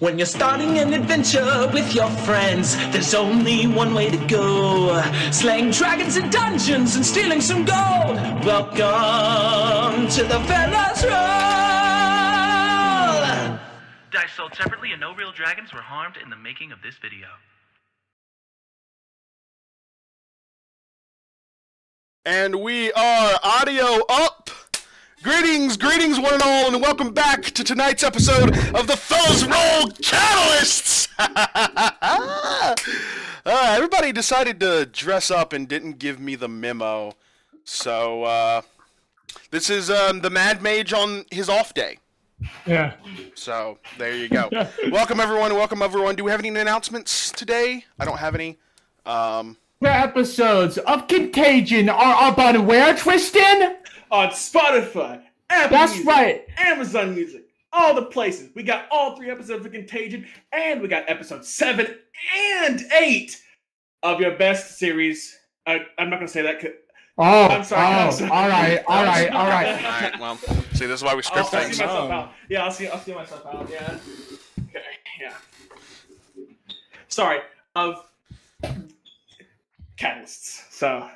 When you're starting an adventure with your friends, there's only one way to go. Slaying dragons in dungeons and stealing some gold. Welcome to the Fellas Roll! Dice sold separately and no real dragons were harmed in the making of this video. And we are audio up! Greetings, one and all, and welcome back to tonight's episode of the Fellas Roll Catalysts! Everybody decided to dress up and didn't give me the memo. So, this is the Mad Mage on his off day. Yeah. So, there you go. Welcome everyone. Do we have any announcements today? I don't have any. The episodes of Contagion are up on where, Tristan? On Spotify, Apple That's Music, right. Amazon Music, all the places. We got all 3 episodes of Contagion, and we got episodes 7 and 8 of your best series. I'm not going to say that. I'm sorry. All right. Alright, well, see, this is why we script I'll things. see myself out. Yeah, I'll see myself out, yeah. Okay, yeah. Sorry, of Catalysts. So,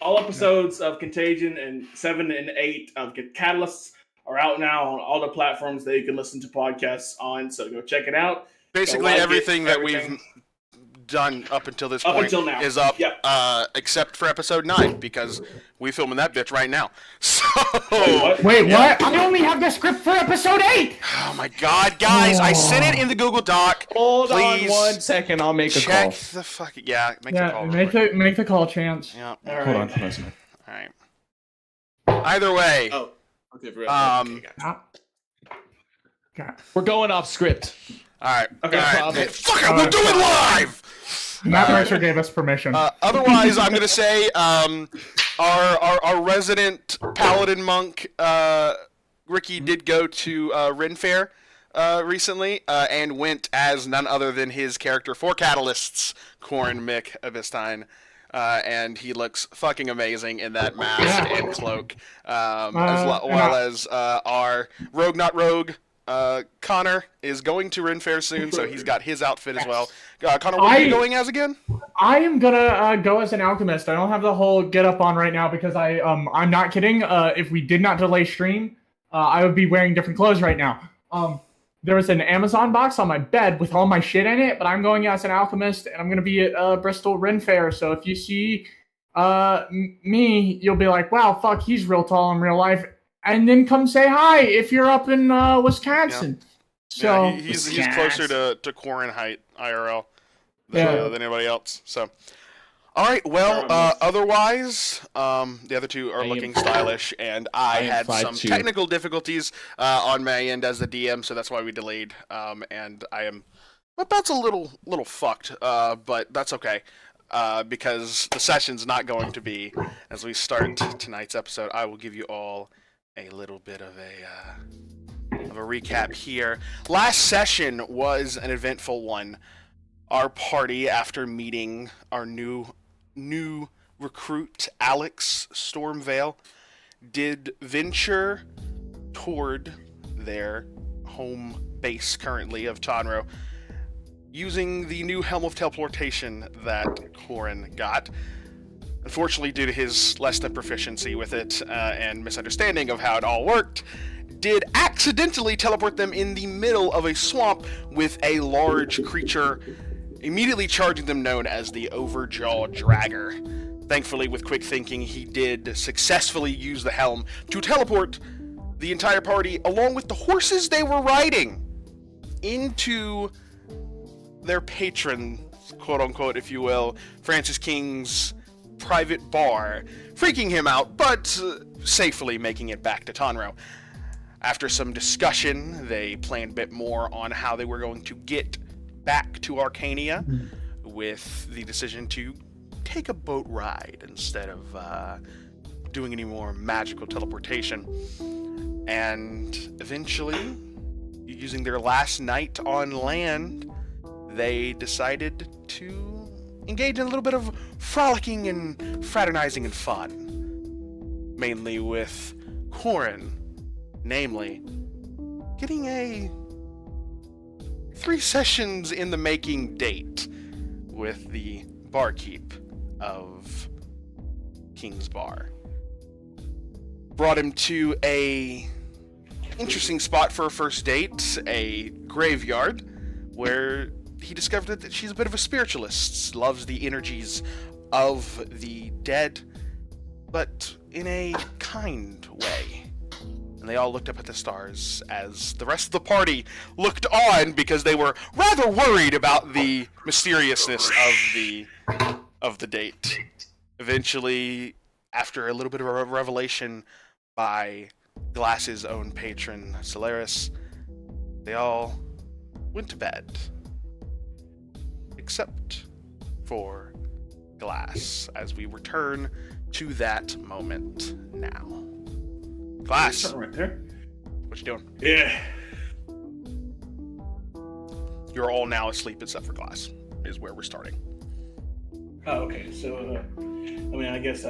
all episodes of Contagion and 7 and 8 of Catalysts are out now on all the platforms that you can listen to podcasts on, so go check it out. Basically everything that we've done up until this point until now. is up, Yep. except for episode 9, because we filming that bitch right now. So, Wait, what? I only have the script for episode 8! oh my god, guys, I sent it in the Google Doc. Hold Please on 1 second, I'll make a check call. the fucking, make the call. Make the call, Chance. Yeah, All Hold right. on, hold on. alright. Either way, Oh, okay, we're going off script. alright, Okay, alright. Fuck it, we'll do it live! Matt Mercer gave us permission. Otherwise, I'm gonna say, our resident paladin monk, Ricky, did go to Ren Fair recently, and went as none other than his character for Catalysts, Corin Mick Avistein. And he looks fucking amazing in that mask and cloak, as well as our Rogue Not Rogue, Connor is going to Ren Fair soon, so he's got his outfit as well. Connor, what are you going as again? I am gonna go as an alchemist. I don't have the whole get up on right now because I'm not kidding. If we did not delay stream, I would be wearing different clothes right now. There was an Amazon box on my bed with all my shit in it, but I'm going as an alchemist and I'm gonna be at Bristol Ren Fair. So if you see me, you'll be like, wow, fuck, he's real tall in real life. And then come say hi if you're up in Wisconsin. Yeah. So Yeah, he's closer to Corin height IRL than anybody else. So, all right. Well, otherwise, the other two are looking stylish, and I had some technical difficulties on my end as the DM, so that's why we delayed. And I am, but that's a little fucked. But that's okay. Because the session's not going to be as we start tonight's episode. I will give you all a little bit of a recap here. Last session was an eventful one. Our party, after meeting our new recruit, Alex Stormvale, did venture toward their home base currently of Tonro, using the new Helm of Teleportation that Corin got. Unfortunately, due to his less than proficiency with it and misunderstanding of how it all worked, did accidentally teleport them in the middle of a swamp with a large creature immediately charging them, known as the Overjaw Dragger. Thankfully, with quick thinking, he did successfully use the helm to teleport the entire party, along with the horses they were riding, into their patron, quote-unquote, if you will, Francis King's private bar, freaking him out, but safely making it back to Tonro. After some discussion, they planned a bit more on how they were going to get back to Arcania, with the decision to take a boat ride instead of doing any more magical teleportation. And eventually, using their last night on land, they decided to engage in a little bit of frolicking and fraternizing and fun. Mainly with Corin, namely, getting a 3 sessions in the making date with the barkeep of King's Bar. Brought him to a interesting spot for a first date, a graveyard, where he discovered that she's a bit of a spiritualist, loves the energies of the dead, but in a kind way. And they all looked up at the stars as the rest of the party looked on because they were rather worried about the mysteriousness of the date. Eventually, after a little bit of a revelation by Glass's own patron, Solaris, they all went to bed. Except for Glass, as we return to that moment now. Glass, right there. what you doing? Yeah. You're all now asleep except for Glass, is where we're starting. Oh, okay. So, I guess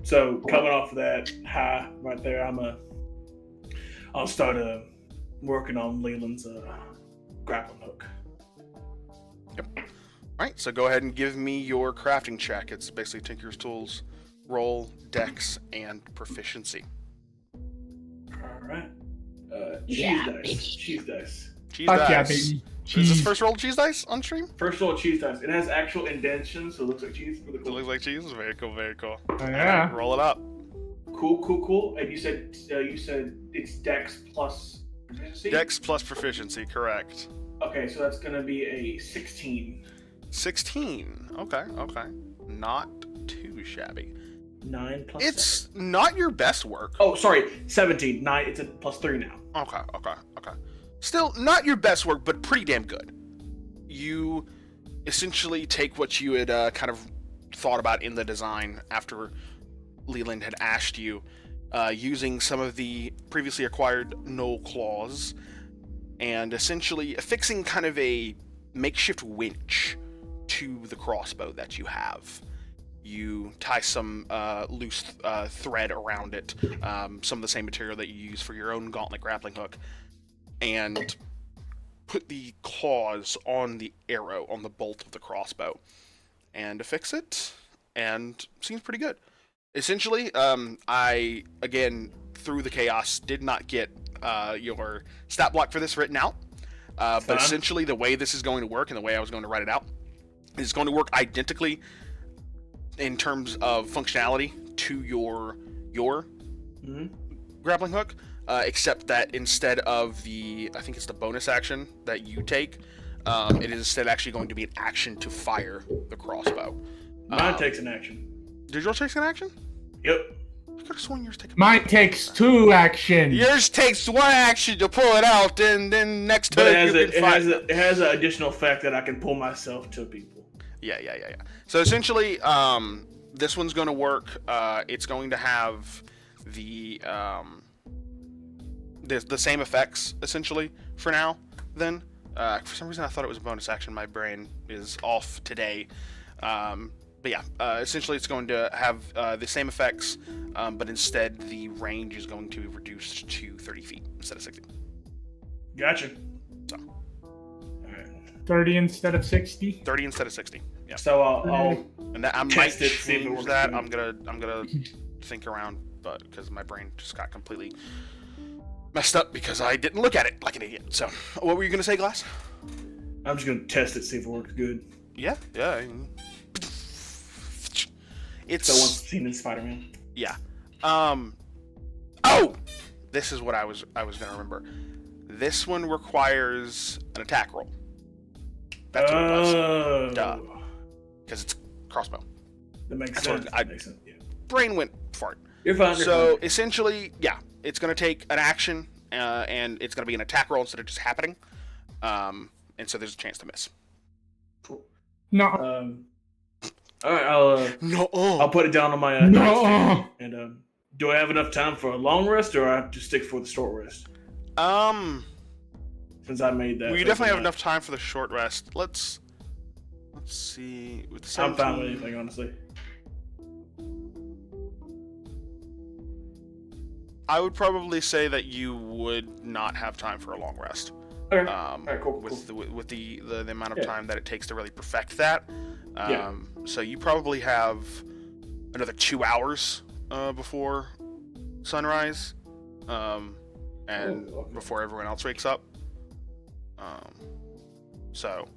so coming off of that high right there, I'll start working on Leland's grappling hook. Yep. Alright, so go ahead and give me your crafting check. It's basically Tinker's Tools, roll, dex, and proficiency. Alright. Cheese dice. Cheese dice. Cheese Fuck dice. yeah, baby. Is this first roll cheese dice on stream? First roll cheese dice. It has actual indentions, so it looks like cheese. Really It cool. looks like cheese. Very cool, very cool. Oh, yeah. Alright, roll it up. Cool. And you said it's dex plus proficiency? Dex plus proficiency, correct. Okay, so that's gonna be a 16. 16. Okay. Not too shabby. 9 plus It's not your best work. Oh, sorry, 17. 9. It's a plus 3 now. Okay. Still, not your best work, but pretty damn good. You essentially take what you had kind of thought about in the design after Leland had asked you, using some of the previously acquired Knoll claws, and essentially affixing kind of a makeshift winch to the crossbow that you have. You tie some loose thread around it, some of the same material that you use for your own gauntlet grappling hook, and put the claws on the arrow, on the bolt of the crossbow, and affix it, and seems pretty good. Essentially, I, again, through the chaos, did not get your stat block for this written out, but essentially the way this is going to work and the way I was going to write it out is going to work identically in terms of functionality to your grappling hook, except that instead of I think it's the bonus action that you take, it is instead actually going to be an action to fire the crossbow. Mine takes an action. Did yours take an action? Yep. I could have sworn yours take. Mine takes 2 actions. Yours takes 1 action to pull it out, and then next turn it has an additional effect that I can pull myself to people. Yeah. So essentially, this one's going to work. It's going to have the same effects essentially for now. Then, for some reason, I thought it was a bonus action. My brain is off today. But yeah, essentially, it's going to have the same effects, but instead, the range is going to be reduced to 30 feet instead of 60. Gotcha. So. 30 instead of 60. 30 instead of 60. Yeah. So I'll and that I might test it, see if it change works that. good. I'm gonna think around, but because my brain just got completely messed up because I didn't look at it like an idiot. So, what were you gonna say, Glass? I'm just gonna test it, see if it works good. Yeah. It's So once seen in Spider-Man. yeah. Oh, this is what I was gonna remember. This one requires an attack roll. That's what it was. Duh. Because it's crossbow. That makes That's sense. what I- That makes sense. Yeah. Brain went fart. You're fine. So essentially, yeah, it's going to take an action, and it's going to be an attack roll instead of just happening. And so there's a chance to miss. Cool. No. All right, I'll put it down on my No. and do I have enough time for a long rest, or I have to stick for the short rest? Since I made that. We definitely have enough time for the short rest. Let's see. With the I'm fine with 17 anything, honestly. I would probably say that you would not have time for a long rest. Okay. All right, cool. With the amount of time that it takes to really perfect that. So you probably have another 2 hours before sunrise, and before everyone else wakes up. So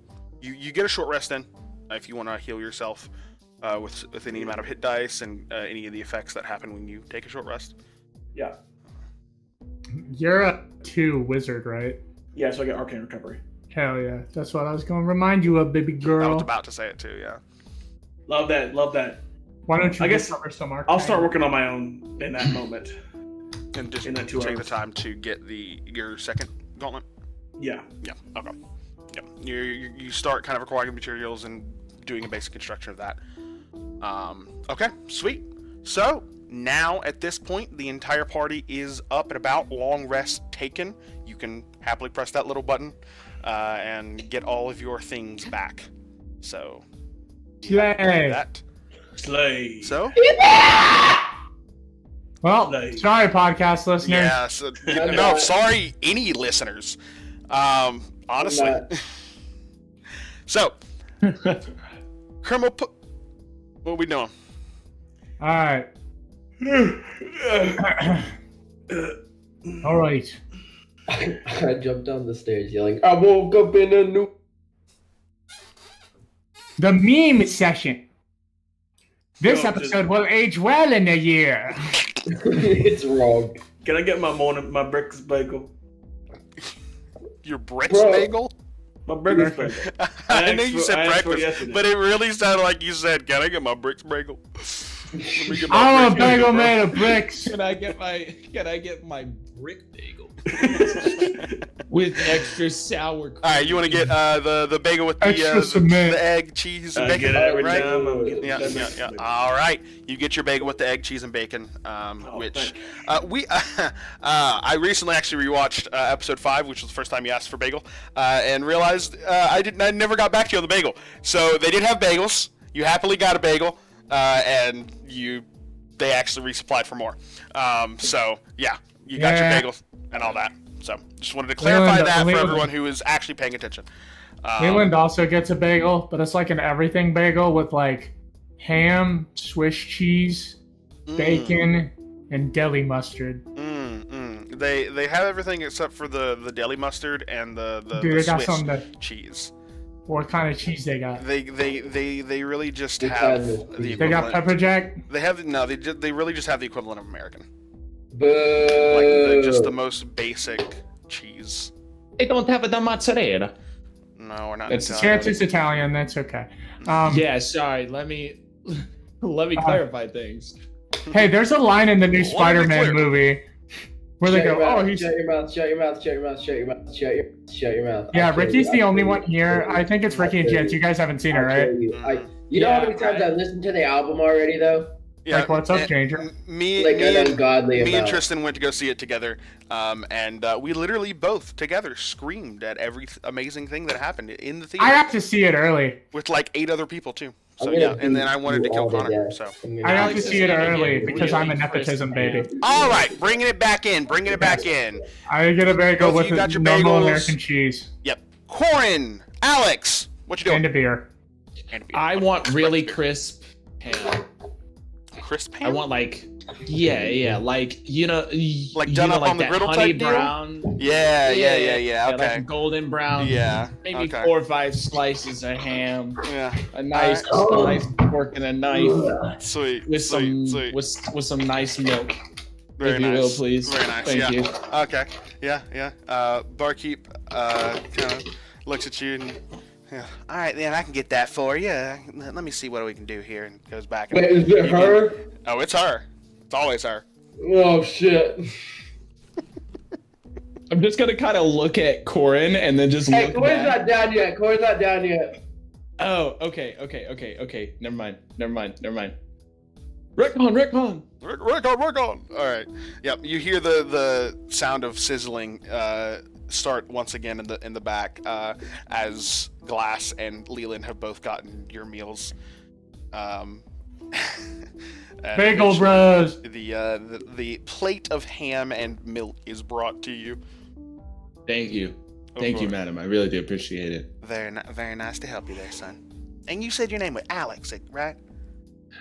you get a short rest in if you want to heal yourself with any amount of hit dice and any of the effects that happen when you take a short rest. Yeah. You're a 2 wizard, right? Yeah, so I get arcane recovery. Hell yeah. That's what I was going to remind you of, baby girl. I was about to say it too, yeah. Love that. Why don't you I guess recover some arcane? I'll start working on my own in that moment. And just in that 2 take hours. the time to get your second gauntlet. Yeah. Yeah. Okay. Yeah. You start kind of acquiring materials and doing a basic construction of that. Okay. Sweet. So now at this point, the entire party is up and about. Long rest taken. You can happily press that little button and get all of your things back. So. Slay. That. Slay. So. Well, Slay. sorry, podcast listeners. Yeah. So, no, sorry, any listeners. Honestly. So. Criminal. What are we doing? All right. All right. I jumped down the stairs yelling, I woke up in a new... The meme session. This Yo, episode will age well in a year. It's wrong. Can I get my breakfast bagel? Your Brits bagel? My breakfast bagel. I know you said I asked for it breakfast, yesterday. but it really sounded like you said, "Can I get my bricks bagel?" Let me get my I want a bricks bagel bro. made of bricks. Can I get my brick bagel with extra sour cream? All right, you want to get the bagel with Extra cement. the egg, cheese, and I bacon, get it every right? time. I'm getting Yeah. that All right, you get your bagel with the egg, cheese, and bacon. Which I recently actually rewatched episode 5, which was the first time you asked for bagel, and realized I never got back to you on the bagel. So they did have bagels. You happily got a bagel, and they actually resupplied for more. So yeah, you got your bagels and all that. So just wanted to clarify that for everyone who is actually paying attention. Leland also gets a bagel, but it's like an everything bagel with like ham, Swiss cheese, bacon, and deli mustard. They have everything except for the deli mustard and the Dude, they got Swiss some cheese. What kind of cheese they got? They really just What have kind of the cheese? They got equivalent. pepper jack. They have they really just have the equivalent of American, Boo! like just the most basic cheese. They don't have the mozzarella. No, we're not. That's- Italian. Chance is Italian. That's okay. Yeah, sorry. Let me clarify things. Hey, there's a line in the new Well, Spider-Man clear. movie where they go, "Oh, he's." Shut your mouth, shut your mouth, shut your mouth, shut your mouth, shut your mouth. Yeah, I'll show Ricky's you, the I'll only show one you. here. I think it's Ricky and Chance. You guys haven't seen it, I'll show right? you. You know how many times I've listened to the album already, though? Yeah, Like, what's up, and Changer? Me, Like me, an ungodly me and amount. Tristan went to go see it together, and we literally both together screamed at every amazing thing that happened in the theater I have to see it early. with like 8 other people too. So I'm gonna yeah, and then I beat wanted to you kill all to Connor. death. So I'm gonna I have beat to This see is it gonna early get because I'm a really nepotism crisp, baby. all right, bringing it back in, bringing it back in. I get a bagel Both of with you got your normal bagels. American cheese Yep, Corin, Alex, what you doing? and a beer. And a beer. I want really crisp ham. crisp ham. I want like, yeah, like you know, Like you done know, up like on the that griddle honey type deal? brown. Yeah. Okay. Like golden brown. Yeah, Maybe okay. 4 or 5 slices of ham. Yeah. A nice, Alright. nice pork and a knife Sweet. with some sweet. with some nice milk. Very if nice. you will, please. Very nice. Thank yeah. you. Okay. Yeah. Barkeep kind of looks at you and yeah. All right, then I can get that for you. Let me see what we can do here, and goes back. And Wait, is it her? Oh, it's her. It's always her. Oh, shit. I'm just gonna kind of look at Corin and then just Hey, look Corey's back. not down yet. Corey's not down yet. Oh, okay. Never mind. Retcon. Work on. All right. Yep. You hear the sound of sizzling start once again in the back as Glass and Leland have both gotten your meals Bagel Bros. The plate of ham and milk is brought to you. Thank you. Thank you, madam. I really do appreciate it. Very nice to help you there, son. And you said your name was Alex, right?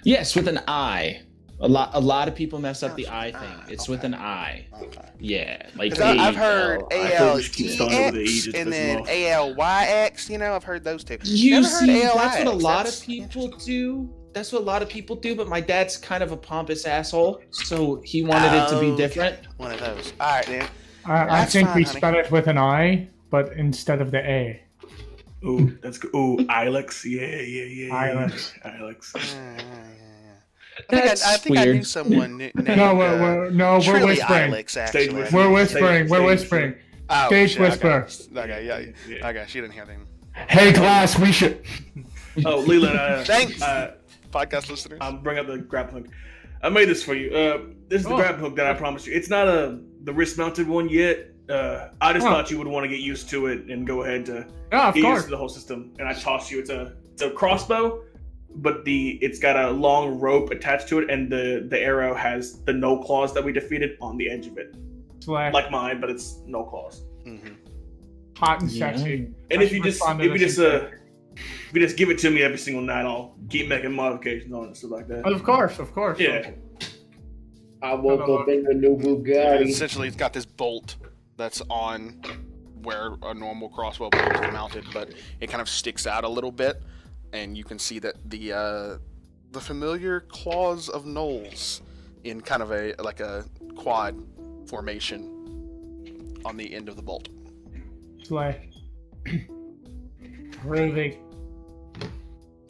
Yes, with an I. A lot of people mess up the I thing. It's with an I. Okay. Yeah, like I've heard ALEX and then ALYX. You know, I've heard those two. You Never see, heard that's what a ALIX. lot That's of people do. That's what a lot of people do, but my dad's kind of a pompous asshole, so he wanted it to be different. One of those. All right, then. I That's think fine, we honey. spell it with an I, but instead of the A. Ooh, that's good. Ooh, Ilex. Yeah. Ilex. Ilex. That's I think I knew weird. someone named No, we're Truly whispering. Ilex, actually. Stage We're whispering. We're whispering. Oh, Stage shit, whisper. Okay, yeah. Okay, she didn't hear anything. Hey, class, we should. Oh, Leland. Thanks. Podcast listeners. I'll bring up the grappling hook. I made this for you. This is the grappling hook that I promised you. It's not the wrist mounted one yet. I just thought you would want to get used to it and go ahead to Yeah, of get used course. to the whole system. And I tossed you. It's a crossbow, but it's got a long rope attached to it, and the arrow has the no claws that we defeated on the edge of it, Slay. like mine, but it's no claws. Mm-hmm. Hot and sexy. And I if you should just respond to give it to me every single night, I'll keep making modifications on it and stuff like that. Of course. Yeah. I woke up in the new Bugatti. Essentially, it's got this bolt that's on where a normal crossbow bolt is mounted, but it kind of sticks out a little bit, and you can see that the familiar claws of gnolls in kind of a quad formation on the end of the bolt. Slay. Groovy.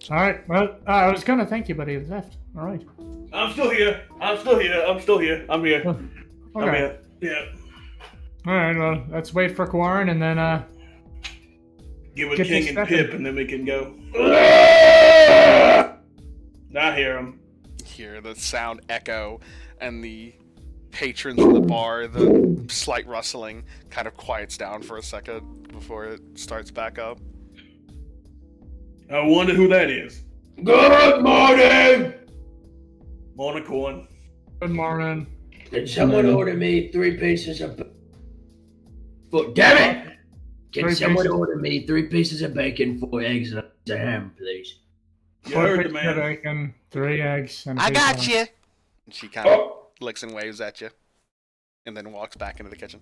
Alright, well, I was gonna thank you, but he left. Alright. I'm still here. I'm here. Okay. Yeah. Alright, well, let's wait for Quarren and then, Give it Get King this and stuff Pip, in. and then we can go. I hear him. Hear the sound echo, and the patrons in the bar, the slight rustling kind of quiets down for a second before it starts back up. I wonder who that is. Good morning! Morning, Corn. good morning. Can someone order me 3 pieces of... But damn it! Can 3 someone pieces? order me 3 pieces of bacon, 4 eggs, and a piece of ham, please? You heard the Pieces of man. bacon, 3 eggs, and a I piece got of- you. She kind of licks and waves at you, and then walks back into the kitchen.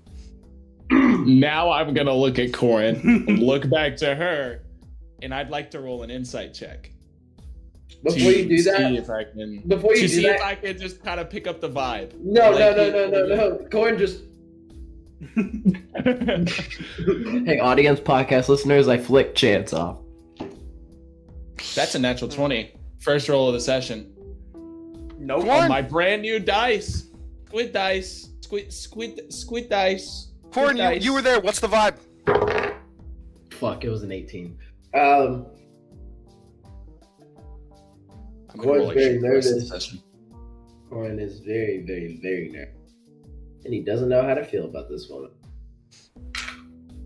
Now I'm gonna look at Corin, look back to her, and I'd like to roll an insight check. Before you do See that, if I can. Before you to do see that- if I can just kind of pick up the vibe. no. Like, Corin just... Hey, audience podcast listeners, I flicked Chance off. That's a natural 20. First roll of the session. Nope. On my brand new dice. Squid dice. Squid dice. Corin, Squid you were there. What's the vibe? Fuck, it was an 18. I'm gonna Corin's roll like very shit the rest of the nervous. session. Corin is very, very, very nervous. And he doesn't know how to feel about this woman.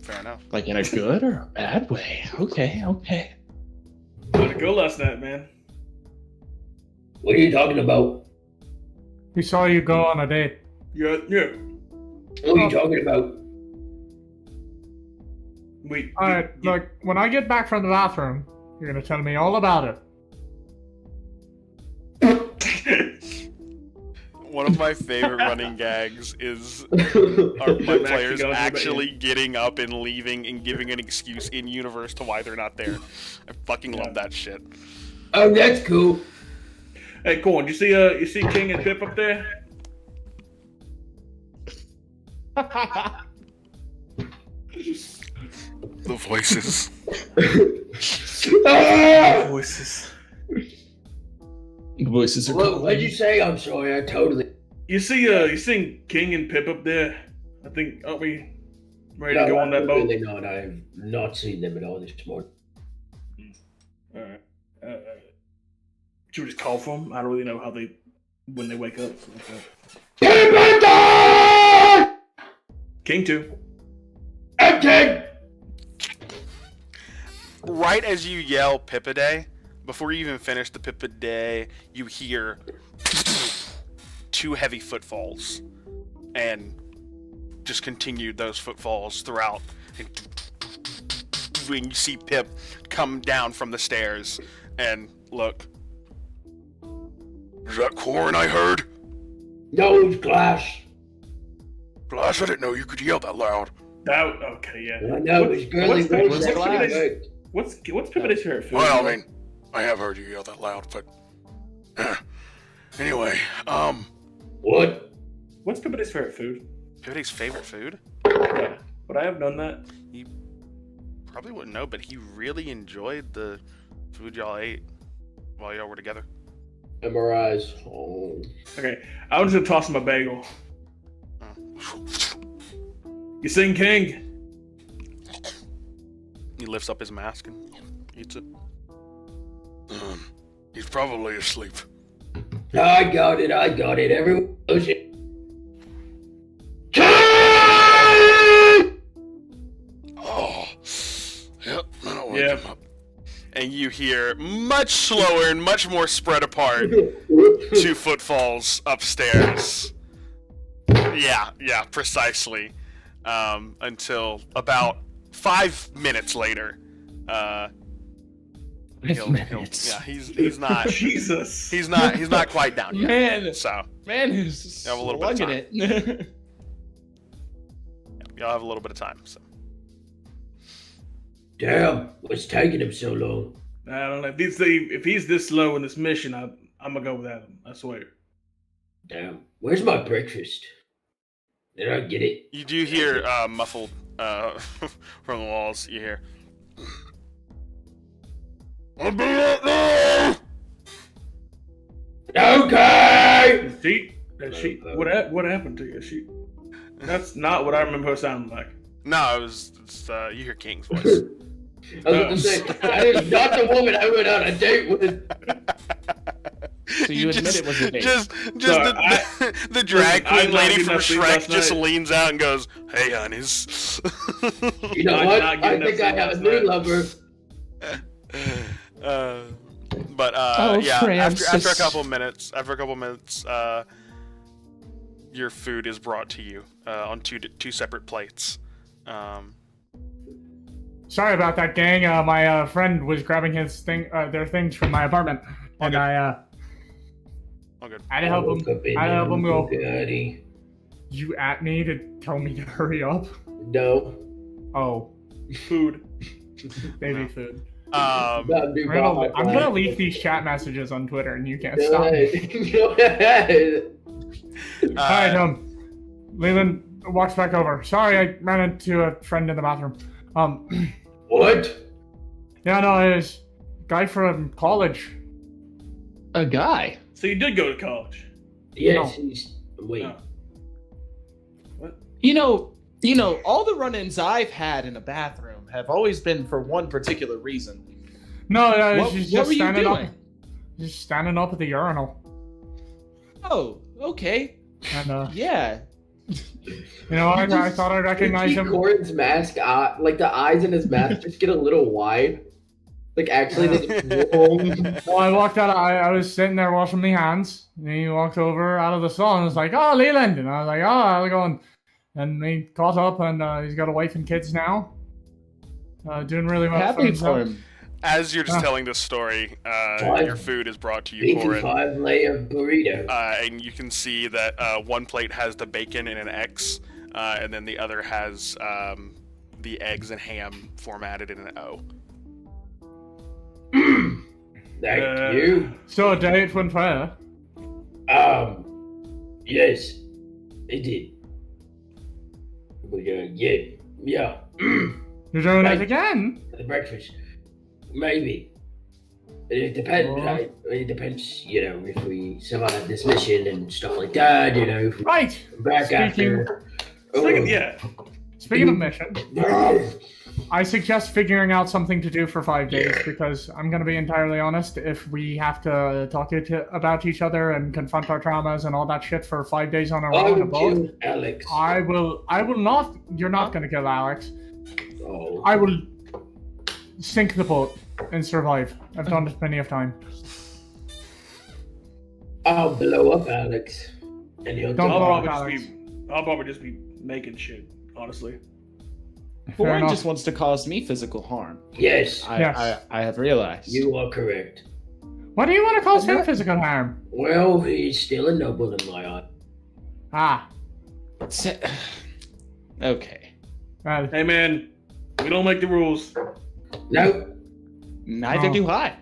Fair enough. Like in a good or a bad way. Okay. How'd it go last night, man? What are you talking about? We saw you go on a date. Yeah. What are you talking about? Alright, look, when I get back from the bathroom, you're gonna tell me all about it. One of my favorite running gags is my players goes, actually getting up and leaving and giving an excuse in universe to why they're not there. I fucking love that shit. Oh, that's cool. Hey, Corn, you see King and Pip up there? The voices. Voices. Voices are What, what'd you say? I'm sorry, I totally... You see King and Pip up there? I think, aren't we ready to go on that boat? Really not. I have not seen them at all this morning. Alright. Should we just call for them? I don't really know when they wake up. King 2. Okay. Right as you yell Pippiday, before you even finish the pipid day, you hear 2 heavy footfalls, and just continued those footfalls throughout. And when you see Pip come down from the stairs and look. Is that Corin I heard? No, it's Glass. Glass, I didn't know you could yell that loud. Okay, yeah. I know, it's girly what's voice. What's Pippida's favorite food? Well, I mean, I have heard you yell that loud, but anyway, What? What's Pippida's favorite food? Pippida's favorite food? Yeah. Would I have known that? You probably wouldn't know, but he really enjoyed the food y'all ate while y'all were together. MRIs. Oh. Okay, I was just gonna toss him a bagel. You sing, King? He lifts up his mask and eats it. He's probably asleep. I got it. Everyone knows it. Oh, yep, I don't wake him up. And you hear, much slower and much more spread apart, 2 footfalls upstairs. Yeah, precisely. Until about 5 minutes later. He's not. Jesus. He's not quite down yet. Man is you have a little bit of time. it. Y'all have a little bit of time. So. Damn, what's taking him so long? I don't know. If he's this slow in this mission, I'm gonna go with Adam. I swear. Damn, where's my breakfast? Did I get it? You do hear muffled from the walls. You hear. I'll be right there. Okay. What happened to you? That's not what I remember her sounding like. No, it's you hear King's voice. I was gonna say, that is not the woman I went on a date with. So you admit it was a date. The drag queen lady from Shrek just leans out and goes, "Hey, honeys." You know what? I think I have a new lover. After a couple minutes, your food is brought to you on two separate plates. Sorry about that, gang. My friend was grabbing their things from my apartment, and I had to help him. I had to help him go. You at me to tell me to hurry up? No. Oh, food. Baby food. I'm gonna leak these chat messages on Twitter, and you can't stop me. Go ahead. Alright, Leland walks back over. Sorry, I ran into a friend in the bathroom. What? Yeah, no, it was a guy from college. A guy? So you did go to college? Yes, No. Wait. No. What? You know, all the run-ins I've had in a bathroom have always been for one particular reason. No, What just were you standing doing? up. Just standing up at the urinal. Oh, okay. And, Yeah. you know, I thought I recognized him. Corin's mask, like the eyes in his mask just get a little wide. Like actually, they just Well, I walked out. I was sitting there washing my hands, and he walked over out of the stall and was like, "Oh, Leland," and I was like, "Oh, how's it going?" And he caught up, and he's got a wife and kids now. Doing really well. Happy for him. As you're just telling this story, your food is brought to you, Corin. 5-layer burrito. And you can see that one plate has the bacon in an X, and then the other has the eggs and ham formatted in an O. Thank you. So, date went well. Yes, it did. Yeah. You're doing it again? The breakfast, maybe. It depends. It depends, if we survive this mission and stuff like that. If we Right. back after. Speaking of mission, I suggest figuring out something to do for 5 days, because I'm going to be entirely honest, if we have to talk about each other and confront our traumas and all that shit for 5 days on our own, kill Alex. I will not. You're not going to kill Alex. Oh. I will sink the boat. and survive. I've done this plenty of time. I'll blow up Alex. And he'll Don't die. blow up Alex. I'll probably just be making shit, honestly. Corin enough. just wants to cause me physical harm. Yes, I have realized. you are correct. What do you want to cause him physical harm? Well, he's still a noble in my eye. Ah. Okay. Well, Hey, man, we don't make the rules. No, Neither Oh. do I.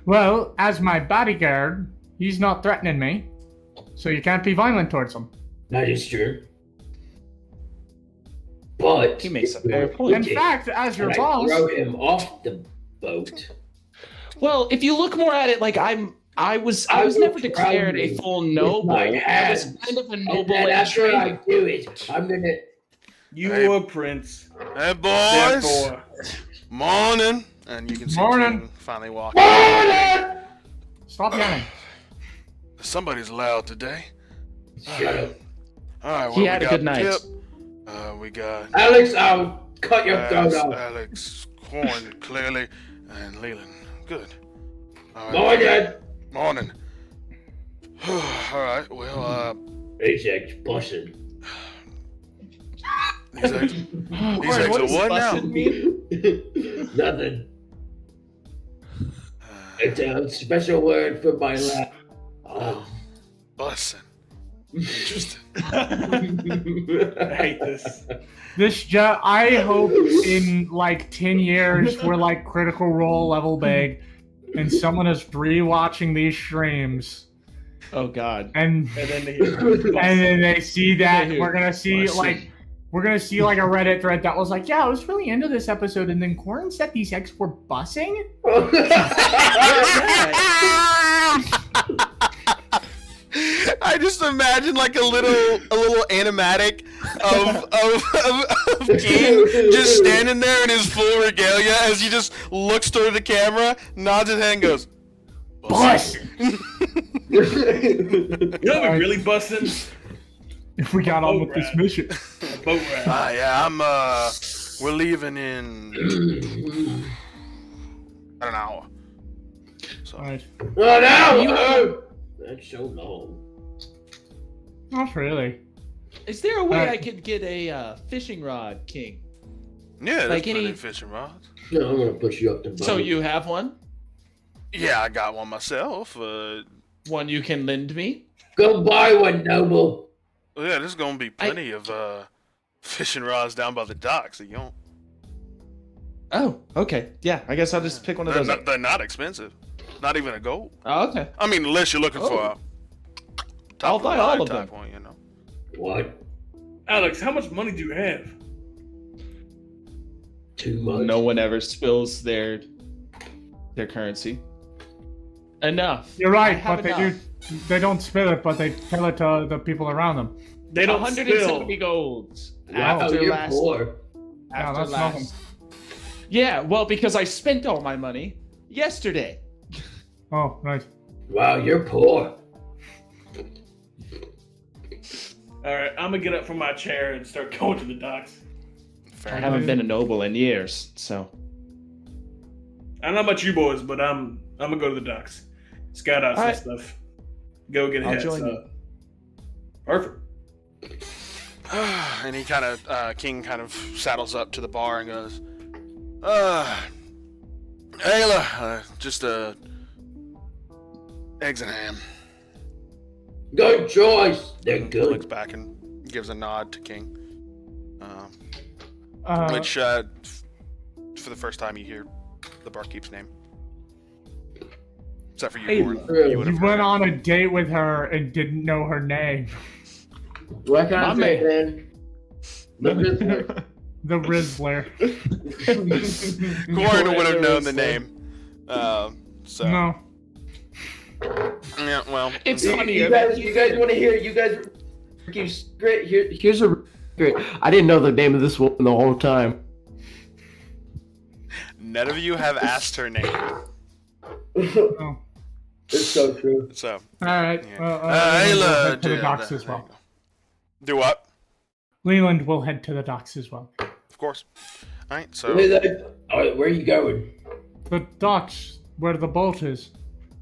well, as my bodyguard, he's not threatening me, so you can't be violent towards him. that is true. But He makes a if we fair were point. In to- fact, as your and I boss, throw him off the boat. Well, if you look more at it, like I was will never declared a proudly full with noble. my I was hands. kind of a And noble then in after I training. do it, I'm gonna. You Hey. are a prince. Hey, boys. Therefore, Morning. And you can see Morning. King finally walking. stop yelling. Somebody's loud today. Shut up, All right, well, He had we a got good night. Pip. We got Alex. I'll cut your throat off. Alex, Corn, clearly, and Leland. Good. All right. Morning. Morning. All right. Well, He's busting. these eggs. These Corin, eggs what are does what now? busted mean? Nothing. It's a special word for my life. Oh, bussin'. Interesting. I hate this. I hope in like 10 years we're like Critical Role level big, and someone is rewatching these streams, Oh God. and And then they and then they see that Dude, we're gonna see like a Reddit thread that was like, yeah, I was really into this episode, and then Corin said these eggs were bussing. I just imagine like a little animatic of King just standing there in his full regalia as he just looks toward the camera, nods his head, and goes, Bus. You know what really busting? If we got on with this mission. A boat ride. yeah, we're leaving in an hour. So, Alright. Oh no! That's so long. Not really. Is there a way Alright. I could get a fishing rod, King? yeah, there's Like plenty any- of fishing rods. No, I'm gonna put you up the boat. So you have one? Yeah, I got one myself. One you can lend me? Go buy one, noble. Yeah, there's gonna be plenty of fishing rods down by the dock, so you don't. Oh, okay. Yeah, I guess I'll just pick one of They're those not, up. they're not expensive. Not even a gold. Oh, okay. I mean, unless you're looking for Oh. a top I'll of the buy all line of type them. one, you know. What? Alex, how much money do you have? Too much. No one ever spills their currency. Enough. You're I right, have but enough. they don't spill it, but they tell it to the people around them. They don't 170 spill. golds Wow, after you're last. poor. Yeah, After that's last. nothing. Yeah, well, because I spent all my money yesterday. Oh, right. Wow, you're poor. All right, I'm gonna get up from my chair and start going to the docks. Fair I enough. haven't been a noble in years, so. I don't know about you boys, but I'm gonna go to the docks, scout out some Alright. stuff, go get I'll ahead. join So. you. Perfect. And he kind of, King kind of saddles up to the bar and goes, Ayla, just, eggs and ham. Good choice. They're Looks good. back and gives a nod to King. Uh, Which, for the first time you hear the barkeep's name. Except for you, Hey, Warren. you You would you have went heard on a date with her and didn't know her name. What kind My of thing, man? Look at this. The Rizzler. Warren would have known the name. So, No. yeah, well. It's You funny. guys want to hear? You guys, great. Here's a great. I didn't know the name of this woman the whole time. None of you have asked her name. Oh. It's so true. So, Alright. yeah. We'll Ayla, head to the yeah, docks there as you well. go. Do what? Leland will head to the docks as well. Of course. Alright, so. Where are you going? The docks where the boat is.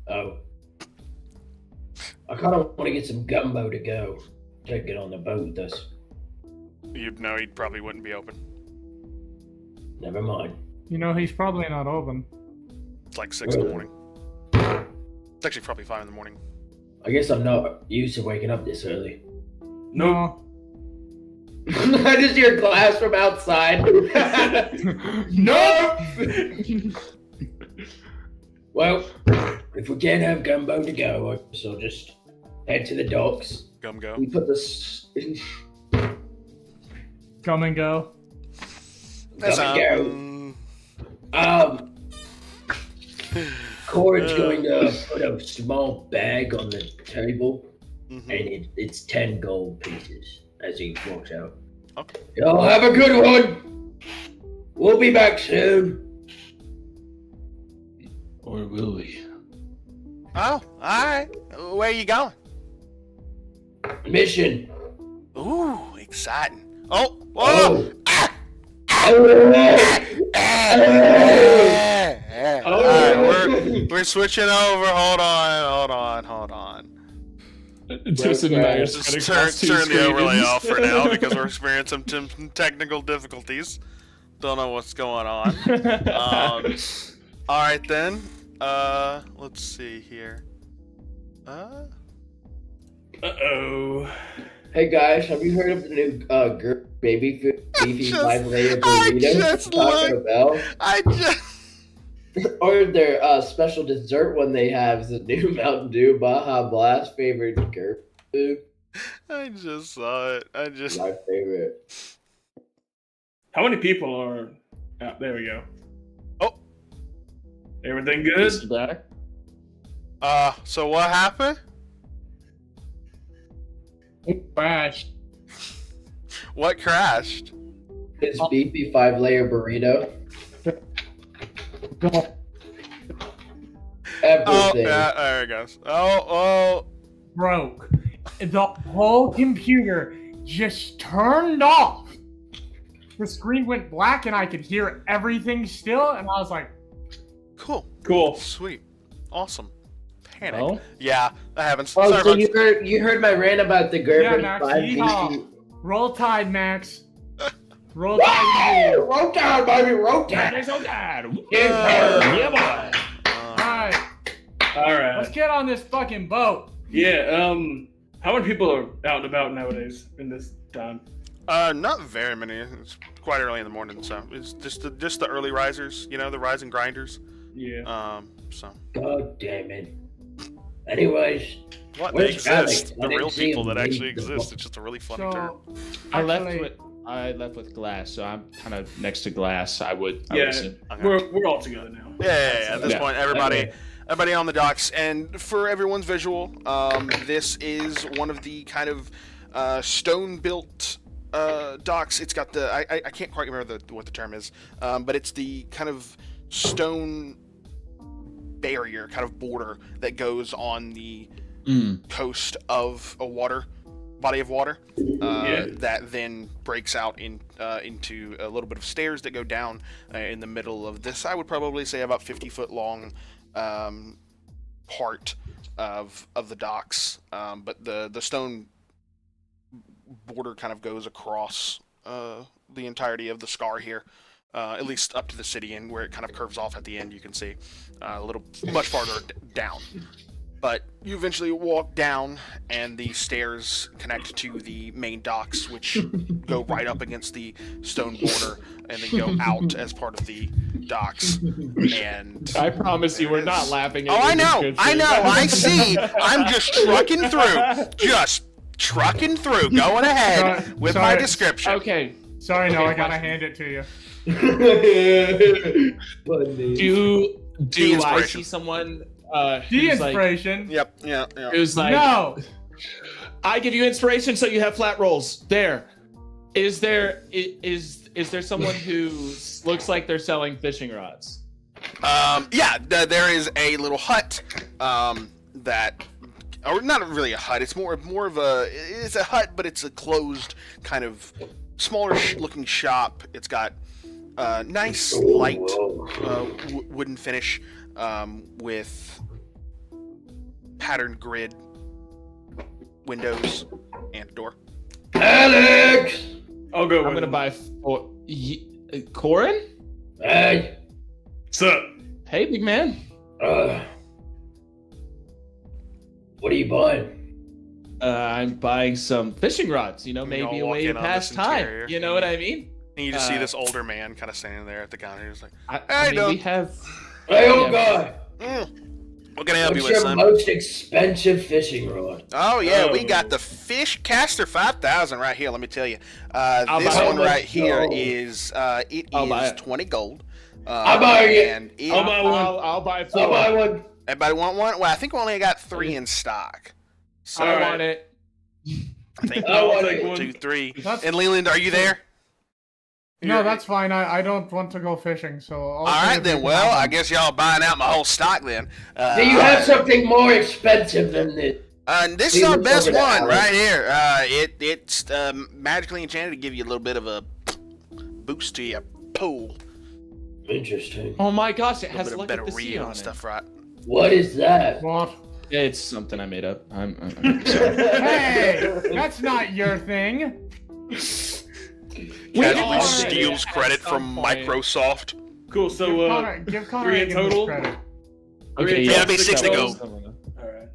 Oh. I kind of want to get some gumbo to go. Take it on the boat with us. You'd know he probably wouldn't be open. Never mind. You know, he's probably not open. It's like 6 in the morning. It's actually probably 5 in the morning. I guess I'm not used to waking up this early. No. I just hear glass from outside. No! Well, if we can't have gumbo to go, I guess I'll just head to the docks. Go. We put Come and go. Corin's going to put a small bag on the table, Mm-hmm. and it's 10 gold pieces as he walks out. Okay. Y'all have a good one. We'll be back soon. Or will we? Oh, alright. Where are you going? Mission. Ooh, exciting. Oh, whoa! Alright, we're switching over. Hold on. Twisted and I are Just spreading across two turn the overlay screens. off for now because we're experiencing some technical difficulties. Don't know what's going on. Alright then. Let's see here. Uh-oh. Hey guys, have you heard of the new baby food beefy just- 5-layer I burrito? just Taco Bell? I just. Or their special dessert one they have is a new Mountain Dew Baja Blast favorite GURP food. I just saw it. My favorite. How many people are... Oh, there we go. Oh. Everything good? Is it back? So what happened? It crashed. What crashed? It's beefy 5-layer burrito. Oh, Everything. yeah, there it goes. Oh. Broke. The whole computer just turned off. The screen went black and I could hear everything still, and I was like, Cool. Sweet. Awesome. Panic. Oh? Yeah, that happens. Oh, Sorry so about you heard my rant about the GURP yeah, and Max, 5 yeehaw. beefy... Roll Tide, Max. Roll Tide. Roll Tide, baby, roll Tide. It's so bad. Yeah, boy. Alright, Alright. let's get on this fucking boat. Yeah, how many people are out and about nowadays in this time? Not very many. It's quite early in the morning, so it's just the early risers, the rise and grinders. Yeah. So. God damn it. Anyways, What? They where's exist. Alex? I The didn't real see people him that actually leave the exist. boat. It's just a really funny term. So, I actually, left with Glass, so I'm kind of next to Glass. I would Yeah, assume. Okay. we're all together now. Yeah. At this Yeah. point, everybody on the docks, and for everyone's visual, this is one of the kind of stone-built docks. It's got the I can't quite remember what the term is, but it's the kind of stone barrier, kind of border that goes on the coast of a body of water that then breaks out into a little bit of stairs that go down in the middle of this. I would probably say about 50-foot long part of the docks, but the stone border kind of goes across the entirety of the scar here, at least up to the city, and where it kind of curves off at the end, you can see a little much farther down. But you eventually walk down, and the stairs connect to the main docks, which go right up against the stone border, and then go out as part of the docks. And I promise you, we're not laughing at oh, your I know, description. I see. I'm just trucking through, going ahead with my Sorry. description. Okay. sorry, no, Okay, I gotta question. hand it to you. Do I inspiration. see someone The who's like, inspiration. Yep, yeah. who's like, No. I give you inspiration so you have flat rolls. There. Is there someone who looks like they're selling fishing rods? There is a little hut that, or not really a hut. It's more of it's a hut, but it's a closed kind of smaller looking shop. It's got Nice, light wooden finish with patterned grid windows and door. Alex! I'll go. I'm gonna buy Corin? Hey! Sup? Hey, big man. What are you buying? I'm buying some fishing rods, maybe a walk way to in on pass this time. interior. You know what I mean? And you just see this older man kind of standing there at the counter. He's like, I mean, we have. Hey, old guy! what can I help you What's with, your son? most expensive fishing rod? Oh, yeah, we got the Fish Caster 5000 right here, let me tell you. This buy one one. right here Gold. is, it I'll buy is it. 20 gold. I'll buy it. And it, I'll buy one. I'll buy 4. I'll buy one. everybody want one? Well, I think we only got 3 in stock. So, I want it. I think I want 1, it. 2, 3. That's- And Leland, are you there? No, that's fine. I don't want to go fishing, so. All right, then. Well, I guess y'all buying out my whole stock then. Do you have something more expensive than this? This is our Leland's best over to one Alex. right here. It's magically enchanted to give you a little bit of a boost to your pool. Interesting. Oh my gosh, it A has little look bit at of the sea real on and it. stuff, right? What is that? What? It's something I made up. I'm sorry. Hey, that's not your thing. Casually all steals did credit at some from point. Microsoft. Cool. Give So Connor 3 in Hagen this total? credit. Okay, Yeah, yeah, it'd be 60 gold. all right.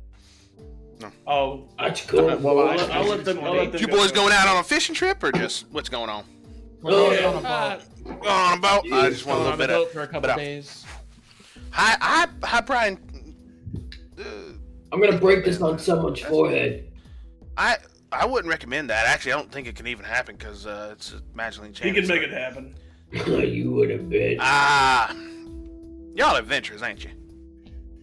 No. Oh, That's cool. Well, I'll let them. You boys going out on a fishing trip or just what's going on? We're going Yeah. on a boat. Going on a boat? I just want a little on the bit boat of. for a couple bit of- days. Hi, Brian. I'm gonna break this on someone's forehead. I wouldn't recommend that. Actually, I don't think it can even happen because it's a magically he enchanted. can make it happen. You would have been. Y'all adventurers, ain't you?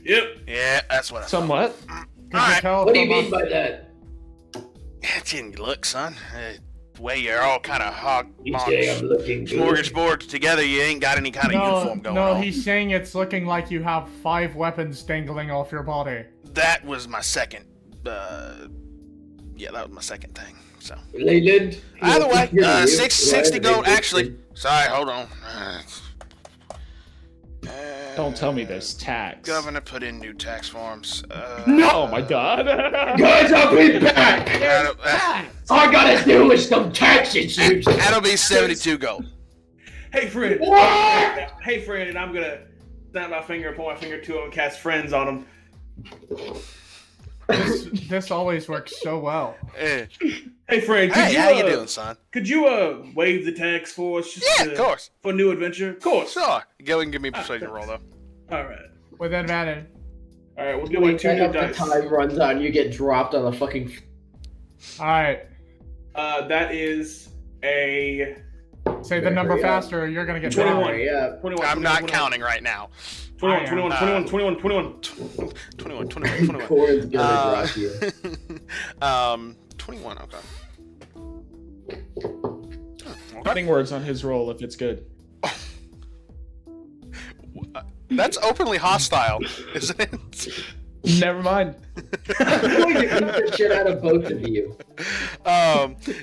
Yep. Yeah, that's what I thought. Somewhat. Could you Alright. tell What do you from mean by that? It's in your look, son. The way you're all kind of You say I'm looking good. smorgasbord together, you ain't got any kind of uniform going no, on. he's saying it's looking like you have 5 weapons dangling off your body. That was my second. Yeah, that was my second thing. So Leland. either way, You're you. 60 Why gold. are they Actually, sorry, hold on. Don't tell me there's tax. Governor put in new tax forms. Oh my god. Guys, I'll be back. That'll, All I gotta do is some tax issues. that'll be 72 gold. Hey, friend. What? Hey, friend, and I'm gonna snap my finger, point my finger to him, and cast friends on him. This always works so well. Eh. Hey, friend. Could Hey, you, how you doing, son? Could you waive the tax for us? Just Yeah, of course. For a new adventure? Of course. Sure. Go and give me a persuasion roll, though. All right. With advantage. All right. We'll do like 2 I new hope the dice. time runs out and you get dropped on the fucking. Alright. That is a Say the number faster, or you're gonna get 21. dropped. Yeah. 21. I'm not 21. counting right now. 21, I 21, am. 21, 21, 21. 21. Corin's gonna drop you. 21, okay. Cutting words on his roll if it's good. That's openly hostile, isn't it? Never mind. I'm going to beat the shit out of both of you.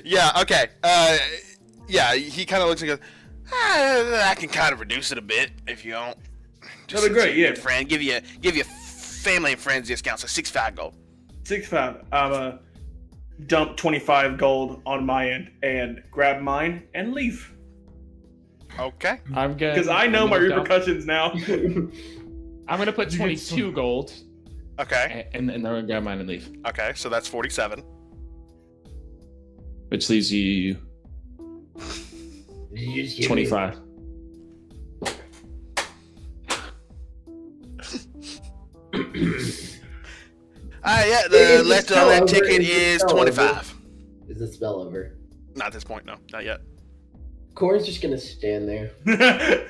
Yeah, okay. Yeah, he kind of looks and goes, I can kind of reduce it a bit if you don't. That'd be great, a yeah. good friend. Give you family and friends discount, so 65 gold. 6-5. I'm dump 25 gold on my end and grab mine and leave. Okay. I'm good. Because I know my repercussions now. I'm gonna put 22 gold Okay. and then I'm gonna grab mine and leave. Okay, so that's 47. Which leaves you Did you just give 25. Yeah, Is the the left on spell that over? ticket Is the is spell over? 25. Is the spell over? Not at this point, no. Not yet. Corin's just gonna stand there.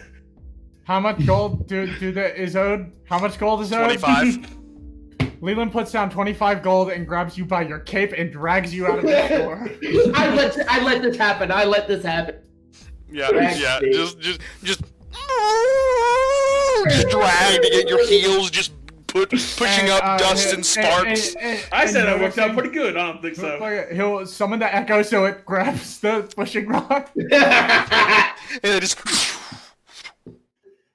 How much gold is owed? How much gold is owed? 25. Leland puts down 25 gold and grabs you by your cape and drags you out of the store. I let this happen. I let this happen. Yeah, Drag yeah. stick. Just drag to get your heels just pushing And, up dust and sparks. I said and it worked out noticing- pretty good. I don't think so. He'll summon the echo so it grabs the pushing rock. And it just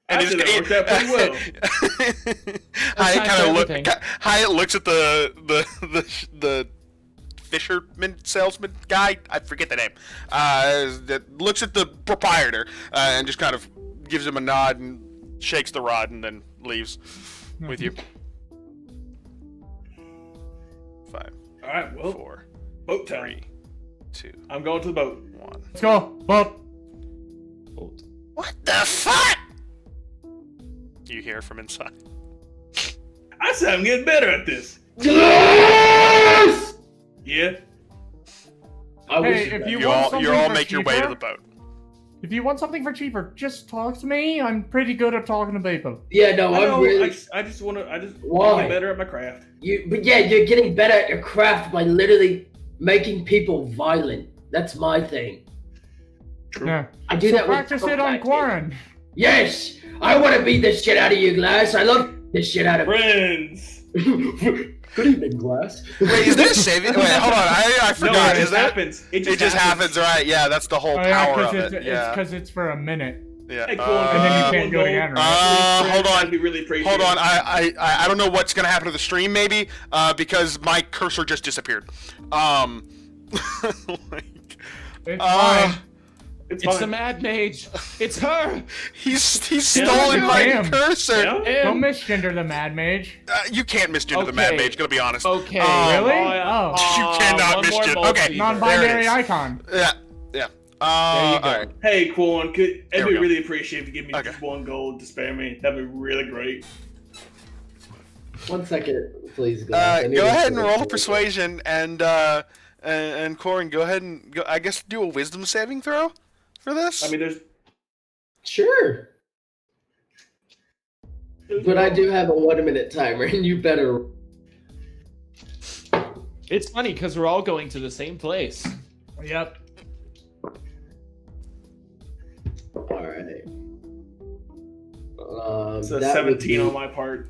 Actually, that worked out pretty well. Hyatt looks at the fisherman salesman guy. I forget the name. That looks at the proprietor and just kind of gives him a nod and shakes the rod and then leaves with you. 5. All right, well, 4. boat time. 3. 2. I'm going to the boat. 1. Let's go. Boat. What the fuck? You hear from inside. I said I'm getting better at this. Yes! Yeah. Hey, if you want something you all for make your way to the boat. If you want something for cheaper, just talk to me. I'm pretty good at talking to people. Yeah, no, I'm really. I just want to Why? get better at my craft. But yeah, you're getting better at your craft by literally making people violent. That's my thing. True. Yeah. I do that with Practice it on Quarren. Yes, I want to beat the shit out of you, Glass. I love the shit out of Friends. Good evening, Glass. Wait, is there a saving? Wait, hold on. I forgot. No, Is that? happens. It just happens, right? Yeah, that's the whole power of it. It's because it's for a minute. Yeah. Hey, cool. And then you can't do it again, right? Hold on. That'd be really appreciated. Hold on. I don't know what's gonna happen to the stream, maybe, because my cursor just disappeared. It's fine. It's the Mad Mage. It's her. He's stolen my cursor. Yeah? Don't misgender the Mad Mage. You can't misgender the Mad Mage. Gonna be honest. Okay. Really? You cannot misgender. Okay. Non-binary icon. Yeah. There you go. All right. Hey, Quan, I'd There we be go. really appreciative if you give me just 1 gold to spare me. That'd be really great. 1 second, please, Glass. Go ahead and roll persuasion, and Corin, go ahead and go. I guess do a wisdom saving throw for this. I mean, there's. Sure. But I do have a 1-minute timer, and you better. It's funny because we're all going to the same place. Yep. Alright. It's a that 17 would on be... my part.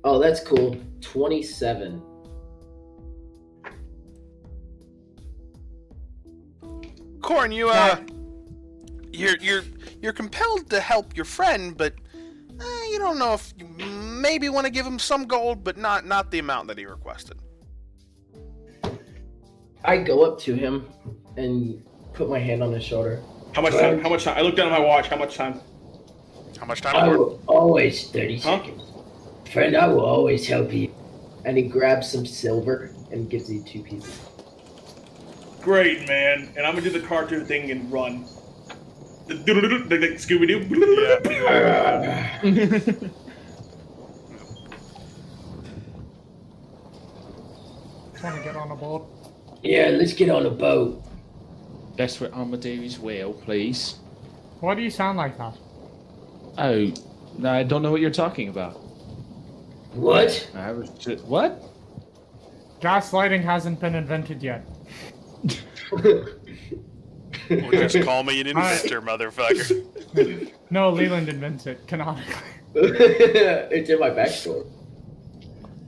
Oh, that's cool. 27. Corin, you're compelled to help your friend, but you don't know if you maybe want to give him some gold, but not the amount that he requested. I go up to him and put my hand on his shoulder. How much time? How much time? I looked down at my watch. How much time? How much time? I will always 30 Huh? seconds. Friend, I will always help you. And he grabs some silver and gives you 2 pieces. Great, man. And I'm gonna do the cartoon thing and run. The Scooby-Doo. Want to get on a boat? Yeah, let's get on a boat. That's where Amadeus will, please. Why do you sound like that? Oh, no, I don't know what you're talking about. What? I was just, what? Gaslighting hasn't been invented yet. Or just call me an inventor, motherfucker. No, Leland invents it, canonically. It's in my backstory.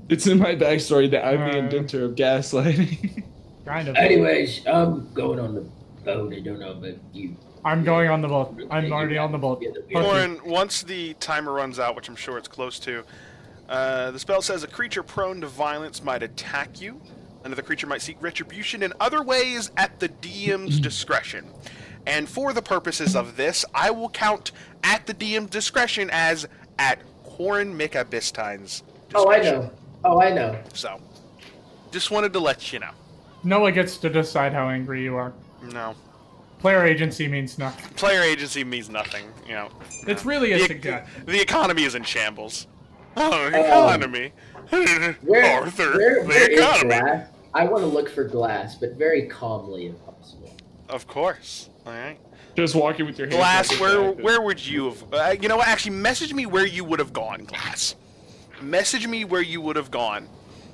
It's in my backstory that I'm the inventor of gaslighting. Kind of. Anyways, I'm going on the boat. I don't know about you. I'm going on the boat. I'm already on the boat. Corin, once the timer runs out, which I'm sure it's close to, the spell says a creature prone to violence might attack you. Another creature might seek retribution in other ways at the DM's discretion. And for the purposes of this, I will count at the DM's discretion as at Corin Mikabistine's discretion. Oh, I know. So, just wanted to let you know. Noah gets to decide how angry you are. No. Player agency means nothing. Player agency means nothing, you know. It's really a suggestion. The economy is in shambles. Oh, the economy. Arthur, the economy. Glass? I want to look for Glass, but very calmly if possible. Of course. All right. Just walking with your hands. Glass, where would you have? You know what? Actually, message me where you would have gone, Glass. Message me where you would have gone,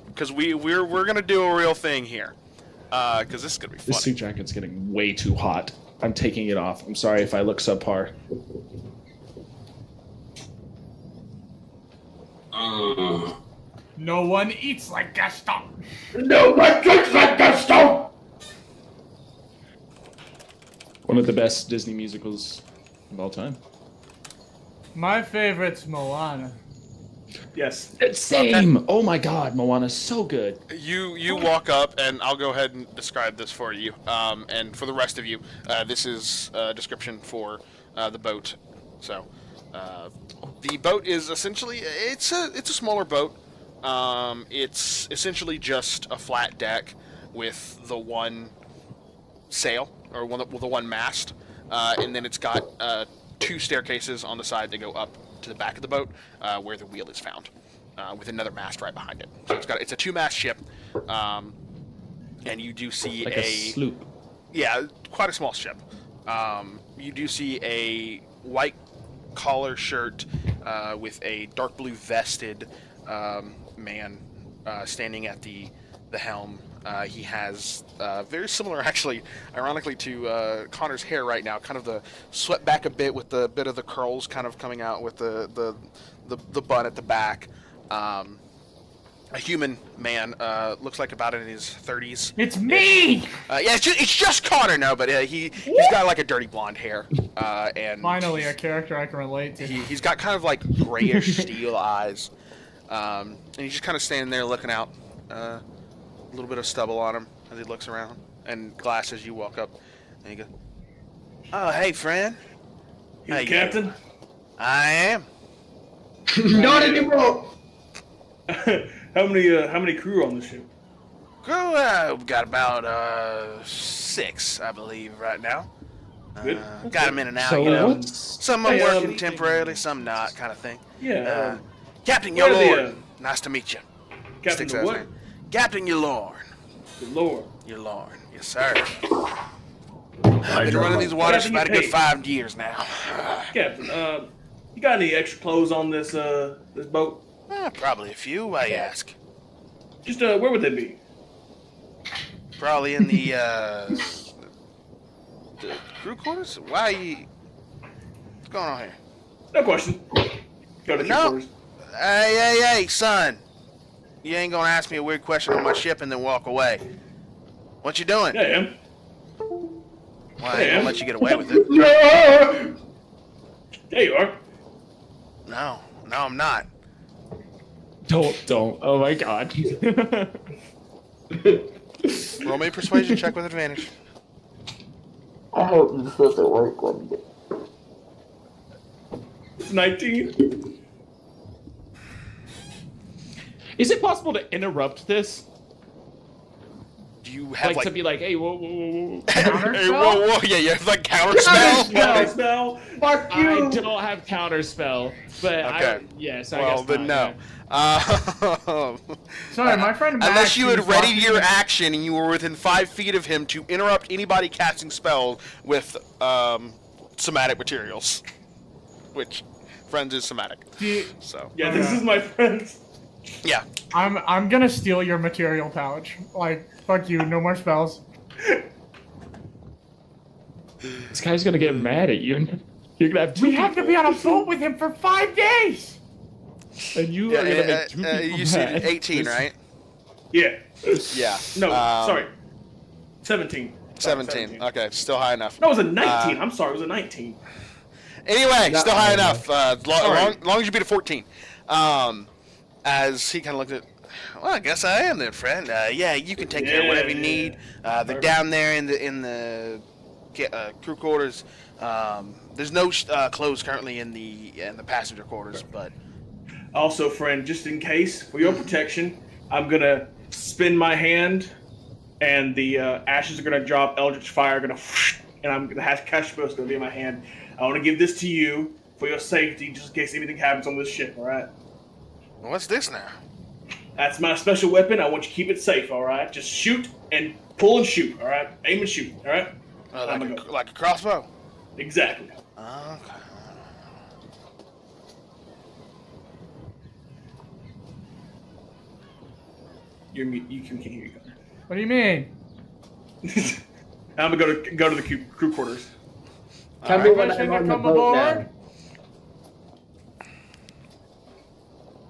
because we're gonna do a real thing here. Because this is gonna be fun. This suit jacket's getting way too hot. I'm taking it off. I'm sorry if I look subpar. No one eats like Gaston. No one drinks like Gaston! One of the best Disney musicals of all time. My favorite's Moana. Yes. Same. Okay. Oh my God, Moana's so good. You walk up, and I'll go ahead and describe this for you. And for the rest of you, this is a description for the boat. So, the boat is essentially it's a smaller boat. It's essentially just a flat deck with the one sail or the one mast, and then it's got 2 staircases on the side that go up to the back of the boat, where the wheel is found, with another mast right behind it. So it's a 2-mast ship, and you do see like a sloop. Yeah, quite a small ship. You do see a white collar shirt with a dark blue vested man standing at the helm. He has very similar, actually, ironically, to Connor's hair right now. Kind of the swept back a bit with the bit of the curls kind of coming out with the bun at the back. A human man, looks like about in his 30s. It's me! Yeah, it's just Connor, no, but he's got like a dirty blonde hair. And finally, a character I can relate to. He's got kind of like grayish steel eyes. And he's just kind of standing there looking out. A little bit of stubble on him as he looks around. And Glass, as you walk up, and you go, "Oh, hey, friend." You the captain? I am. Not anymore. How many crew on the ship? Crew, we've got about 6, I believe, right now. Good. Got them in and out, So you know. what's- Some are working temporarily, some not, kind of thing. Yeah. Captain what are the, Yolorn. Nice to meet you. Captain Sticks the out his what? hand. Captain Yolorn. The Lord. Yolorn. Yes, sir. I've been running these waters for about a good 5 years now. Captain, you got any extra clothes on this this boat? Probably a few, why you ask? Just where would they be? Probably in the crew quarters? Why you... What's going on here? No question. Go to crew quarters. Hey, son. You ain't gonna ask me a weird question on my ship and then walk away. What you doing? Yeah, I am. Well, I ain't gonna let you get away with it. No! There you are. No, I'm not. Don't. Oh my God. Roll me a persuasion check with advantage. I hope this doesn't work one day. It's 19. Is it possible to interrupt this? Do you have like to be like, hey, whoa. hey, whoa, yeah, you have like counterspell? Counterspell. Fuck you. I don't have counterspell, but Okay. Yes, I well, guess then not, no. Sorry, my friend Max, Unless you had was readied walking your in- action and you were within 5 feet of him to interrupt anybody casting spells with somatic materials, which friends is somatic. So Yeah, this is my friend. yeah. I'm gonna steal your material pouch. Like, fuck you, no more spells. This guy's gonna get mad at you. You're gonna have two We have to people. be on a boat with him for 5 days! And you are gonna make two people you said mad. 18, right? Yeah. Yeah. No, sorry. 17. Sorry, 17. Okay, still high enough. No, it was a 19. I'm sorry, it was a 19. Anyway, still high enough. Alright. Long as you beat a 14. As he kind of looked at, well, I guess I am then, friend. Yeah, you can take care of whatever you need. They're down there in the crew quarters. There's no clothes currently in the passenger quarters, but Also, friend, just in case, for your protection, I'm gonna spin my hand, and the ashes are gonna drop. Eldritch fire gonna, and I'm gonna have cash spell's gonna be in my hand. I want to give this to you for your safety, just in case anything happens on this ship. All right. what's this now? That's my special weapon. I want you to keep it safe. All right. Just shoot and pull and shoot. All right. Aim and shoot. All right. Like a crossbow? Exactly. Okay. You can hear you. What do you mean? I'm gonna go to the crew quarters. Tell me when Permission I'm to on the come boat aboard? now.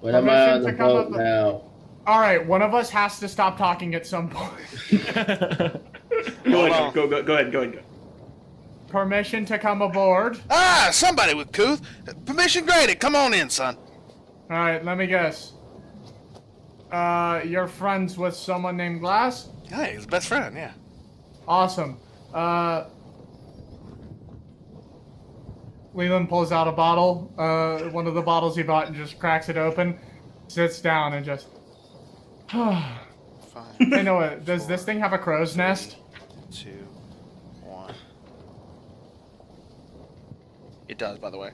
When I'm Permission on the to come boat up- now. Alright, one of us has to stop talking at some point. Go ahead. Go. permission to come aboard? Ah, somebody with couth. Permission granted. Come on in, son. All right, let me guess. You're friends with someone named Glass? Yeah, he's his best friend, yeah. Awesome. Leland pulls out a bottle, one of the bottles he bought, and just cracks it open, sits down, and just... Fine. Hey, Noah, does this thing have a crow's nest? 2, 1. It does, by the way.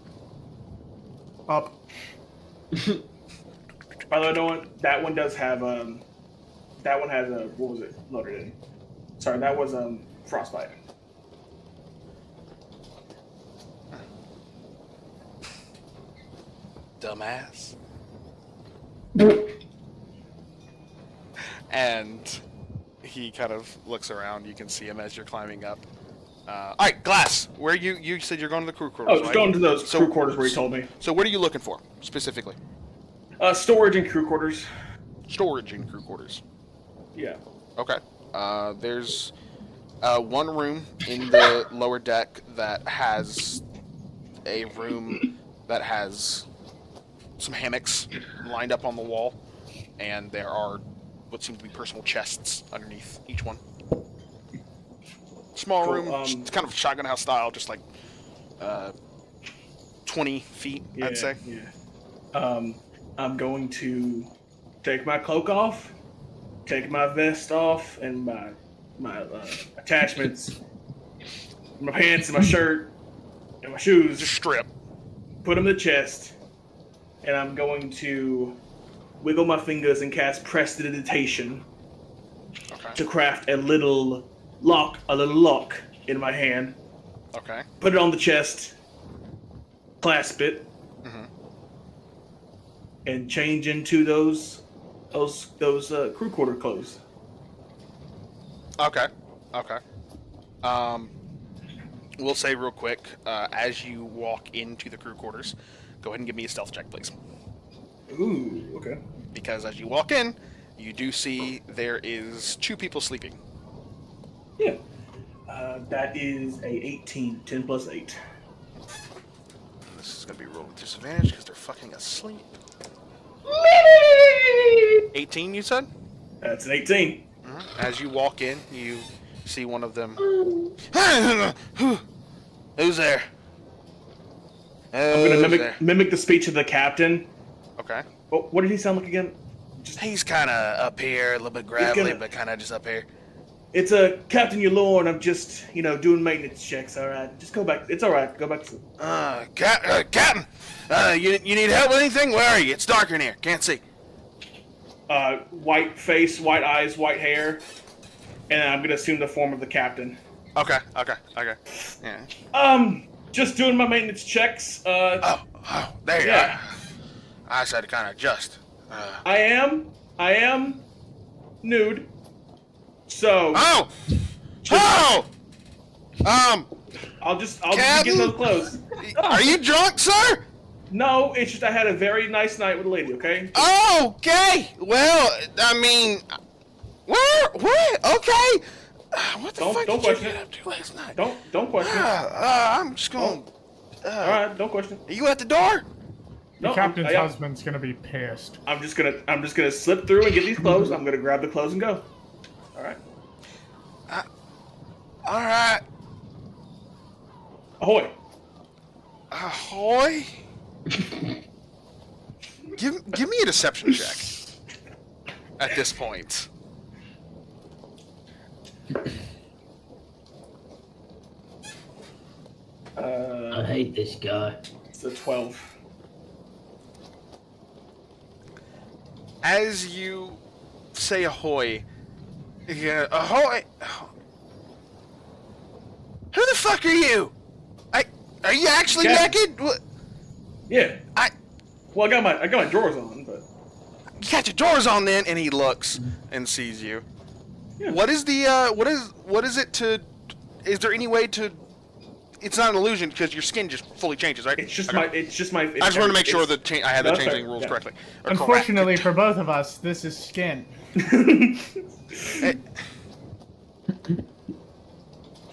Up. By the way, Noah, that one does have that one has a, what was it loaded in? Sorry, that was frostbite. Dumbass. And he kind of looks around. You can see him as you're climbing up. All right, Glass. Where you said you're going to the crew quarters? Oh, just right? going to those crew quarters where you told me. So what are you looking for specifically? Storage and crew quarters. Storage in crew quarters. Yeah. Okay. There's one room in the lower deck that has a room that has some hammocks lined up on the wall, and there are what seem to be personal chests underneath each one. Small Cool, room, it's kind of shotgun house style, just like 20 feet, Yeah, I'd say. Yeah. I'm going to take my cloak off, take my vest off, and my attachments, my pants and my shirt and my shoes. Just strip. Put them in the chest, and I'm going to wiggle my fingers and cast prestidigitation to craft a little lock in my hand. Okay. Put it on the chest, clasp it, and change into those crew quarter clothes. Okay. Okay. We'll say real quick, as you walk into the crew quarters, go ahead and give me a stealth check, please. Ooh, okay. Because as you walk in, you do see there is 2 people sleeping. Yeah. That is a 18, 10 plus 8. This is going to be rolled with disadvantage because they're fucking asleep. 18, you said? That's an 18. As you walk in, you see one of them. Who's there? I'm going to mimic the speech of the captain. Okay. Oh, what did he sound like again? He's kind of up here, a little bit gravelly, but kind of just up here. It's a Captain Yulorn. I'm just, doing maintenance checks. All right, just go back. It's all right. Go back to. Captain, you need help with anything? Where are you? It's dark in here. Can't see. White face, white eyes, white hair, and I'm gonna assume the form of the captain. Okay. Yeah. Just doing my maintenance checks. Oh, there you are. I said to kind of adjust. I am nude. So. I'll just get those clothes. Are you drunk, sir? No, it's just I had a very nice night with a lady. Okay. Okay. Well, I mean, what? Okay. What the fuck don't did you question get up to last night? Don't question. I'm just going. All right, don't question. Are you at the door? The captain's husband's gonna be pissed. I'm just gonna slip through and get these clothes. I'm gonna grab the clothes and go. All right. All right. Ahoy. Ahoy. Give me a deception check. At this point. I hate this guy. It's a 12. As you say ahoy, ahoy. Who the fuck are you? Are you actually naked? What? Yeah. I got my drawers on, but you got your drawers on then, and he looks and sees you. Yeah. What is the what is it to? Is there any way to? It's not an illusion because your skin just fully changes, right? It's just my. I just want to make sure that I have the changing rules correctly. Unfortunately for both of us, this is skin.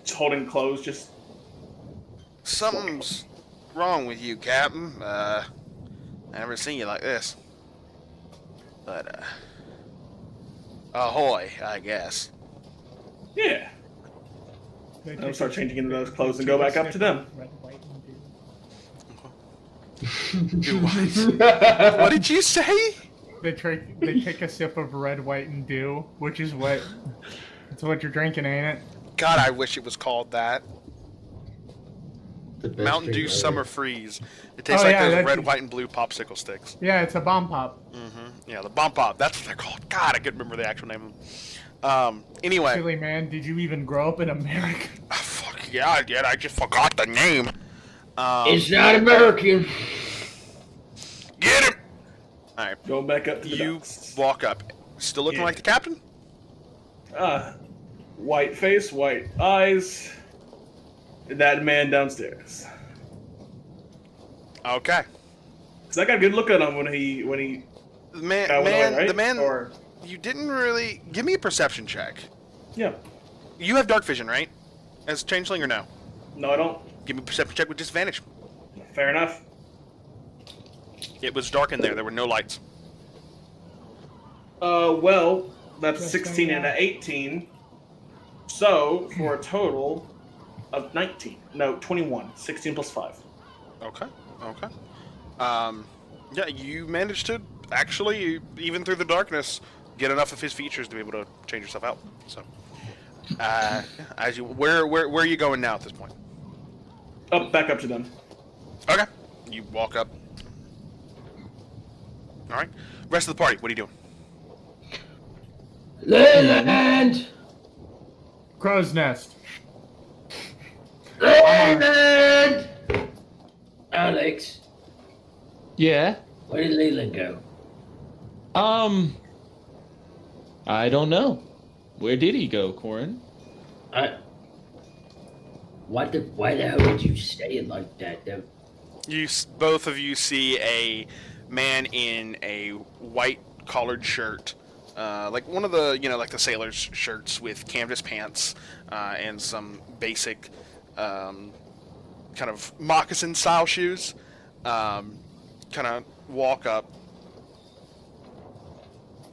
Just holding clothes, just. something's wrong with you, Captain. I never seen you like this. But, ahoy, I guess. Yeah. I'll start changing into those clothes and go back up to them. What did you say? They take a sip of red, white, and dew, which is what you're drinking, ain't it? God, I wish it was called that. The best Mountain Dew drink ever. Summer Freeze. It tastes like yeah, those that's- red, white, and blue popsicle sticks. Yeah, it's a bomb pop. Yeah, the Bomb Pop. That's what they're called. God, I couldn't remember the actual name of them. Anyway. Silly man, did you even grow up in America? Fuck yeah, I did. I just forgot the name. It's not American. Get him! Alright. Going back up to the You docks. walk up. Still looking Yeah. like the captain? White face, white eyes. That man downstairs. Okay. Cause I got a good look at him when he The man, got away, right? the man, Or you didn't really... Give me a perception check. yeah. You have dark vision, right? As changeling or no? No, I don't. Give me a perception check with disadvantage. Fair enough. It was dark in there. There were no lights. Well, that's Just 16 so and an 18. So, for a total of 19. No, 21. 16 plus 5. Okay. Okay. Yeah, you managed to actually, even through the darkness, get enough of his features to be able to change yourself out. So, as you, where are you going now at this point? Back up to them. Okay. You walk up. All right. Rest of the party, what are you doing? Leyland! Crow's Nest. Leyland! Alex, Yeah. where did Leyland go? I don't know. Where did he go, Corin? Why the hell would you say it like that? Both of you see a man in a white collared shirt, like one of the, like the sailor's shirts with canvas pants, and some basic, kind of moccasin style shoes, kind of walk up.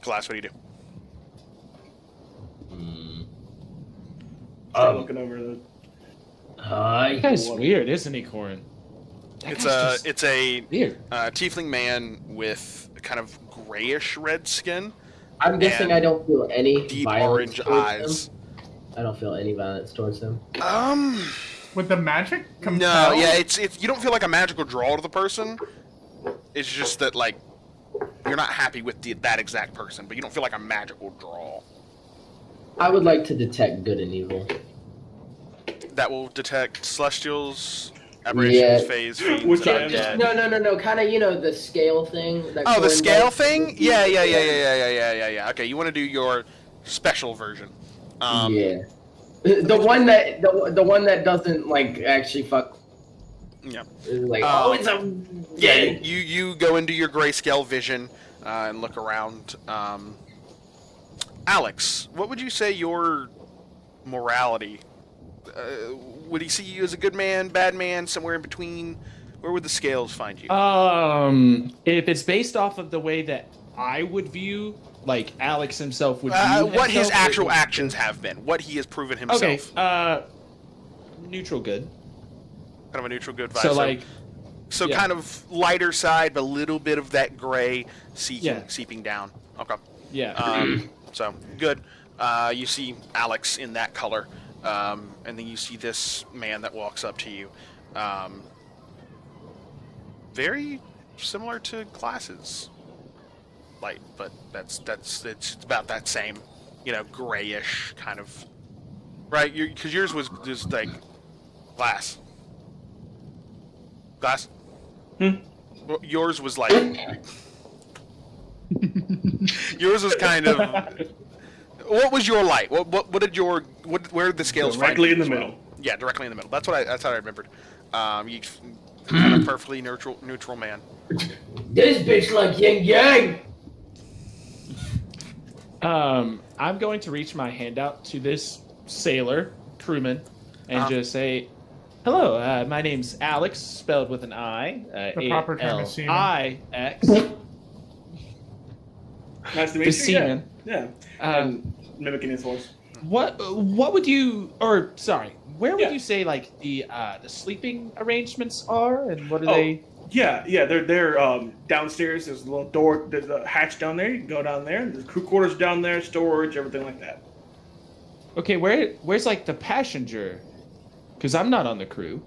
Glass, what do you do? Start looking over the. Hi. That guy's weird, isn't he, Corin? It's a Weird. tiefling man with kind of grayish red skin, I'm guessing and I don't feel any deep violence orange towards eyes. him. I don't feel any violence towards him. With the magic? No, Compel? yeah, it's you don't feel like a magical draw to the person. It's just that like you're not happy with that exact person, but you don't feel like a magical draw. I would like to detect good and evil. That will detect celestials, aberrations, Yeah. phase, fiends, Which I am. undead. No. Kind of, the scale thing. That Oh, the Corin scale does. thing? Yeah. Okay, you want to do your special version. Yeah. The one that doesn't like actually fuck. Yeah. Like it's a Yeah, you go into your grayscale vision and look around. Alex, what would you say your morality? Would he see you as a good man, bad man, somewhere in between? Where would the scales find you? If it's based off of the way that I would view, like Alex himself would view what his himself, actual actions have been, what he has proven himself. Okay, neutral good. Kind of a neutral good vibe. So like, so yeah. kind of lighter side, but a little bit of that gray seeping down. Okay. yeah. So good. You see Alex in that color, and then you see this man that walks up to you. Very similar to Glass's light, but it's about that same, grayish kind of. Right, because yours was just like glass. Glass. Well, yours was like. Yours was kind of. What was your light? What did your where did the scales find Directly you in the as well? middle. Yeah, directly in the middle. That's how I remembered. You kind of perfectly neutral man. This bitch like yin yang. I'm going to reach my hand out to this sailor crewman and just say, Hello, my name's Alex, spelled with an I. The proper term is seaman. A-L-I-X. Nice to meet The you. seaman. Yeah. Mimicking his voice. What would you, or sorry, where would Yeah. you say like the sleeping arrangements are, and what are they? Yeah, they're downstairs. There's a little door. There's a hatch down there. You can go down there. There's crew quarters down there, storage, everything like that. Okay, where's like the passenger? Because I'm not on the crew.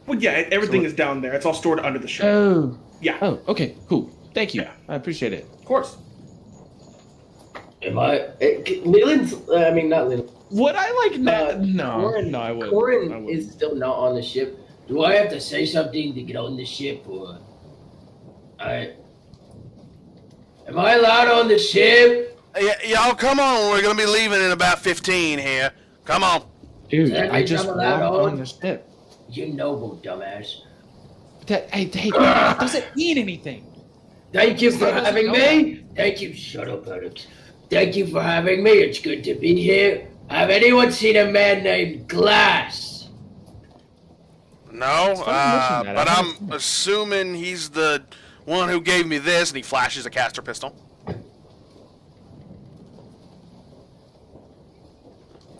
Well, yeah, everything is down there. It's all stored under the ship. Oh. Yeah. Oh, okay, cool. Thank you. Yeah. I appreciate it. Of course. Am I? Leland's. I mean, not Leland. Would I like no, Corin, no, I wouldn't. Corin I wouldn't. is still not on the ship. Do I have to say something to get on the ship, or am I allowed on the ship? Y'all, come on. We're gonna be leaving in about 15 here. Come on. Dude, That I means just I'm walked allowed on the ship. You noble dumbass. Hey, that doesn't mean anything. Thank you for Doesn't having know me. Thank you. Shut up, Alex. Thank you for having me. It's good to be here. Have anyone seen a man named Glass? No, funny you mention that. but I I'm haven't- assuming he's the one who gave me this, and he flashes a caster pistol.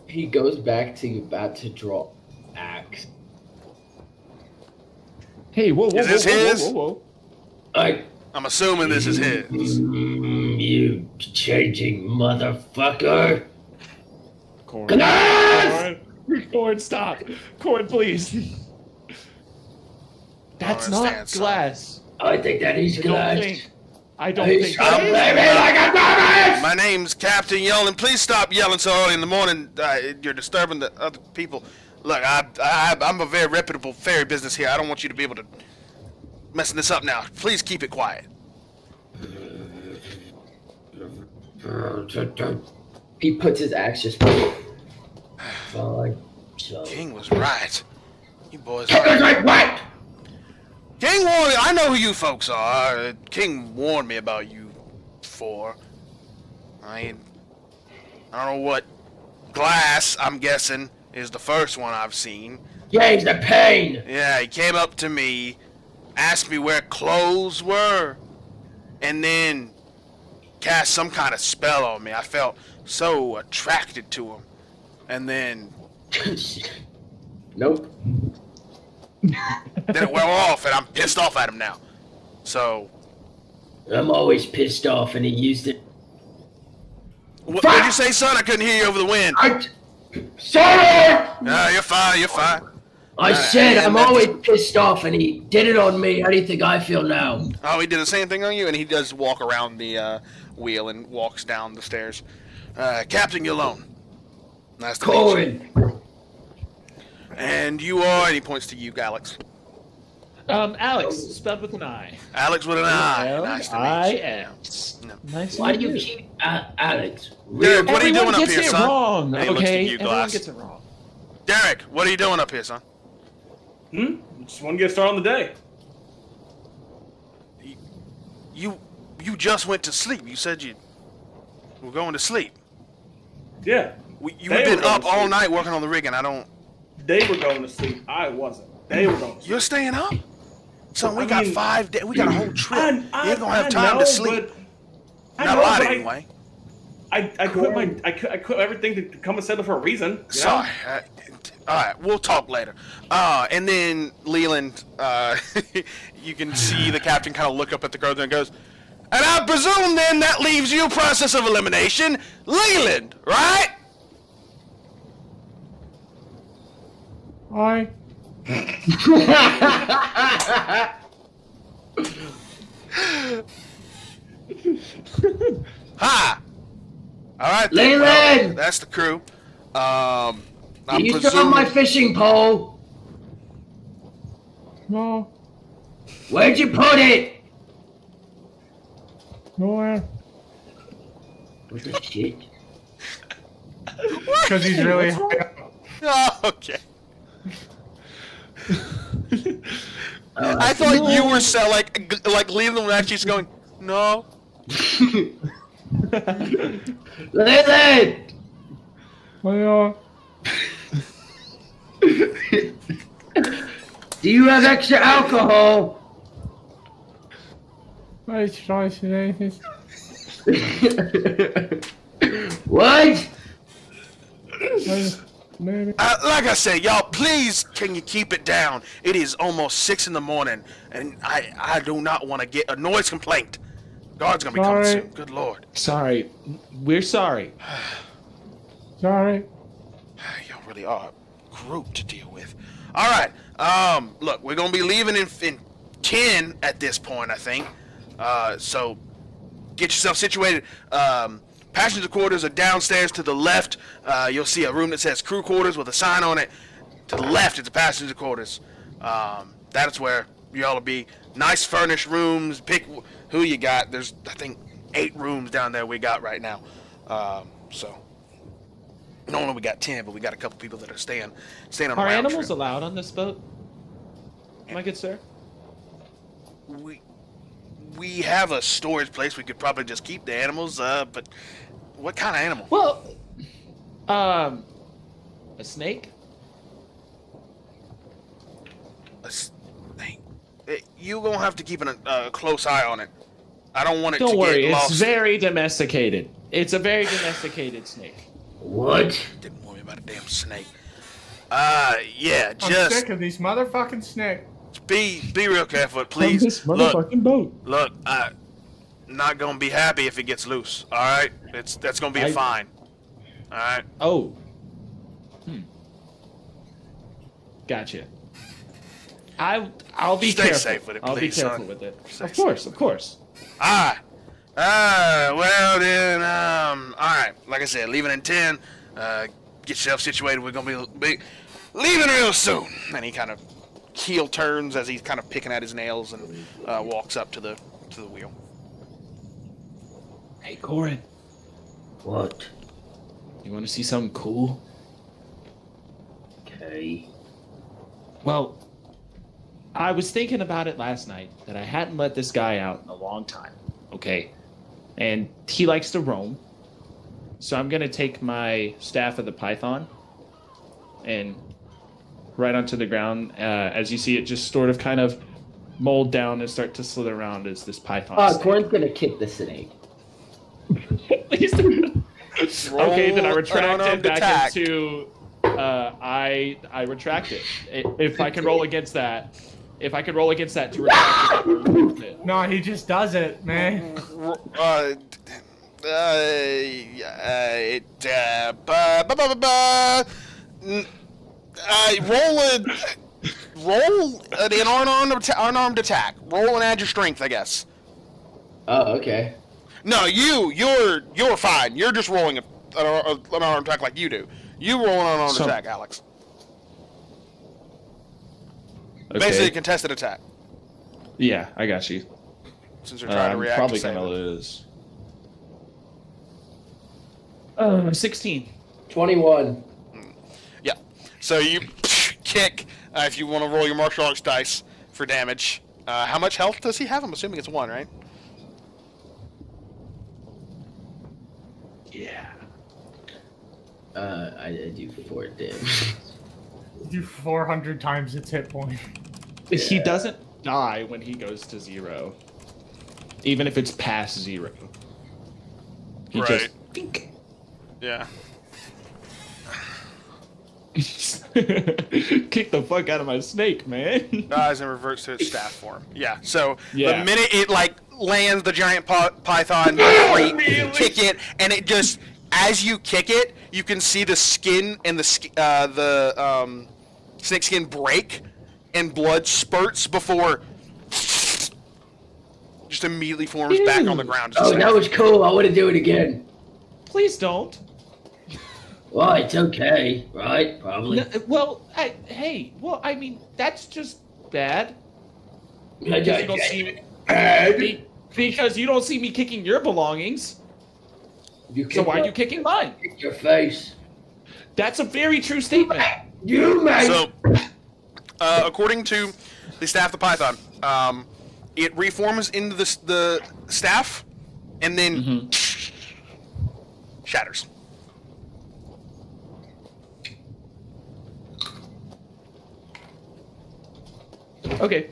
He goes back to about to draw axe. Hey, whoa, Is this his? whoa. I'm assuming this is his. You changing motherfucker. Corn. Glass! Corn, stop. Corn, please. That's not understand, son. glass. I think that he's Glass. I don't Hey, think stop that blaming me like a dumbass! My name's Captain Yelling. Please stop yelling so early in the morning. You're disturbing the other people. Look, I'm a very reputable ferry business here. I don't want you to be able to messing this up now. Please keep it quiet. He puts his axe just fine. So. King was right. You boys King was are. like what? King warned me. I know who you folks are. King warned me about you four. I don't know what Glass, I'm guessing, is the first one I've seen. James the Pain. Yeah, he came up to me, asked me where clothes were, and then cast some kind of spell on me. I felt so attracted to him. And then Nope. it wore off, and I'm pissed off at him now. So, I'm always pissed off, and he used it. what did you say, son? I couldn't hear you over the wind. Sorry! No, you're fine, you're fine. I said and I'm that's- always pissed off, and he did it on me. How do you think I feel now? Oh, he did the same thing on you, and he does walk around the wheel and walks down the stairs. Captain Yalone. Nice to meet you. Corin. And you are, and he points to you, Alex. Alex, spelled with an I. Alex with an I. Nice to meet you. AMBIANCE. No. Nice to Why meet do you keep Alex? Derek, what are you Everyone doing up gets here, it son? wrong, And he looks to okay? you, Everyone Glass. gets it wrong. Derek, what are you doing up here, son? Just want to get started on the day. You just went to sleep. You said you were going to sleep. Yeah. You've They were been going up to all sleep. night working on the rig, and I don't... They were going to sleep. I wasn't. They were going to sleep. You're staying up? Son, we I got mean- 5 days. We got a whole trip. I you ain't gonna have time know, to sleep. but- I Not know, a lot, but anyway. I quit everything to come and settle for a reason. You know? Sorry. All right, we'll talk later. And then Leland, you can see the captain kind of look up at the crowd and goes, and I presume then that leaves you process of elimination, Leland, right? Hi. Hi. All right. then. Leland! Well, that's the crew. I'm You still have my presuming. fishing pole? No. Where'd you put it? Nowhere. What the shit? Because he's really high up. Oh, okay. Oh, I thought you were like Leland was actually just going, no. Leland! Well, Do you have extra alcohol? What? Like I said, y'all, please, can you keep it down? It is almost 6 in the morning, and I do not want to get a noise complaint. Guard's gonna be coming soon. Good Lord. Sorry. We're sorry. Sorry. Y'all really are a group to deal with. All right. Look, we're gonna be leaving in 10 at this point, I think. So get yourself situated. Passenger quarters are downstairs to the left. You'll see a room that says crew quarters with a sign on it. To the left is the passenger quarters. That is where y'all will be. Nice furnished rooms. Pick who you got. There's, I think, 8 rooms down there we got right now. So normally we got 10, but we got a couple people that are staying on the Are round animals trip. allowed on this boat? My good sir? We have a storage place. We could probably just keep the animals, but what kind of animal? Well, a snake? A snake. You're gonna have to keep a close eye on it. I don't want it Don't to worry, get lost. it's very domesticated. It's a very domesticated snake. What? Didn't worry about a damn snake. Yeah, I'm just sick of these motherfucking snakes. be real careful, please. this motherfucking boat. Look, I'm not gonna be happy if it gets loose. All right, that's gonna be a fine. All right. Oh. Gotcha. I'll be Stay careful. safe with it, I'll be please, careful son. with it. Stay Of course, safe of course. Well then, all right. Like I said, leaving in 10. Get yourself situated. We're gonna be leaving real soon. And he kind of heel turns as he's kind of picking at his nails and walks up to the wheel. Hey, Corin. What? You want to see something cool? Okay. Well, I was thinking about it last night that I hadn't let this guy out in a long time. Okay. And he likes to roam. So I'm going to take my staff of the python and right onto the ground. As you see it just sort of kind of mold down and start to slither around as this python. snake. Corin's gonna kick the snake. Please do. Okay, then I Roll retract it unarmed back attack. into. I retract it. If I can roll against that. If I could roll against that to retract it. No, he just does it, man. Roll an unarmed attack. Roll and add your strength, I guess. Oh, okay. No, you're fine. You're just rolling an unarmed attack like you do. You roll an unarmed attack, Alex. Okay. Basically, a contested attack. Yeah, I got you. Since you're trying to react. Probably to gonna lose. 16. 21. Yeah. So you kick. If you want to roll your martial arts dice for damage. How much health does he have? I'm assuming it's 1, right? Yeah. I do 4 damage. Do 400 times its hit point. He doesn't die when he goes to 0. Even if it's past 0. He Right. just think. Yeah. Kick the fuck out of my snake, man. Dies and reverts to its staff form. Yeah. So Yeah. the minute it lands the giant python, you kick it, and it just as you kick it, you can see the skin and the snake skin break, and blood spurts before just immediately forms back on the ground. Oh, that was cool. I want to do it again. Please don't. Well, it's okay, right? Probably. I mean, that's just bad. Because You don't see me, because you don't see me kicking your belongings. So why are you kicking mine? Kick your face. That's a very true statement. You mate. So, according to the staff of the python, it reforms into the staff, and then shatters. Okay.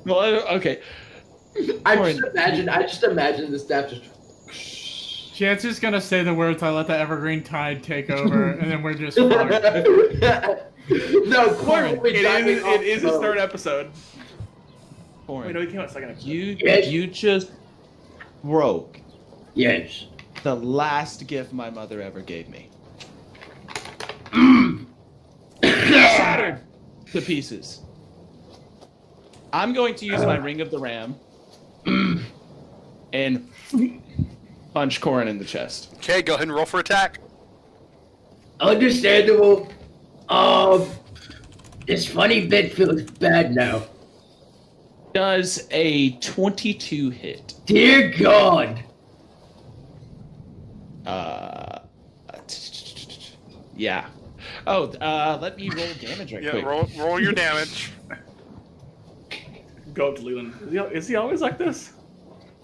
Well, okay. I just imagine the staff just. Chance is gonna say the words, "I let the evergreen tide take over," and then we're just fucked. No, Corin will be diving off It is the his boat. third episode. Corin, Wait, no, he came out second episode. you just broke Yes. the last gift my mother ever gave me. Shattered to pieces. I'm going to use my Ring of the Ram and punch Corin in the chest. Okay, go ahead and roll for attack. Understandable. This funny bit feels bad now. Does a 22 hit? Dear God. Yeah. Oh, let me roll damage right Yeah, quick. roll your damage. Go up to Leland. Is he always like this?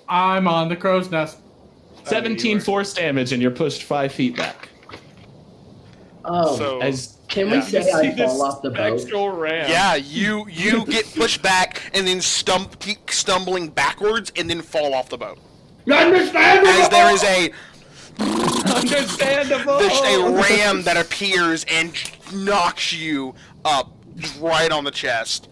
I'm on the crow's nest. 17 force damage, and you're pushed 5 feet back. So Can we say See I this fall off the boat? spectral ram. yeah, you get pushed back and then keep stumbling backwards and then fall off the boat. Understandable. As there is Understandable. a ram that appears and knocks you up right on the chest.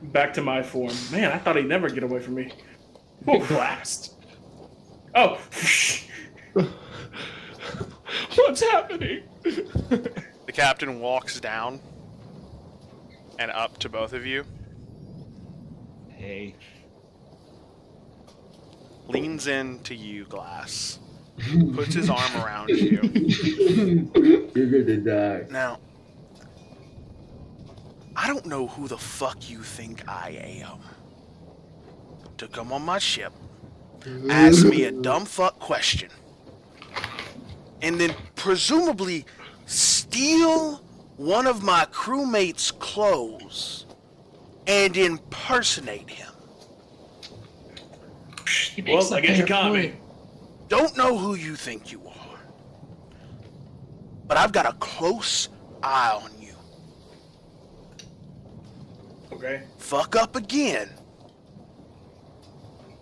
Back to my form. Man, I thought he'd never get away from me. Blast. Oh! What's happening? The captain walks down and up to both of you, Hey. leans into you, Glass, puts his arm around you. You're gonna die. Now, I don't know who the fuck you think I am to come on my ship, ask me a dumb fuck question, and then presumably steal one of my crewmates' clothes and impersonate him. Well, I guess you caught me. Don't know who you think you are, but I've got a close eye on you. Okay. Fuck up again,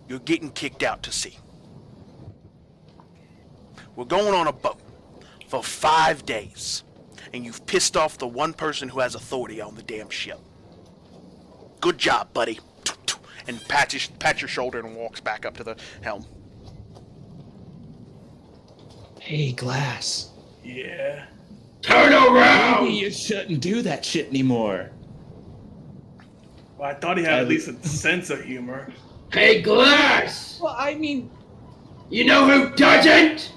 you're getting kicked out to sea. We're going on a boat for 5 days, and you've pissed off the one person who has authority on the damn ship. Good job, buddy. And pats your shoulder and walks back up to the helm. Hey, Glass. Yeah. Turn around. Maybe you shouldn't do that shit anymore. Well, I thought he had at least a sense of humor. Hey, Glass. Well, I mean... You know who doesn't?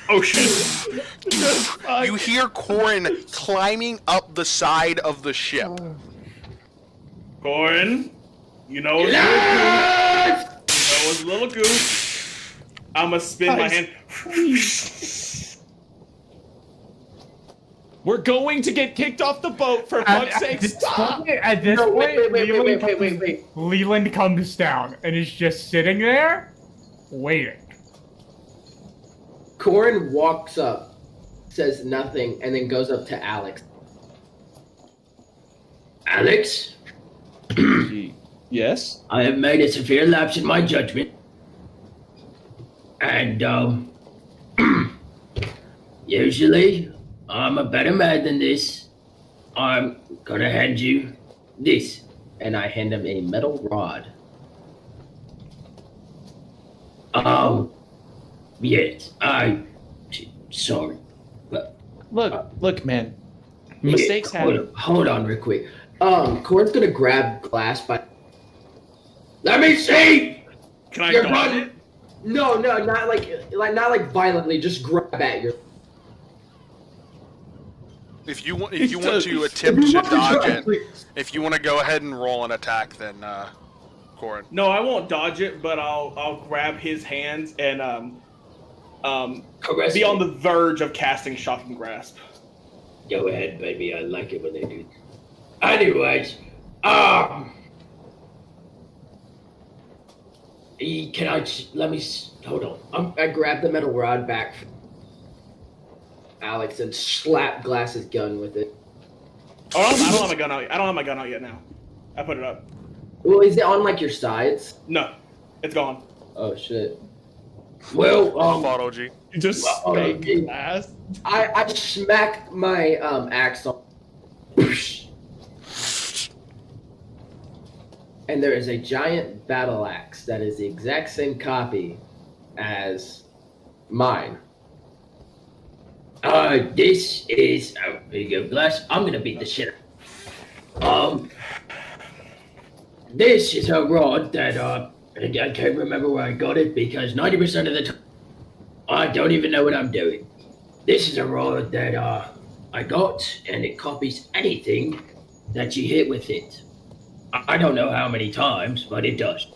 Oh shit! You hear Corin climbing up the side of the ship. Corin, you know it's a little goof. I'ma spin my hand. We're going to get kicked off the boat, for fuck's sake, stop! At this No, point, wait. Leland comes down and is just sitting there, waiting. Corin walks up, says nothing, and then goes up to Alex. Alex, Yes? I have made a severe lapse in my judgment. And, usually, I'm a better man than this. I'm gonna hand you this. And I hand him a metal rod. Yes, sorry. But, Look, man. Mistakes happen. Hold on real quick. Corin's gonna grab Glass by... Let me see! Can I Your dodge body- it? No, not like violently, just grab at your... If you want to attempt to dodge it, if you want to go ahead and roll an attack, then Corin. No, I won't dodge it, but I'll grab his hands and Caress be me. on the verge of casting Shocking Grasp. Go ahead, baby. I like it when they do. Anyways, Let me hold on. I grab the metal rod back from Alex and slap Glass's gun with it. Oh, I don't have my gun out yet. I don't have my gun out yet now. I put it up. Well, is it on like your sides? No, it's gone. Oh shit. Well, Fought OG. You just spank Glass. I smack my axe on. And there is a giant battle axe that is the exact same copy as mine. This is here you go, Glass. I'm gonna beat the shit out. This is a rod that I can't remember where I got it because 90% of the time I don't even know what I'm doing. This is a rod that I got, and it copies anything that you hit with it. I don't know how many times, but it does.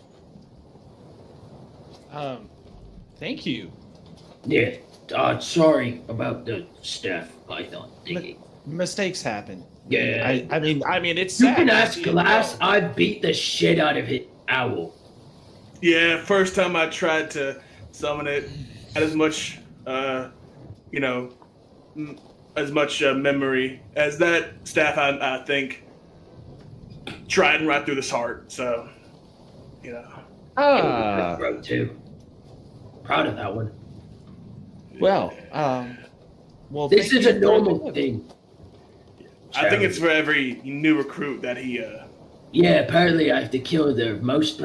Thank you. Yeah. Sorry about the staff python thingy. Mistakes happen. Yeah. I mean, it's You sad. can ask Glass. I beat the shit out of his owl. Yeah, first time I tried to summon it, had as much, as much memory as that staff. I think trident right through this heart. So, Throat too. Proud of that one. Well, This thank is you a for normal the- thing. I think it's for every new recruit that he. Yeah, apparently I have to kill the most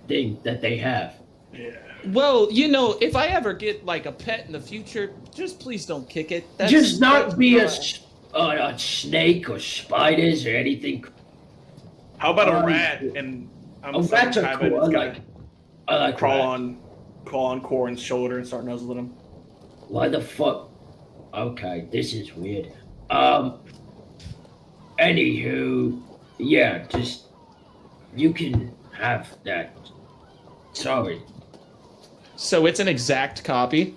thing that they have. Yeah. Well, if I ever get like a pet in the future, just please don't kick it. Just not that's be fine. a snake or spiders or anything. How about a rat? And I'm Rats are cool. I like crawl rats. on Corin's shoulder and start nuzzling him. Why the fuck? Okay, this is weird. Anywho, yeah, just you can have that. Sorry. So it's an exact copy.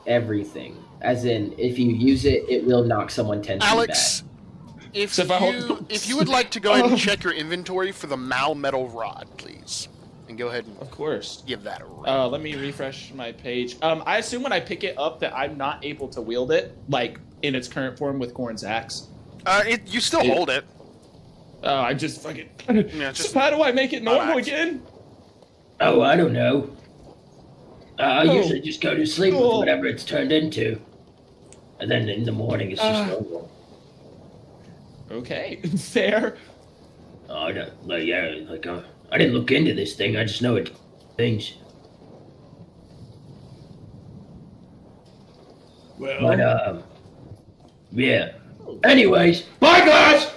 Everything, as in, if you use it, it will knock someone 10 feet Alex, back. if you would like to go ahead and check your inventory for the Mal metal rod, please, and go ahead and Of course. give that a run. Let me refresh my page. I assume when I pick it up that I'm not able to wield it, like in its current form with Corn's axe. You still hold it. I just fucking. Yeah, just So how do I make it normal relax. again? Oh, I don't know. I Oh. usually just go to sleep with Cool. whatever it's turned into. And then in the morning, it's just normal. Okay, fair. I don't, I didn't look into this thing. I just know it things. Well, But, yeah. Anyways, bye, guys!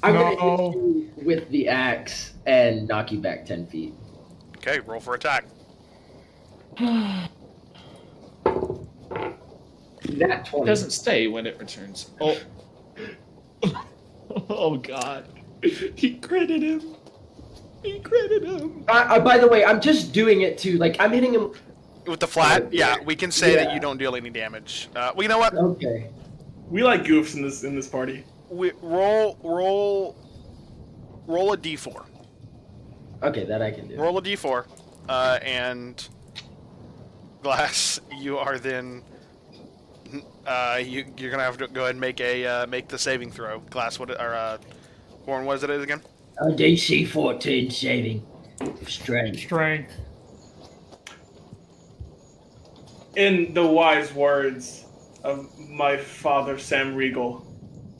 I'm gonna hit you with the axe and knock you back 10 feet. Okay, roll for attack. That 20. It doesn't stay when it returns. Oh. Oh God. He critted him. He critted him. By the way, I'm just doing it to, I'm hitting him. With the flat, yeah, we can say that Yeah. you don't deal any damage. Well, you know what? Okay. we like goofs in this party. We roll a d4. Okay, that I can do. Roll a d4, and Glass, you are then. You're gonna have to go ahead and make the saving throw. Glass, Horn, what is it again? DC 14 saving. Strength. In the wise words of my father, Sam Regal,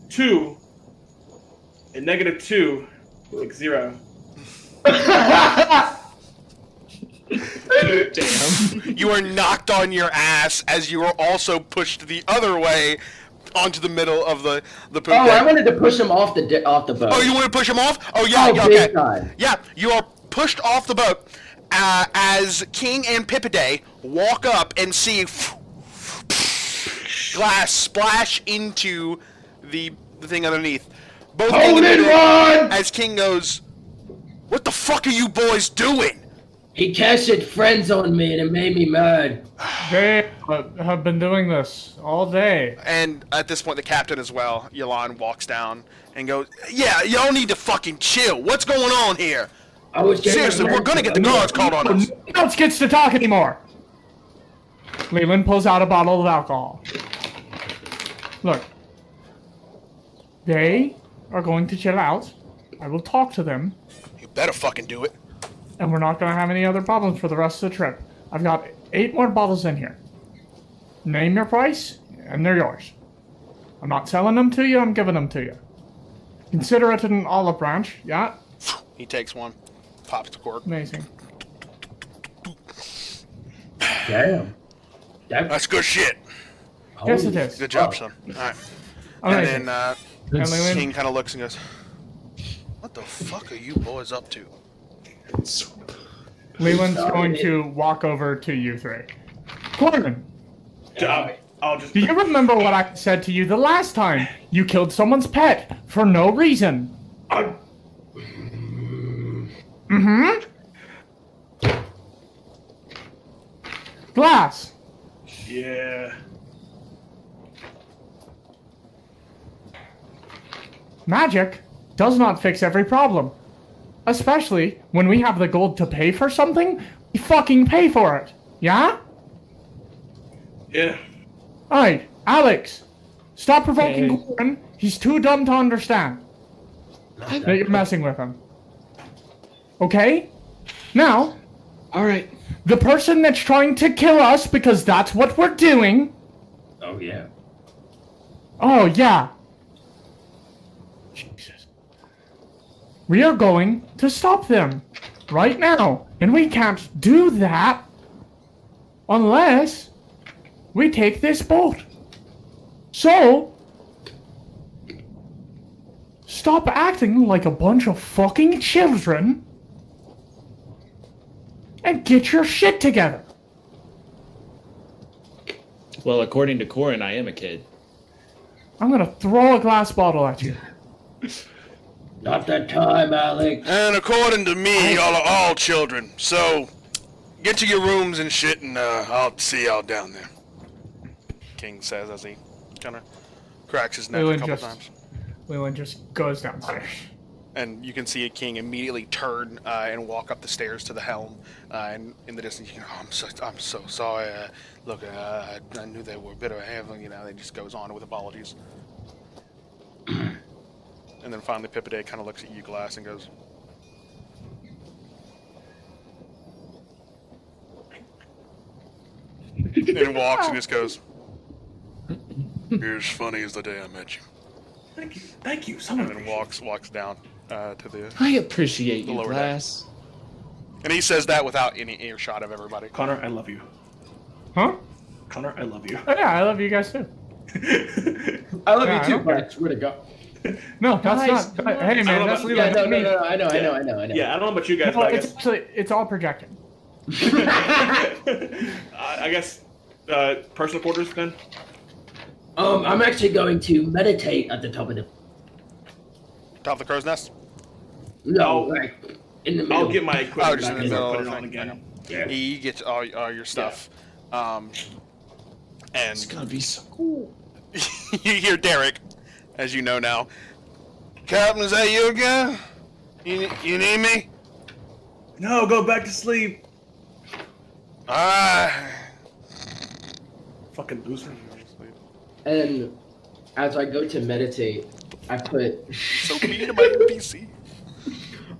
2 and -2 like 0. Damn. You are knocked on your ass as you are also pushed the other way onto the middle of the poop Oh, deck. I wanted to push him off the boat. Oh, you want to push him off? Oh, yeah, Oh, okay. big time. Yeah, you are pushed off the boat as King and Pippiday walk up and see Glass splash into the thing underneath. Both King Hold and it, Pippiday, Ron! as King goes, "What the fuck are you boys doing?" He casted friends on me and it made me mad. They have been doing this all day. And at this point, the captain as well, Yolan, walks down and goes, "Yeah, y'all need to fucking chill. What's going on here?" I was getting Seriously, we're gonna get the guards called on us. No one else gets to talk anymore. Leland pulls out a bottle of alcohol. Look. They are going to chill out. I will talk to them. You better fucking do it. And we're not going to have any other problems for the rest of the trip. I've got 8 more bottles in here. Name your price, and they're yours. I'm not selling them to you, I'm giving them to you. Consider it an olive branch, yeah? He takes one, pops the cork. Amazing. Damn. That's good shit. Yes, it is. Good job, son. Alright. Amazing. And And Leland, King kind of looks and goes, what the fuck are you boys up to? Leland's going to walk over to you 3. Corbin, I'll just. do you remember what I said to you the last time? You killed someone's pet for no reason. Mm-hmm. Glass. Yeah. Magic does not fix every problem. Especially when we have the gold to pay for something, we fucking pay for it. Yeah? Yeah. Alright, Alex. Stop provoking Gordon. He's too dumb to understand that you're messing with him. Okay? Now, Alright. the person that's trying to kill us because that's what we're doing. Oh, yeah. Oh, yeah. Jesus. We are going to stop them right now. And we can't do that unless we take this boat. So, stop acting like a bunch of fucking children and get your shit together. Well, according to Corin, I am a kid. I'm gonna throw a glass bottle at you. Not that time, Alex. And according to me, y'all are all children. So, get to your rooms and shit, and I'll see y'all down there. King says as he kind of cracks his neck a couple times. Leland just goes downstairs. And you can see a King immediately turn and walk up the stairs to the helm. And in the distance, you hear, I'm so sorry. Look, I knew they were a bit of a handful. You know, they just goes on with apologies. And then finally, Pippiday kind of looks at you, Glass, and goes, and walks and just goes, you're as funny as the day I met you. Thank you. Thank you. And Someone then walks down to the... I appreciate you, lower deck. Glass. And he says that without any earshot of everybody. Connor, I love you. Huh? Connor, I love you. Oh, yeah, I love you guys too. I love Yeah, I you too, don't but care. I swear to God. No, that's Guys, not. Hey, man, I don't that's know Leland. Yeah, That's me. no, I know. Yeah, I don't know about you guys, No, but I it's guess. actually it's all projecting. I guess personal quarters then. I'm actually going to meditate at the top of the. Top of the crow's nest? No, Oh. like in the middle. I'll get my equipment just back in the and middle put of it the on thing. again. Yeah. He gets all your stuff. It's And gonna be so cool. you hear Derek, as you know now. Captain, is that you again? You need me? No, go back to sleep. Fucking loser. And as I go to meditate, I put So mean to my PC.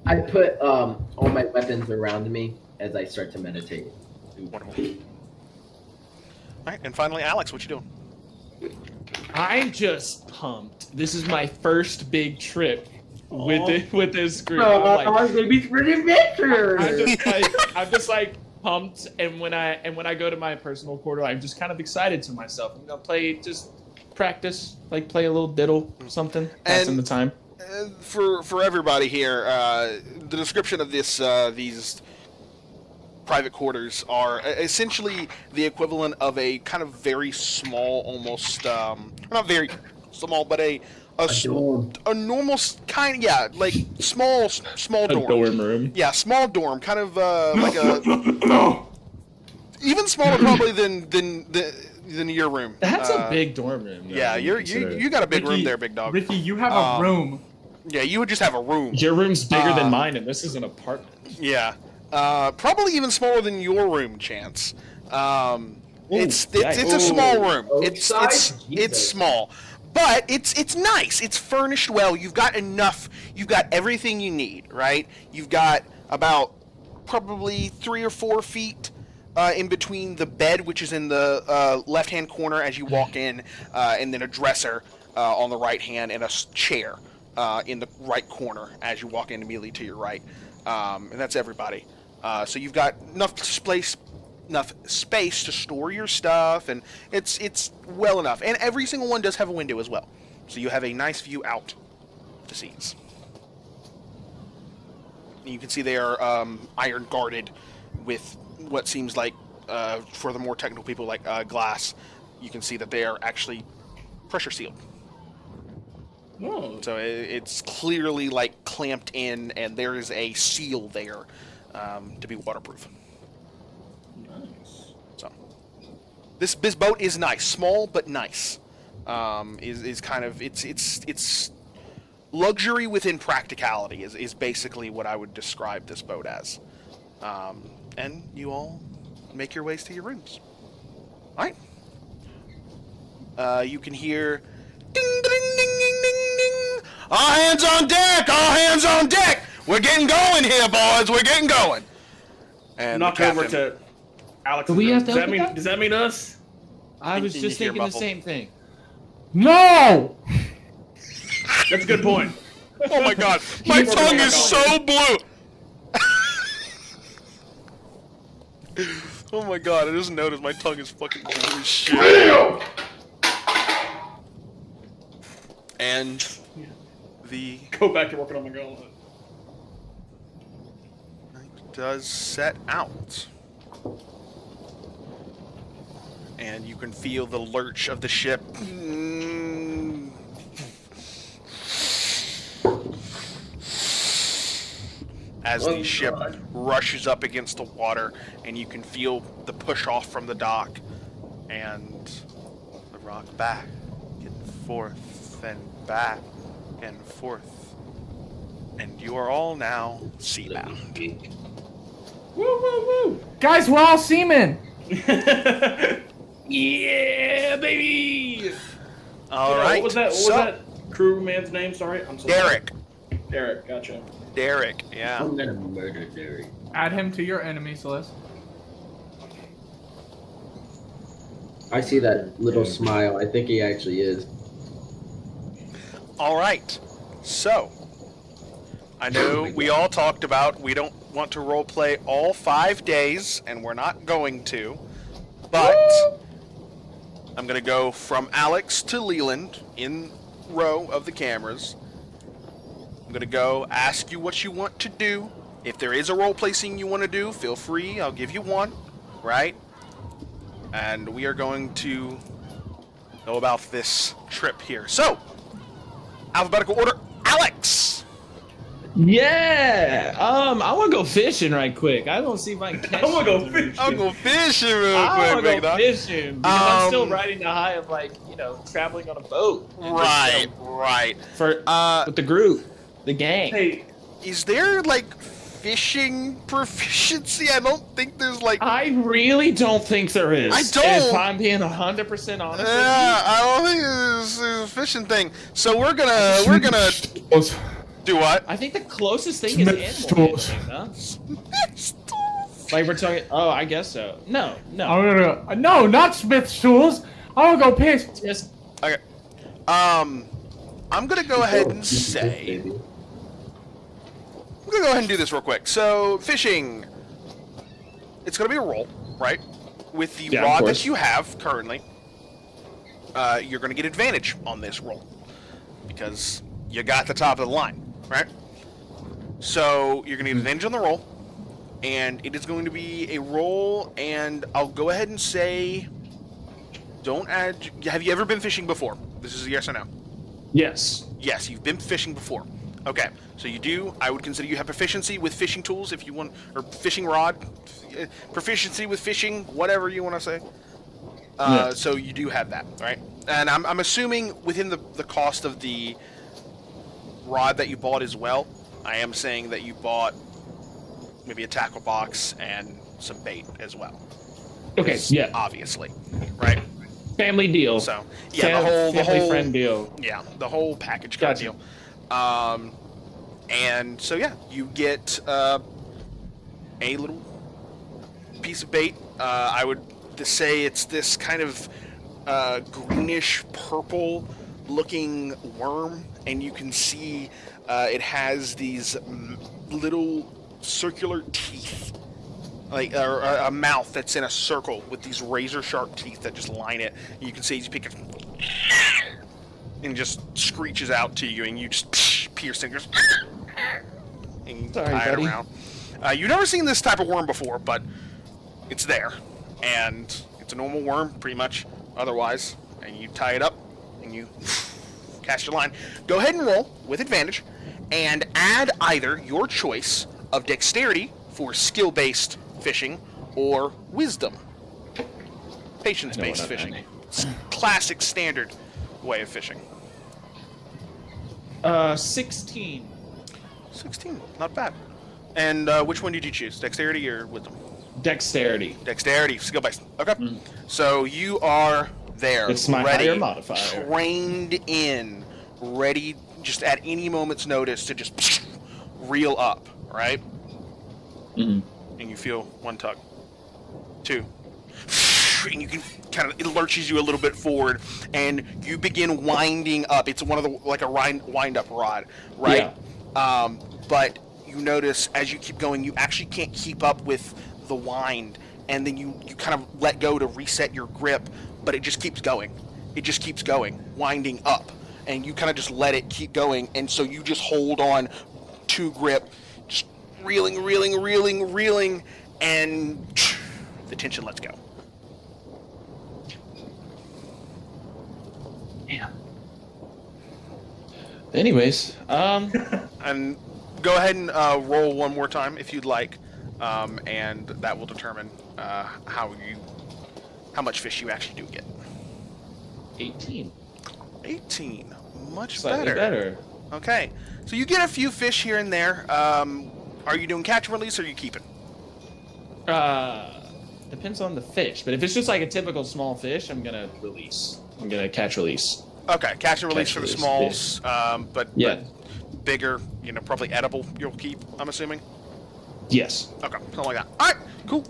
all my weapons around me as I start to meditate. Wonderful. Alright, and finally, Alex, what you doing? I'm just pumped. This is my first big trip with this group. Baby's for the adventure. I'm just like pumped, and when I go to my personal quarter, I'm just kind of excited to myself. I'm gonna practice, like play a little diddle or something, passing the time. For everybody here, the description of these private quarters are essentially the equivalent of a kind of very small, almost not very small, but a normal kind, like small dorm. A dorm room. Yeah, small dorm, kind of like a even smaller probably than your room. That's a big dorm room. Yeah, you got a big room there, big dog. Ricky, you have a room Yeah, you would just have a room. Your room's bigger than mine, and this is an apartment. Yeah. Probably even smaller than your room, Chance. It's a small room. It's small. But it's nice. It's furnished well. You've got enough. You've got everything you need, right? You've got about probably 3 or 4 feet in between the bed, which is in the left-hand corner as you walk in, and then a dresser on the right hand, and a chair in the right corner as you walk in immediately to your right. And that's everybody. So you've got enough space to store your stuff, and it's well enough. And every single one does have a window as well, so you have a nice view out to seas. You can see they are iron guarded with what seems like, for the more technical people, like glass. You can see that they are actually pressure sealed. Oh. So it's clearly like clamped in, and there is a seal there to be waterproof. Nice. So this boat is nice, small but nice. Is kind of it's luxury within practicality is basically what I would describe this boat as. And you all make your ways to your rooms. All right. You can hear ding ding ding ding ding ding. All hands on deck! All hands on deck! We're getting going here, boys. We're getting going. And knock over to Alex. Do we have to does that mean us? I was just thinking the same thing. No! That's a good point. Oh my god, my tongue is so blue. Oh my god, I just noticed my tongue is fucking blue as shit. And the Go back to working on my gauntlet. night does set out. And you can feel the lurch of the ship. As the ship rushes up against the water, and you can feel the push off from the dock, and the rock back and forth and back and forth, and you are all now seabound. Woo woo woo! Guys, we're all seamen! Yeah, baby! All right. What was that crewman's name? Sorry, I'm sorry. Derek. Derek, gotcha. Derek, yeah. I'm gonna murder Derek. Add him to your enemies list. I see that little smile. I think he actually is. All right. So, I know we all talked about we don't want to roleplay all 5 days, and we're not going to, but I'm going to go from Alex to Leland in row of the cameras. I'm going to go ask you what you want to do. If there is a roleplay scene you want to do, feel free. I'll give you one, right? And we are going to go about this trip here. So, alphabetical order, Alex! Yeah! I want to go fishing right quick. I don't see if I can catch I want to go something. fishing. I'll go fishing real I quick, want big to go dog. fishing because I'm still riding the high of, like, traveling on a boat. And Right, just, right. with the group, the gang. Hey, Is there, like, fishing proficiency? I don't think there's, like... I really don't think there is. I don't. If I'm being 100% honest with you. I don't think there's a fishing thing. So we're gonna do what? I think the closest thing is animal handling, huh? Like we're talking. Oh, I guess so. No. No, not Smith's tools. I wanna go piss. Just Okay. I'm gonna go ahead and say... I'm gonna go ahead and do this real quick. So, fishing. It's gonna be a roll, right? With the Yeah, of rod course. that you have currently, you're gonna get advantage on this roll. Because you got the top of the line, right? So, you're gonna get advantage on the roll. And it is going to be a roll, and I'll go ahead and say... Don't add... Have you ever been fishing before? This is a yes or no. yes. Yes, you've been fishing before. Okay, so you do. I would consider you have proficiency with fishing tools if you want, or fishing rod, proficiency with fishing, whatever you want to say. Yeah. So you do have that, right? And I'm assuming within the cost of the rod that you bought as well. I am saying that you bought maybe a tackle box and some bait as well. Okay, yeah. Obviously, right? Family deal. So, yeah, the whole friend deal. Yeah, the whole package kind of deal. And so, yeah, you get a little piece of bait. I would say it's this kind of greenish purple looking worm, and you can see it has these little circular teeth, like a mouth that's in a circle with these razor sharp teeth that just line it. And you can see you pick it and just screeches out to you, and you just pierce fingers and tie it around. You've never seen this type of worm before, but it's there, and it's a normal worm pretty much otherwise. And you tie it up and you cast your line. Go ahead and roll with advantage and add either your choice of dexterity for skill-based fishing or wisdom, patience-based fishing. Classic standard way of fishing. 16. 16, not bad. And which one did you choose, dexterity or wisdom? Dexterity. Dexterity, skill-based. Okay. So you are there, it's my ready, higher modifier. Trained in, ready just at any moment's notice to just reel up, right? And you feel one tug, two, and you can kind of, it lurches you a little bit forward, and you begin winding up. It's one of the, like a wind-up rod, right? Yeah. But you notice as you keep going, you actually can't keep up with the wind, and then you kind of let go to reset your grip, but it just keeps going. It just keeps going, winding up, and you kind of just let it keep going, and so you just hold on to grip, just reeling, and the tension lets go. Yeah. Anyways, and go ahead and roll one more time if you'd like, and that will determine how much fish you actually do get. 18. 18, much Slightly better. Okay, so you get a few fish here and there. Are you doing catch and release, or are you keeping? Depends on the fish, but if it's just like a typical small fish, I'm gonna release. I'm gonna catch release. Okay, catch and release for the smalls, but bigger, probably edible. You'll keep, I'm assuming. Yes. Okay, something like that. All right, cool.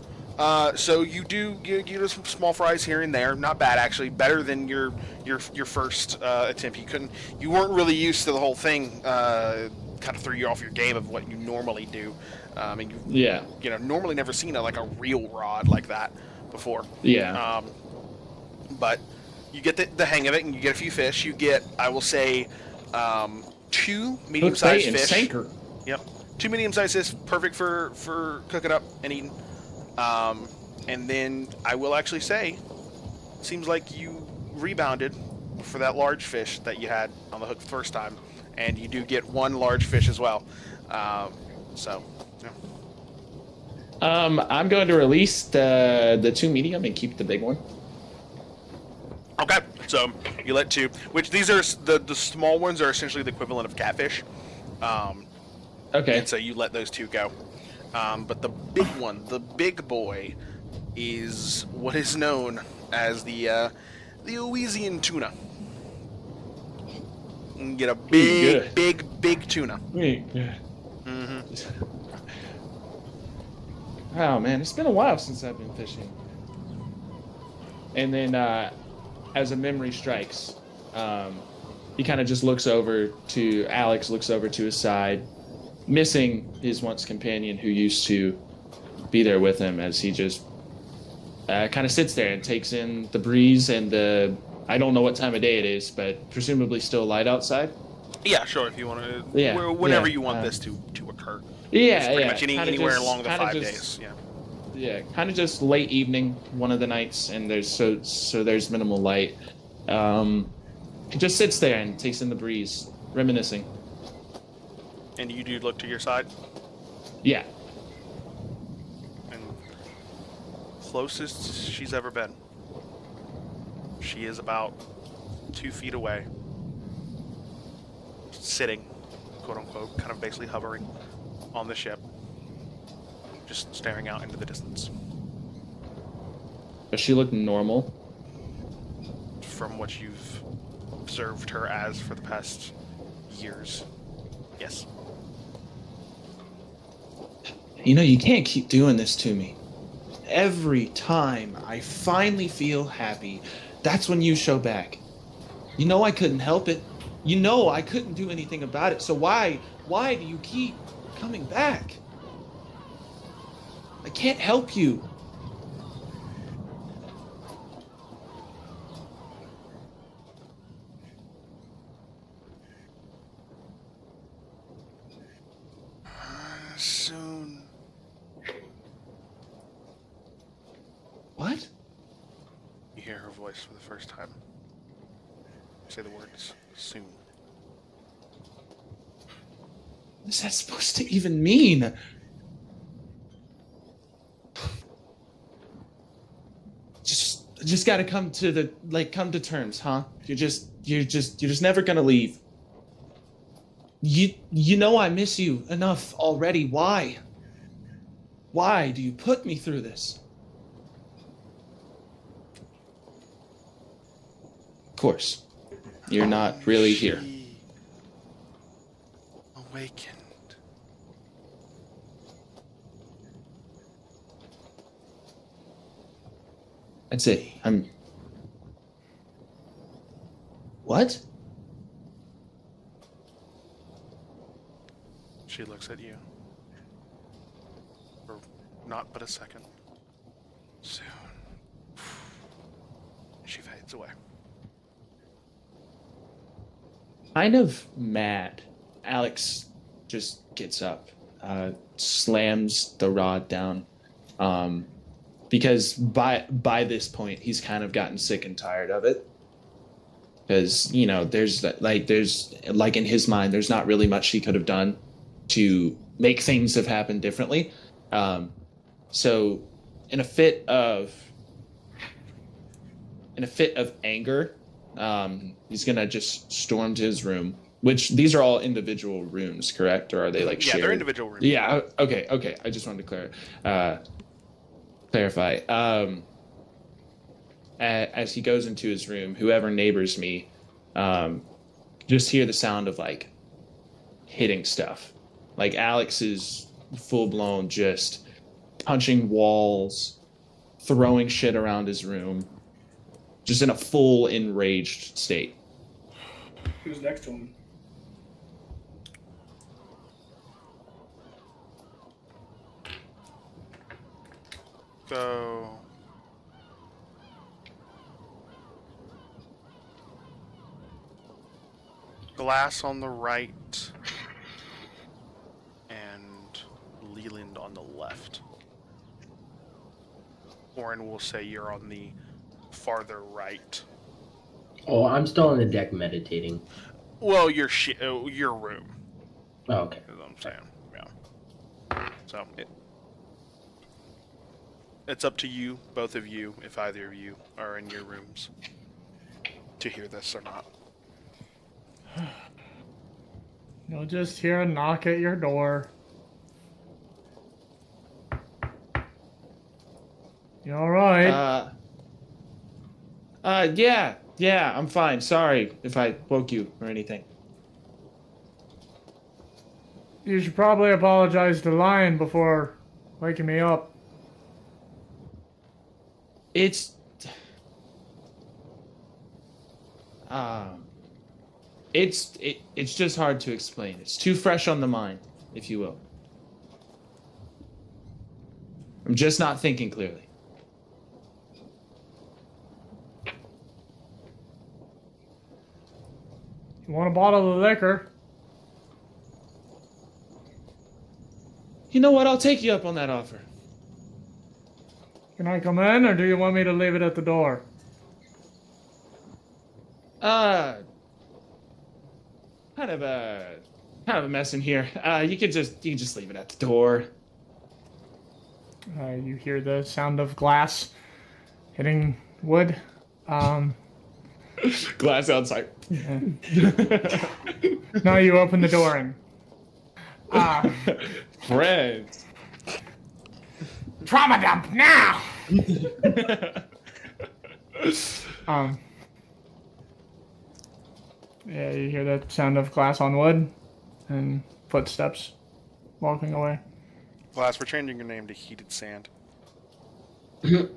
So you do get some small fries here and there. Not bad, actually. Better than your first attempt. You weren't really used to the whole thing. Kind of threw you off your game of what you normally do. And you normally never seen a real rod like that before. Yeah. But you get the hang of it, and you get a few fish. You get, I will say, 2 medium-sized fish. Sinker. Yep. 2 medium-sized fish, perfect for cooking up and eating. And then I will actually say, seems like you rebounded for that large fish that you had on the hook the first time, and you do get 1 large fish as well. So, yeah. I'm going to release the 2 medium and keep the big one. Okay, so you let 2, which these are the small ones are essentially the equivalent of catfish. Okay. And so you let those 2 go. But the big one, the big boy, is what is known as the Elysian tuna. You can get a big tuna. Oh man, it's been a while since I've been fishing. And then, as a memory strikes, he kind of just looks over to Alex, looks over to his side, missing his once companion who used to be there with him, as he just kind of sits there and takes in the breeze and I don't know what time of day it is, but presumably still light outside. Yeah, sure, if you want to. Yeah, whenever you want this to occur. Yeah, pretty much anywhere along the 5 days. Yeah. Yeah, kind of just late evening, one of the nights, and there's minimal light. He just sits there and takes in the breeze, reminiscing. And you do look to your side? Yeah. And closest she's ever been. She is about 2 feet away. Sitting quote unquote, kind of basically hovering on the ship, just staring out into the distance. Does she look normal? From what you've observed her as for the past years, yes. You know, you can't keep doing this to me. Every time I finally feel happy, that's when you show back. You know I couldn't help it. You know I couldn't do anything about it. So why do you keep coming back? I can't help you. Soon. What? You hear her voice for the first time. Say the words, soon. What is that supposed to even mean? Just gotta come to terms, huh? You're just never gonna leave. You know I miss you enough already. Why? Why do you put me through this? Of course, you're not really here. Awakened. That's it. What? She looks at you. For not but a second. Soon. She fades away. Kind of mad, Alex just gets up, slams the rod down, because by this point he's kind of gotten sick and tired of it. Because there's in his mind, there's not really much he could have done to make things have happened differently. So, in a fit of anger, he's gonna just storm to his room. Which these are all individual rooms, correct? Or are they shared? Yeah, they're individual rooms. Yeah. Okay. I just wanted to clarify. As he goes into his room, whoever neighbors me, just hear the sound of hitting stuff. Alex is full blown just punching walls, throwing shit around his room, just in a full enraged state. Who's next to him? So Glass on the right and Leland on the left. Orin will say you're on the farther right. Oh, I'm still on the deck meditating. Well, your room. Oh, okay. Is what I'm saying. Yeah. So it's up to you, both of you, if either of you are in your rooms, to hear this or not. You'll just hear a knock at your door. You alright? Yeah, I'm fine. Sorry if I woke you or anything. You should probably apologize to Lion before waking me up. It's just hard to explain. It's too fresh on the mind, if you will. I'm just not thinking clearly. You want a bottle of liquor? You know what? I'll take you up on that offer. Can I come in, or do you want me to leave it at the door? Kind of a mess in here. You can just leave it at the door. You hear the sound of glass hitting wood. Glass outside. Now you open the door and Friends. Trauma dump now. Yeah, you hear the sound of glass on wood and footsteps walking away. Glass, we're changing your name to Heated Sand. Good.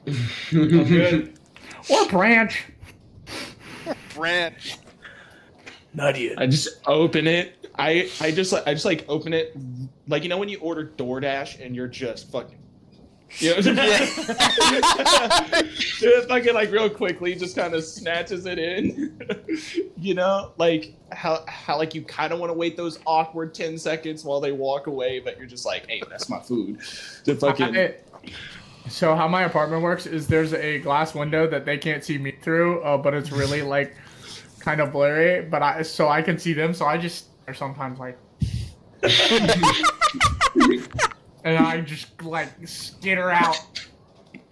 Or branch. Branch. Not yet. I just open it. I just like open it, like, you know when you order DoorDash and you're just fucking, you know, just fucking like real quickly, just kind of snatches it in. You know, like how like you kind of want to wait those awkward 10 seconds while they walk away, but you're just like, hey, that's my food. To fucking. So how my apartment works is there's a glass window that they can't see me through, but it's really like kind of blurry, but I can see them, so I just are sometimes like and I just like skitter out.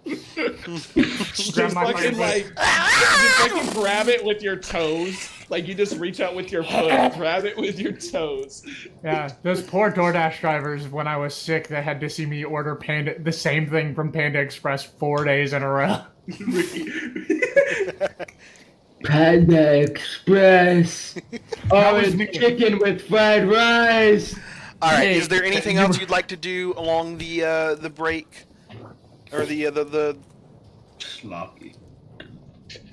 Just fucking like just fucking grab it with your toes. Like you just reach out with your foot, grab it with your toes. Yeah, those poor DoorDash drivers, when I was sick, they had to see me order the same thing from Panda Express 4 days in a row. Panda Express. Oh, it's chicken with fried rice. All right. Is there anything else you'd like to do along the break, or the Sloppy.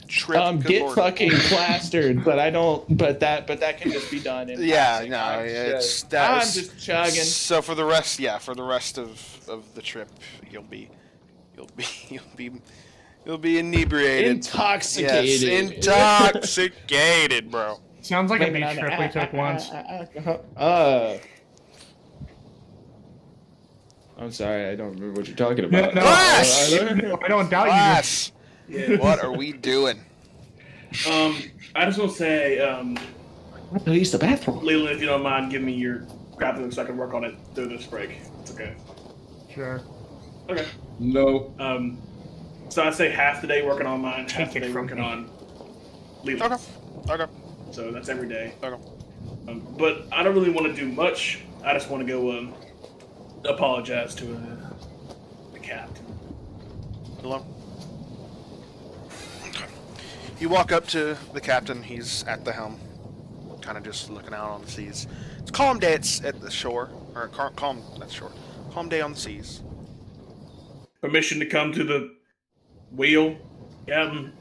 trip? Get fucking plastered, but I don't. But that can just be done. In passing. I'm just chugging. So for the rest, of the trip, you'll be inebriated. Intoxicated. Yes, intoxicated, bro. Sounds like a beach trip we took once. I'm sorry, I don't remember what you're talking about. No, I don't doubt Glass. you. Yeah. What are we doing? I just want to say, I use the bathroom. Leland, if you don't mind, give me your grappling so I can work on it through this break. It's okay. Sure. Okay. No. So I say half the day working on mine, half Take the it day from working me. on Leland's. Okay. So that's every day. Okay. But I don't really want to do much. I just want to go apologize to the captain. Hello. You walk up to the captain. He's at the helm, kind of just looking out on the seas. It's a calm day at the shore, or calm at the shore. Calm day on the seas. Permission to come to the wheel, Captain.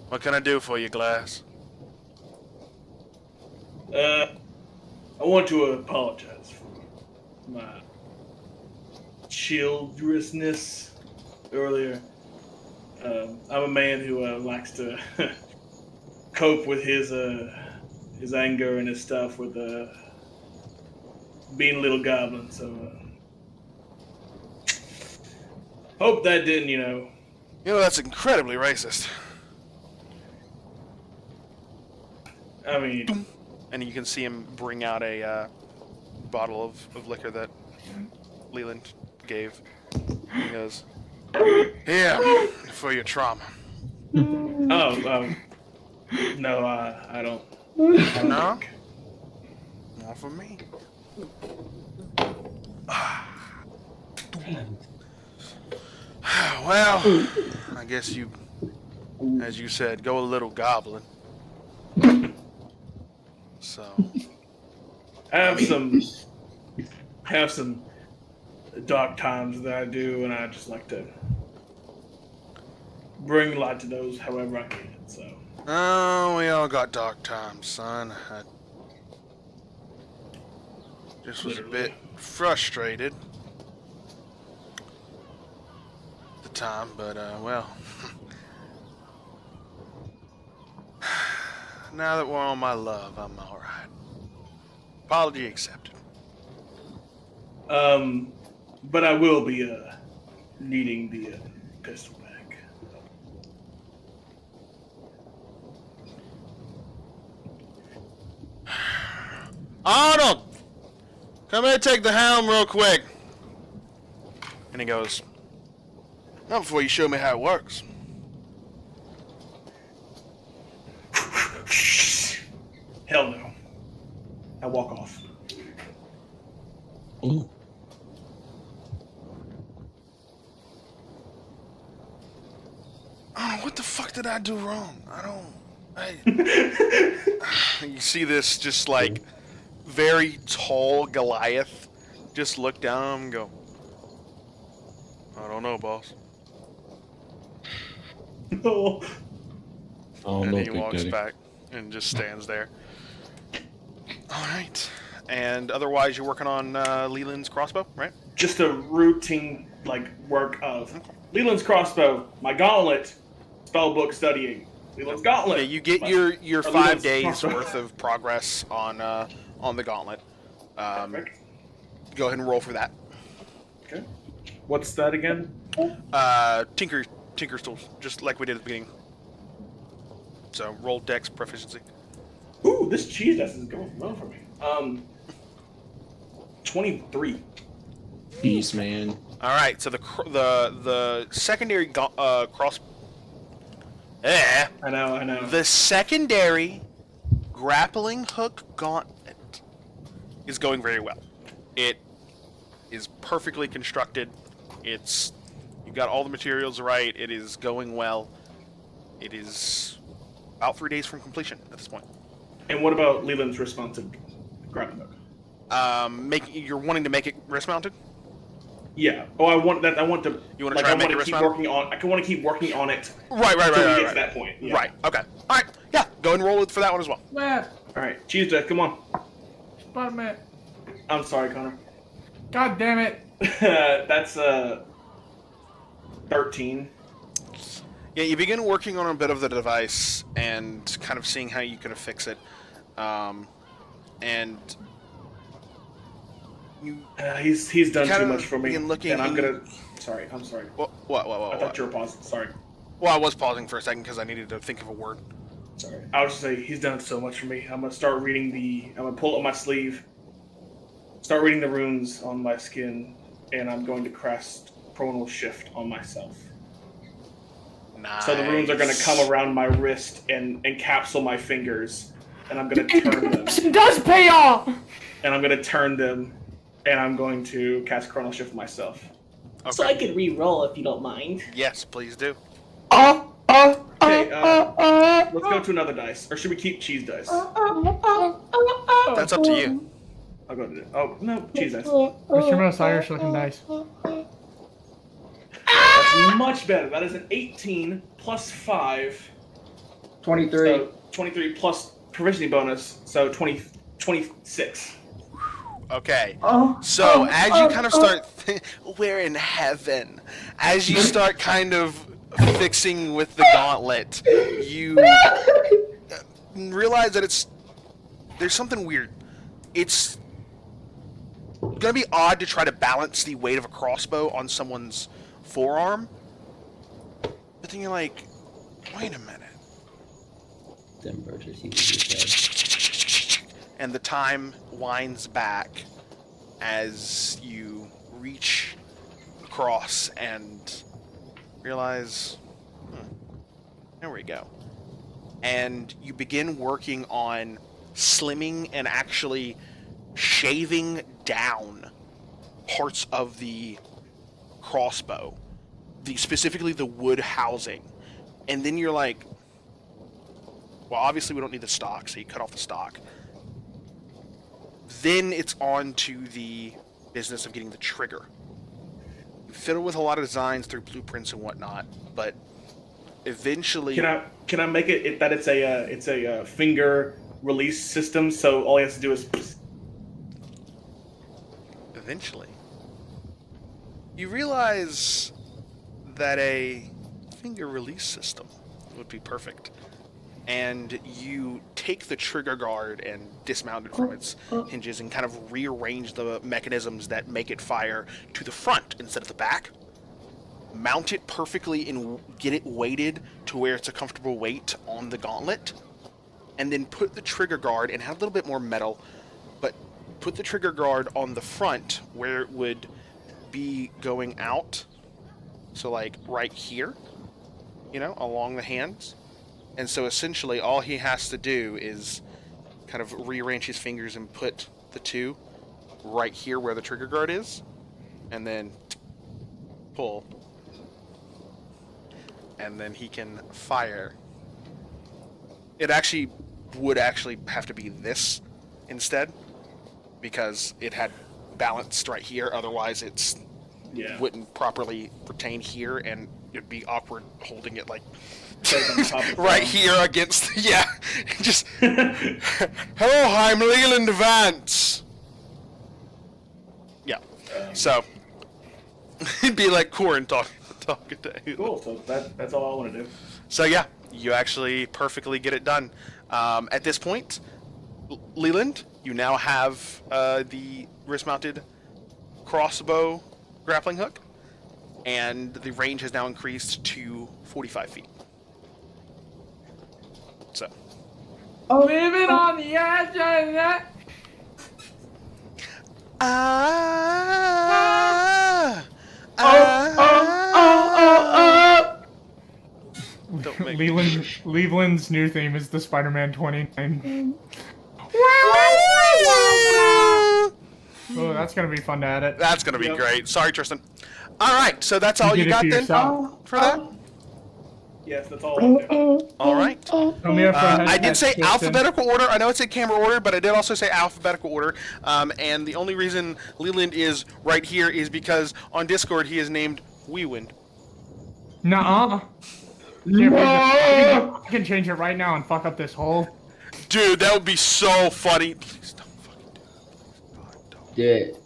What can I do for you, Glass? I want to apologize for my childrishness earlier. I'm a man who likes to cope with his anger and his stuff with being a little goblin. So hope that didn't, You know, that's incredibly racist. I mean, And you can see him bring out a bottle of liquor that Leland gave. He goes, "Here, for your trauma." no, I don't. No? Not for me. Well, I guess you, as you said, go a little goblin. So, have some dark times that I do, and I just like to bring light to those however I can. So, oh, we all got dark times, son. I just was a bit frustrated at the time, but well, now that we're on my love, I'm all right. Apology accepted. but I will be needing the pistol back. Arnold! Come here, take the helm real quick. And he goes, not before you show me how it works. Hell no. I walk off. Ooh. Oh, what the fuck did I do wrong? You see this just like very tall Goliath just look down and go, I don't know, boss. Oh. Oh, And no, he Big walks Daddy. back and just stands there. Alright. And otherwise you're working on Leland's crossbow, right? Just a routine work of Leland's crossbow, my gauntlet, spellbook studying. Leland's gauntlet. Yeah, you get your 5 Leland's days crossbow. worth of progress on the gauntlet. Perfect. Go ahead and roll for that. Okay. What's that again? Tinker's tools, just like we did at the beginning. So roll dex proficiency. Ooh, this cheese dust is going well for me. 23. Peace, man. All right, so the secondary cross. I know. The secondary grappling hook gauntlet is going very well. It is perfectly constructed. You got all the materials right. It is going well. It is about 3 days from completion at this point. And what about Leland's responsive grappling hook? You're wanting to make it wrist mounted? Yeah. Oh, I want that. I want to. You want to try and make it wrist keep mounted? working on. I want to keep working on it. Right. Until we get to that point. Yeah. Right. Okay. All right. Yeah. Go ahead and roll it for that one as well. Man, All right. Cheese dust. Come on. Spider-Man. I'm sorry, Connor. God damn it. That's 13. Yeah, you begin working on a bit of the device and kind of seeing how you can fix it. And you He's done kind too of much for me. begin looking And I'm and gonna. Sorry. I'm sorry. What? I thought you were pausing. Sorry. Well, I was pausing for a second because I needed to think of a word. Sorry. I was just saying he's done so much for me. I'm gonna start reading I'm gonna pull up my sleeve, start reading the runes on my skin, and I'm going to cast Chronal Shift on myself. Nice. So the runes are gonna come around my wrist and encapsule my fingers, and I'm gonna turn them. It does pay off! And I'm gonna turn them, and I'm going to cast Chronal Shift myself. Okay. So I could re-roll if you don't mind. Yes, please do. Okay, let's go to another dice. Or should we keep cheese dice? That's up to you. I'll go to it. Oh, no, cheese dice. What's your most Irish looking dice? That's much better. That is an 18 plus 5. 23. So 23 plus provisioning bonus, so 26. Okay. So as you kind of start, we're in heaven. As you start kind of fixing with the gauntlet, you realize that there's something weird. It's gonna be odd to try to balance the weight of a crossbow on someone's forearm, but then you're like, wait a minute. Them burgers you said. And the time winds back as you reach across and realize, there we go. And you begin working on slimming and actually shaving down parts of the crossbow, specifically the wood housing. And then you're like, well, obviously we don't need the stock, so you cut off the stock. Then it's on to the business of getting the trigger. You fiddle with a lot of designs through blueprints and whatnot, but eventually, Can I make it that it's a finger release system? So all he has to do is. eventually, you realize that a finger release system would be perfect. And you take the trigger guard and dismount it from its hinges and kind of rearrange the mechanisms that make it fire to the front instead of the back. Mount it perfectly and get it weighted to where it's a comfortable weight on the gauntlet. And then put the trigger guard, and have a little bit more metal, but put the trigger guard on the front where it would be going out. So like right here, along the hands. And so essentially all he has to do is kind of rearrange his fingers and put the two right here where the trigger guard is, and then pull. And then he can fire. It actually would actually have to be this instead, because it had balanced right here. Otherwise, it's wouldn't properly retain here, and it'd be awkward holding it like right here against. Yeah, just hello, I'm Leland Vance. Yeah, so it'd be like Corin talking to you. Cool. So that's all I want to do. So yeah, you actually perfectly get it done. At this point, Leland, you now have the wrist-mounted crossbow grappling hook, and the range has now increased to 45 feet. So. Leave it on the edge of that. Leland's new theme is the Spider-Man 29. Oh, that's gonna be fun to edit. That's gonna be great. Sorry, Tristan. All right, so that's all you got then for that. Yes, that's all I'll do. All right. I did say alphabetical order. I know it said camera order, but I did also say alphabetical order. And the only reason Leland is right here is because on Discord he is named Weewind. Nuh-uh. I can change it right now and fuck up this hole. Dude, that would be so funny. Please don't fucking do it. God, don't. Do it.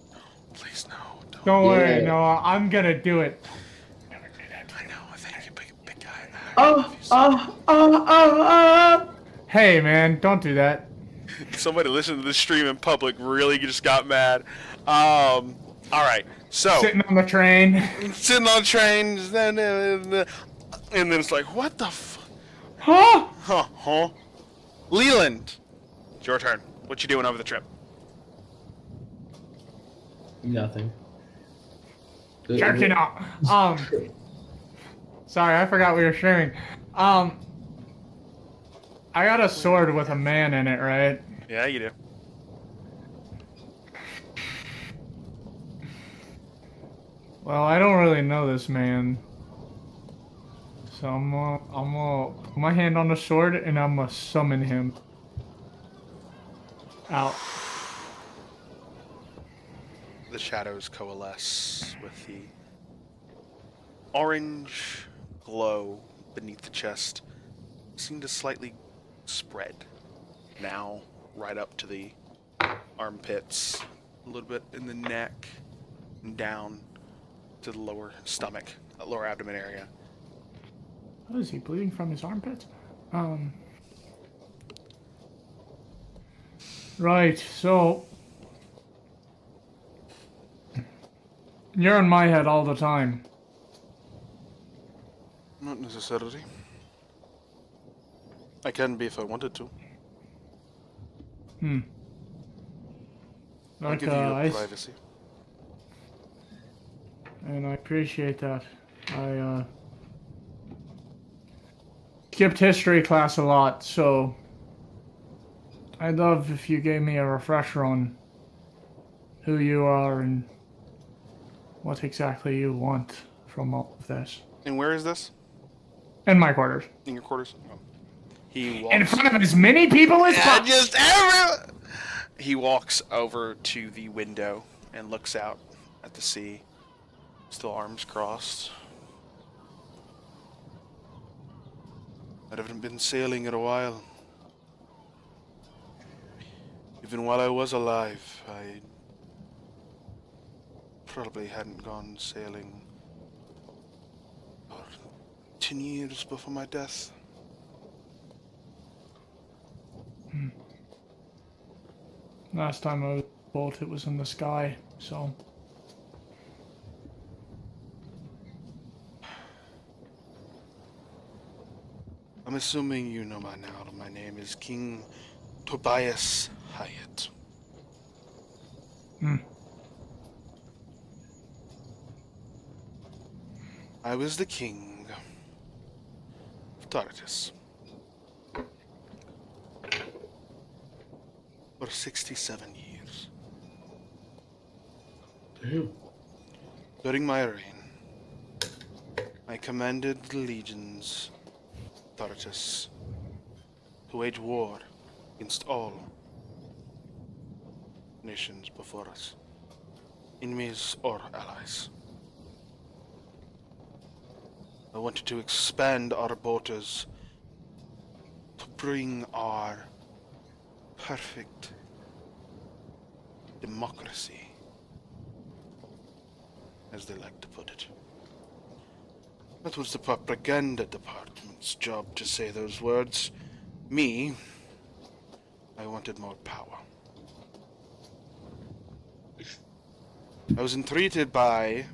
Please, no. Don't worry, Noah. I'm gonna do it. Never do that. I know. I think you're a big guy. Hey, man, don't do that. Somebody listening to this stream in public really just got mad. All right. So sitting on the train. And then it's like, what the fuck? Huh? Leland, it's your turn. What you doing over the trip? Nothing. Jerking off. Sorry, I forgot we were streaming. I got a sword with a man in it, right? Yeah, you do. Well, I don't really know this man. So I'm gonna put my hand on the sword and I'm gonna summon him out. The shadows coalesce with the orange glow beneath the chest seem to slightly spread. Now right up to the armpits, a little bit in the neck, and down to the lower stomach, lower abdomen area. What is he bleeding from his armpits? Right, so you're in my head all the time. Not necessarily. I can be if I wanted to. I'll give you your privacy. And I appreciate that. I skipped history class a lot, so I'd love if you gave me a refresher on who you are and what exactly you want from all of this. And where is this? In my quarters. In your quarters? Oh. He walks... In front of as many people as possible. Just everyone! He walks over to the window and looks out at the sea, still arms crossed. I haven't been sailing in a while. Even while I was alive, I probably hadn't gone sailing for 10 years before my death. Last time I was boat, it was in the sky, so... I'm assuming you know by now that my name is King Tobias Hyatt. I was the king of Tartus for 67 years. During my reign, I commanded the legions, Tartus, to wage war against all nations before us, enemies or allies. I wanted to expand our borders to bring our perfect democracy, as they like to put it. That was the propaganda department's job to say those words. Me, I wanted more power. I was entreated by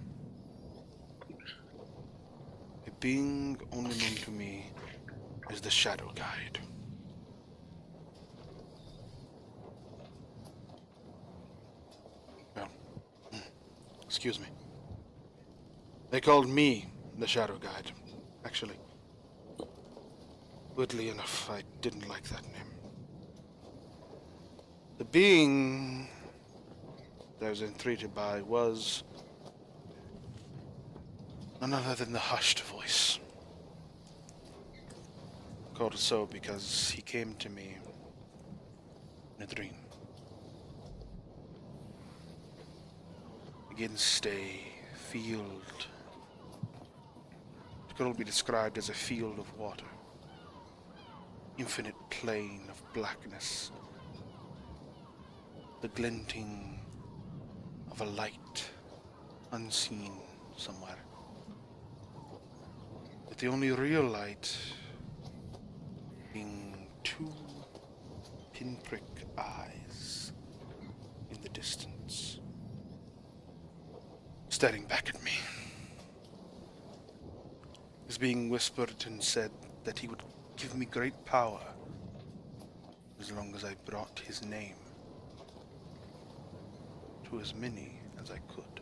a being only known to me as the Shadow Guide. Well, excuse me. They called me the Shadow Guide, actually. Weirdly enough, I didn't like that name. The being that I was entreated by was none other than the Hushed Voice. Called so because he came to me in a dream. Against a field. It could all be described as a field of water. Infinite plain of blackness. The glinting of a light unseen somewhere. But the only real light being two pinprick eyes in the distance, staring back at me. It was being whispered and said that he would give me great power as long as I brought his name to as many as I could.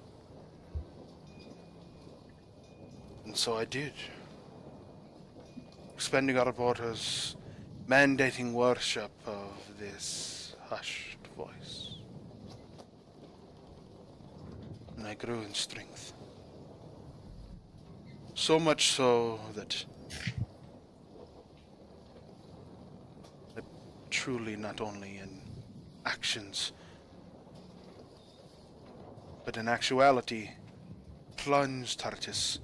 And so I did. Expanding our borders, mandating worship of this hushed voice. And I grew in strength. So much so that I truly, not only in actions, but in actuality, plunged Tartus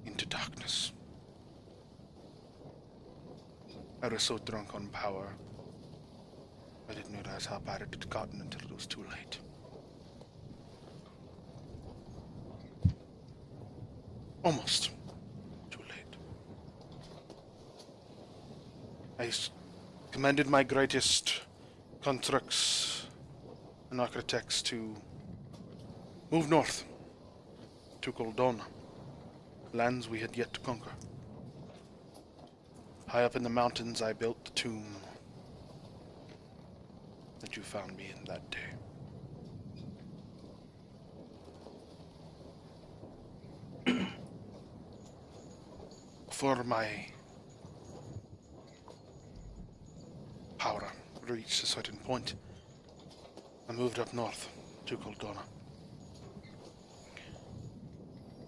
into darkness. I was so drunk on power, I didn't realize how bad it had gotten until it was too late. Almost too late. I commanded my greatest constructs and architects to move north to Goldona, lands we had yet to conquer. High up in the mountains, I built the tomb that you found me in that day. Before my power reached a certain point, I moved up north to Goldona,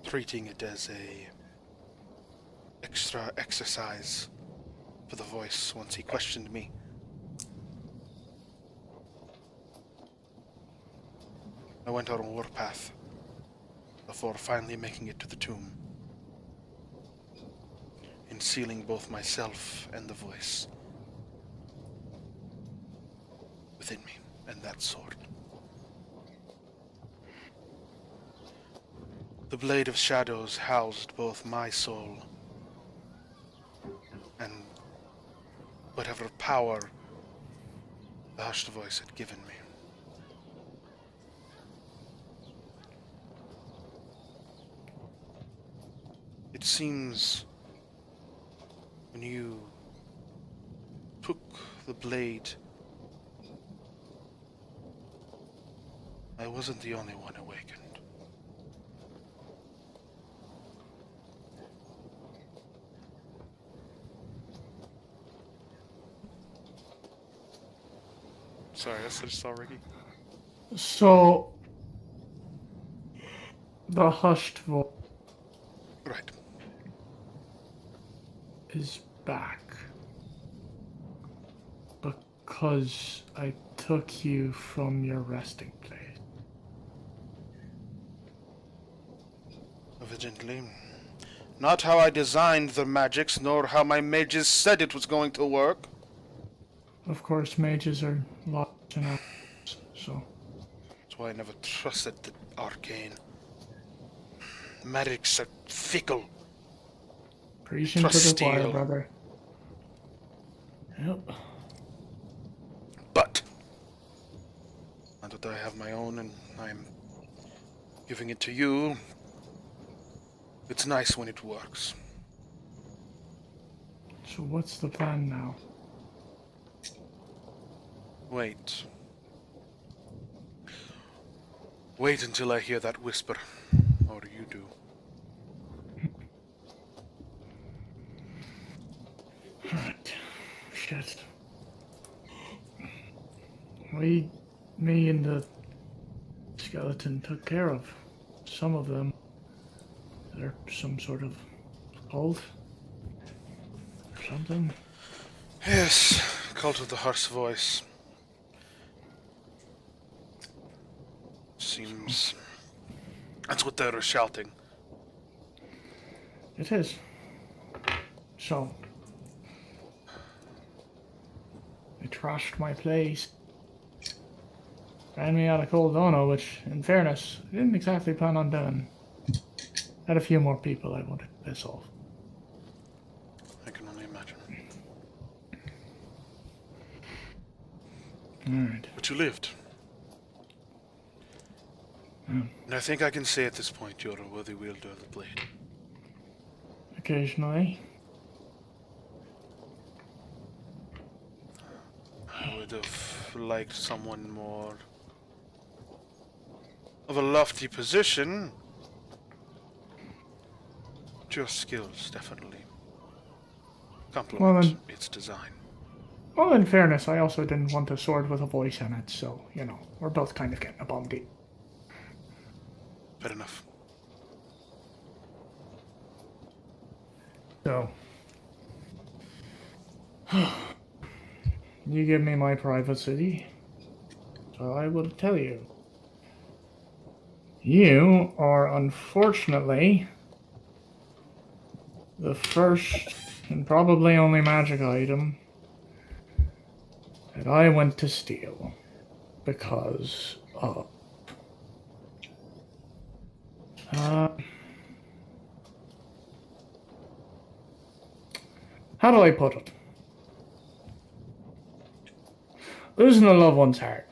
treating it as a extra exercise for the voice once he questioned me. I went on a warpath before finally making it to the tomb and sealing both myself and the voice within me and that sword. The Blade of Shadows housed both my soul and whatever power the Hushed Voice had given me. It seems when you took the blade, I wasn't the only one awakened. Sorry, I just saw Ricky. So, The hushed voice Right. is back. Because I took you from your resting place. Evidently. Not how I designed the magics, nor how my mages said it was going to work. Of course, mages are lost in our so. That's why I never trusted the arcane. Magics are fickle. Preaching to the Trust choir, steel. brother. Yep. But now that I have my own and I'm giving it to you, it's nice when it works. So what's the plan now? Wait. Wait until I hear that whisper. Or you do. Alright. Shit. Me and the skeleton took care of some of them. They're some sort of cult or something. Yes, cult of the harsh voice. Seems that's what they were shouting. It is. So, they trashed my place. Ran me out of Coldono, which, in fairness, I didn't exactly plan on doing. Had a few more people I wanted to piss off. I can only imagine. Alright. But you lived. And I think I can say at this point you're a worthy wielder of the blade. Occasionally. I would have liked someone more of a lofty position. But your skills definitely complement its design. Well, in fairness, I also didn't want a sword with a voice in it, so, you know, we're both kind of getting a bum deal. Fair enough. So, you give me my privacy, so I will tell you. You are unfortunately the first and probably only magic item that I went to steal because of how do I put it? Losing a loved one's hard.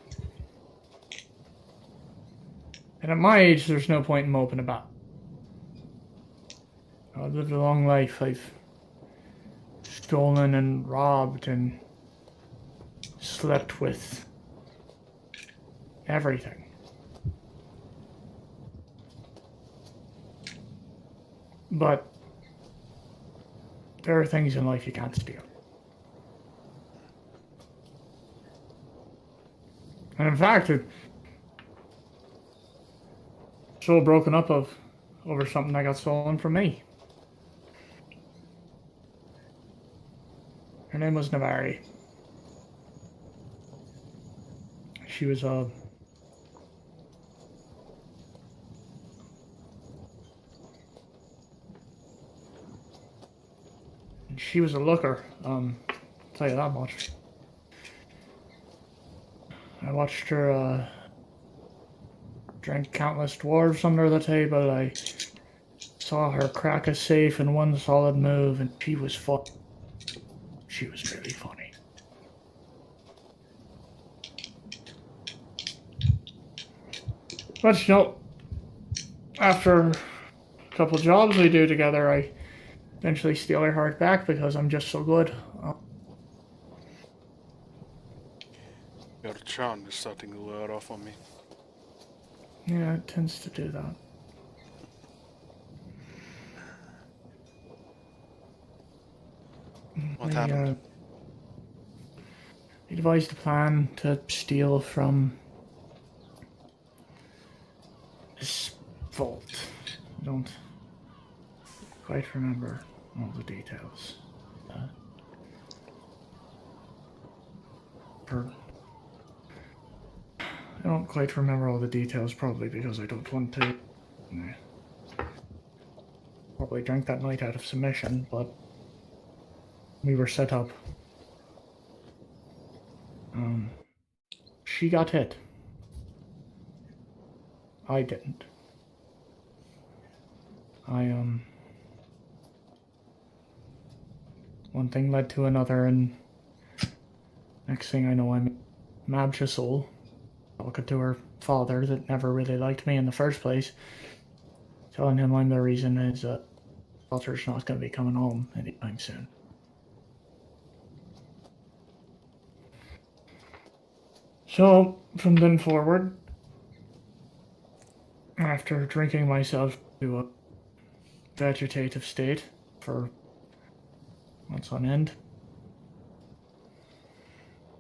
And at my age, there's no point in moping about. I've lived a long life. I've stolen and robbed and slept with everything. But there are things in life you can't steal. And in fact, it's so broken up over something that got stolen from me. Her name was Navari. She was she was a looker, I'll tell you that much. I watched her drink countless dwarves under the table. I saw her crack a safe in one solid move, and she was funny. She was really funny. But you know, after a couple jobs we do together, I eventually steal her heart back because I'm just so good. Your charm is starting to wear off on me. Yeah, it tends to do that. What happened? He devised a plan to steal from this vault. don't quite remember all the details. I don't quite remember all the details, probably because I don't want to. Probably drank that night out of submission, but we were set up. She got hit. I didn't. One thing led to another, and next thing I know, I'm Mabja Soul, talking to her father that never really liked me in the first place, telling him I'm the reason his daughter's not going to be coming home anytime soon. So, from then forward, after drinking myself to a vegetative state for months on end,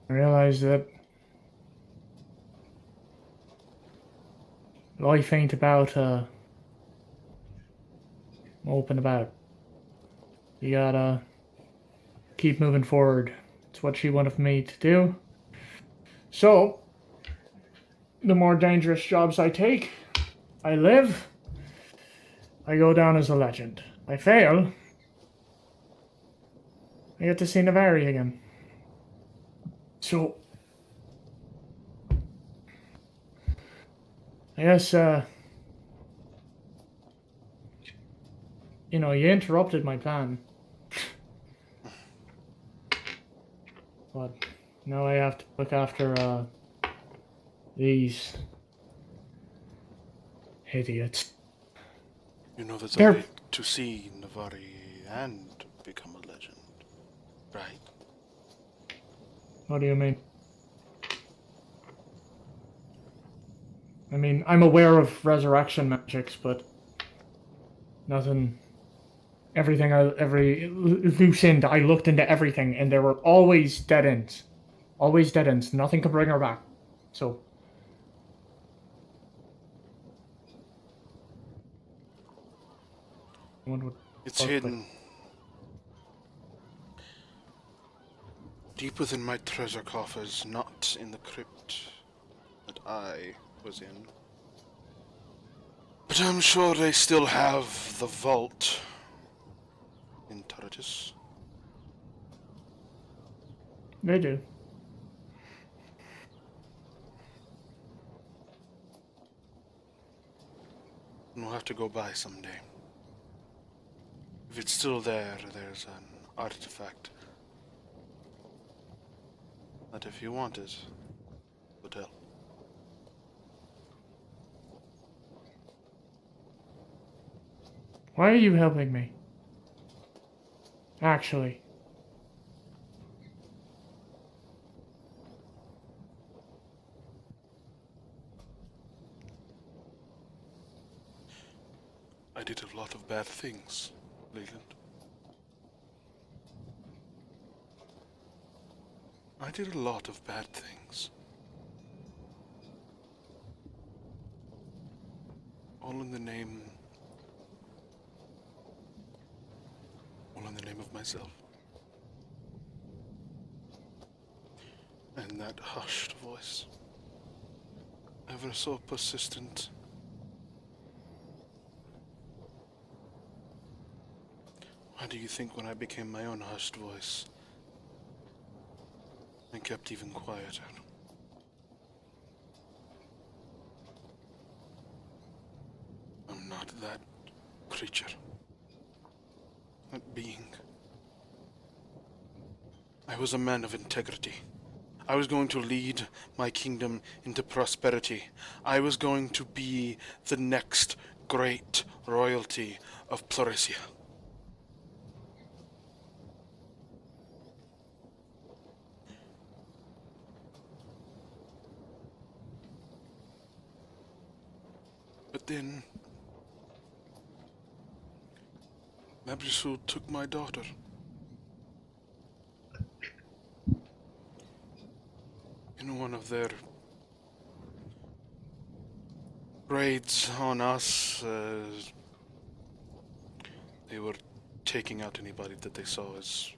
I realized that life ain't about moping about. You gotta keep moving forward. It's what she wanted me to do. So, the more dangerous jobs I take, I live, I go down as a legend. I fail, I get to see Navari again. So, I guess, you interrupted my plan. But now I have to look after, these idiots. There's a way to see Navari and become a legend, right? What do you mean? I mean, I'm aware of resurrection magics, but nothing. Every loose end, I looked into everything, and there were always dead ends. Always dead ends. Nothing could bring her back. So. It's hidden deep within my treasure coffers, not in the crypt that I was in. But I'm sure they still have the vault in Turritus. They do. We'll have to go by someday. If it's still there, there's an artifact that if you want it, would help. Why are you helping me? Actually. I did a lot of bad things, Leland. I did a lot of bad things. All in the name of myself. And that hushed voice, ever so persistent. Why do you think when I became my own hushed voice, I kept even quieter? I'm not that creature, that being. I was a man of integrity. I was going to lead my kingdom into prosperity. I was going to be the next great royalty of Pleuresia. But then Mabjasul took my daughter. In one of their raids on us, They were taking out anybody that they saw as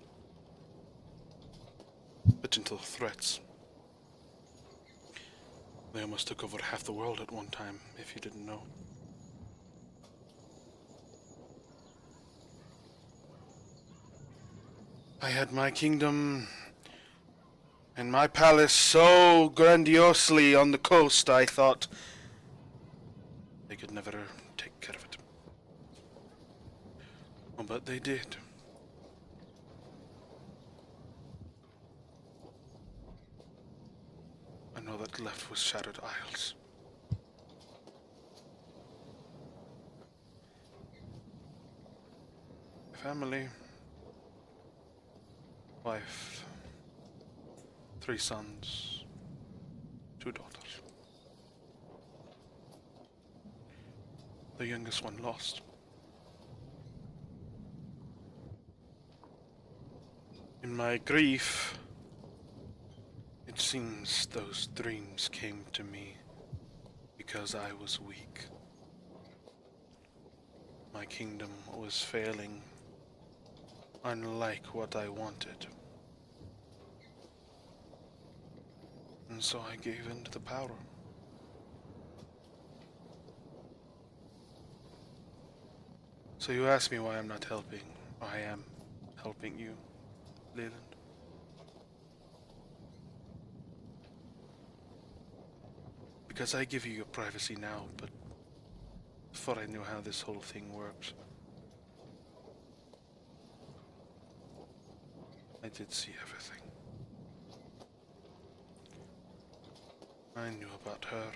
potential threats. They almost took over half the world at one time, if you didn't know. I had my kingdom and my palace so grandiosely on the coast, I thought they could never take care of it. Oh, but they did. And all that left was shattered isles. Family, wife, 3 sons, 2 daughters. The youngest one lost. In my grief, it seems those dreams came to me because I was weak. My kingdom was failing, unlike what I wanted. And so I gave in to the power. So you ask me why I'm not helping. I am helping you, Leland. Because I give you your privacy now, but before I knew how this whole thing works, I did see everything. I knew about her.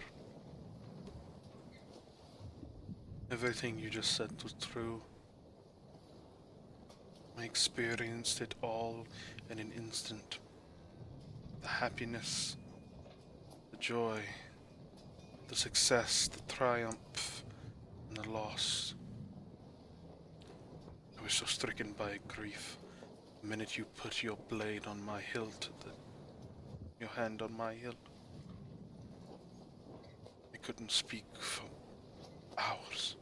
Everything you just said was true. I experienced it all in an instant. The happiness, the joy, the success, the triumph, and the loss. I was so stricken by grief. The minute you put your blade on my hilt, your hand on my hilt, I couldn't speak for hours.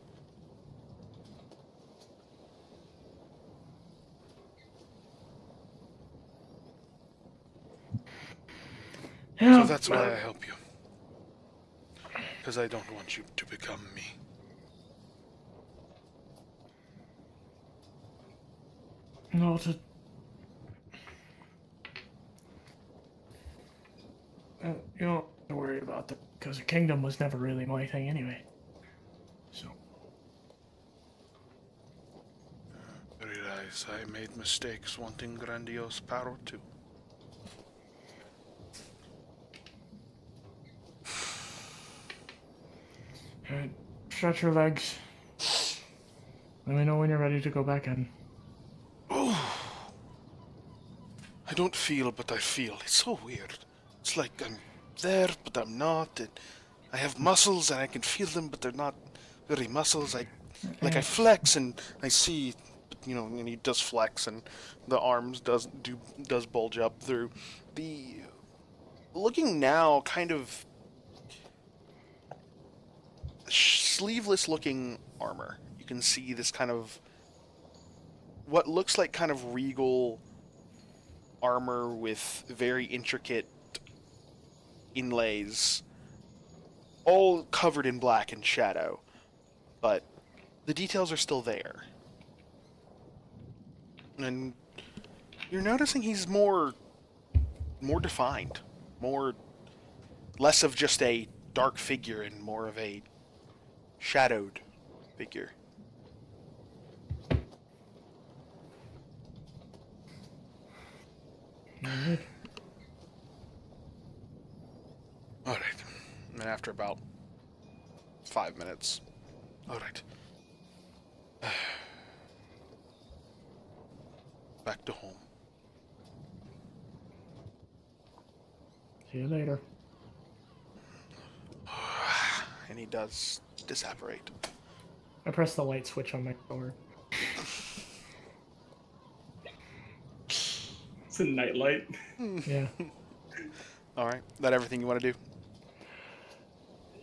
Yeah, so that's why I help you. Because I don't want you to become me. No, you don't have to worry about that, because the kingdom was never really my thing anyway. So. I realize I made mistakes wanting grandiose power too. Alright, stretch your legs. Let me know when you're ready to go back in. Oh, I don't feel, but I feel. It's so weird. It's like I'm there, but I'm not. And I have muscles, and I can feel them, but they're not really muscles. I flex, and I see, and he does flex, and the arms does bulge up through the. Looking now, kind of sleeveless looking armor. You can see this kind of what looks like kind of regal armor with very intricate inlays, all covered in black and shadow, but the details are still there. And you're noticing he's more defined, less of just a dark figure and more of a shadowed figure. Alright. And after about 5 minutes. Alright. Back to home. See you later. And he does disapparate. I press the light switch on my sword. It's a nightlight. Yeah. Alright. That everything you want to do?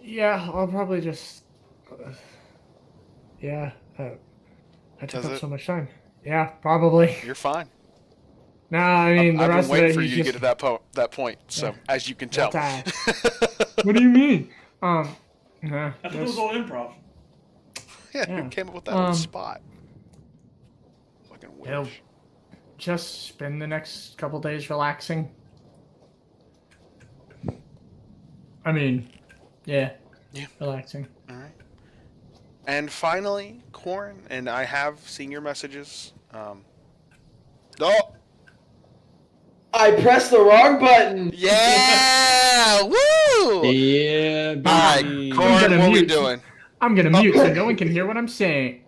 Yeah, I'll probably just... I took Does up it? so much time. Yeah, probably. You're fine. No, I mean, the I've rest been waiting of for it, you to get to that point. So, Yeah. as you can tell. What do you mean? I thought it was all improv. Yeah, Yeah. who came up with that on the spot? Fucking He'll wish. just spend the next couple days relaxing. I mean, yeah. Relaxing. All right. And finally, Corn, and I have seen your messages. Oh! I pressed the wrong button. Yeah! Woo! Yeah, All right, baby. Corn, what we doing? I'm gonna mute so no one can hear what I'm saying.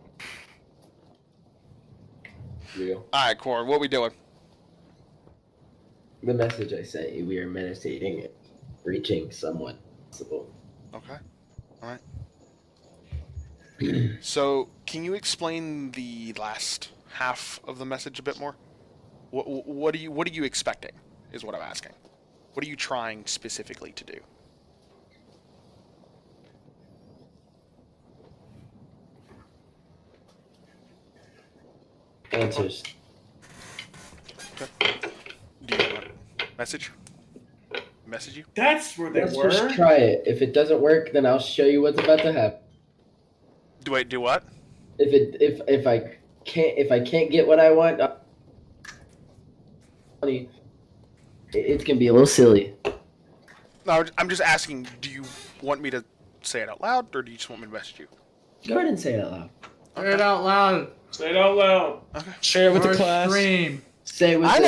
Real. All right, Corn, what we doing? The message I sent you, we are meditating, reaching someone possible. Okay. All right. So, can you explain the last half of the message a bit more? What are you expecting? Is what I'm asking. What are you trying specifically to do? Answers. Okay. Do you want message? Message you? That's where they Let's were. just try it. If it doesn't work, then I'll show you what's about to happen. Do I do what? If I can't get what I want, it's gonna be a little silly. No, I'm just asking. Do you want me to say it out loud, or do you just want me to message you? Go ahead and say it out loud. Say it out loud. Say it out loud. Okay. Share it with the Or class. stream. Say it with I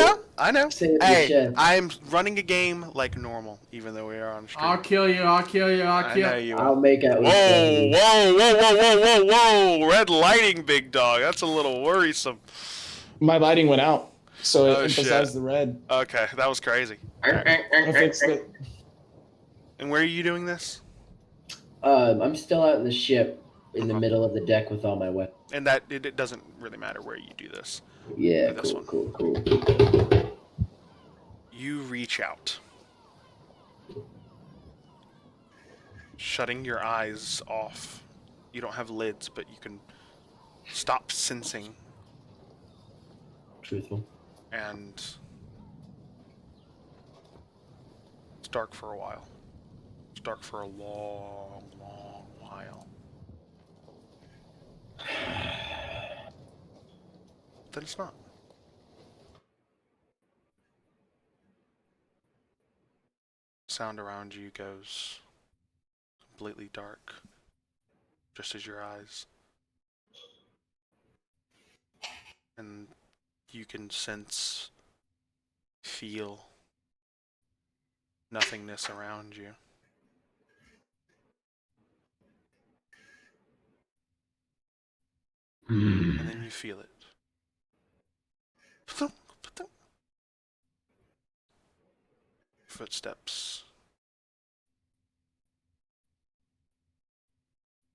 know. Say it with Hey, Chef. I'm running a game like normal, even though we are on stream. I'll kill you. I'll kill you. I'll I kill know you. you. I'll make out with Whoa, Ghelfi. whoa! Red lighting, big dog. That's a little worrisome. My lighting went out, so it Oh, shit. emphasized the red. Okay, that was crazy. I fixed it. And where are you doing this? I'm still out in the ship, in the middle of the deck with all my weapons. And that it doesn't really matter where you do this. Yeah, This cool, one. cool. You reach out, shutting your eyes off. You don't have lids, but you can stop sensing, Truthful. and it's dark for a while. It's dark for a long, long while. Then it's not. Sound around you goes completely dark, just as your eyes. And you can sense, feel nothingness around you. And then you feel it. Footsteps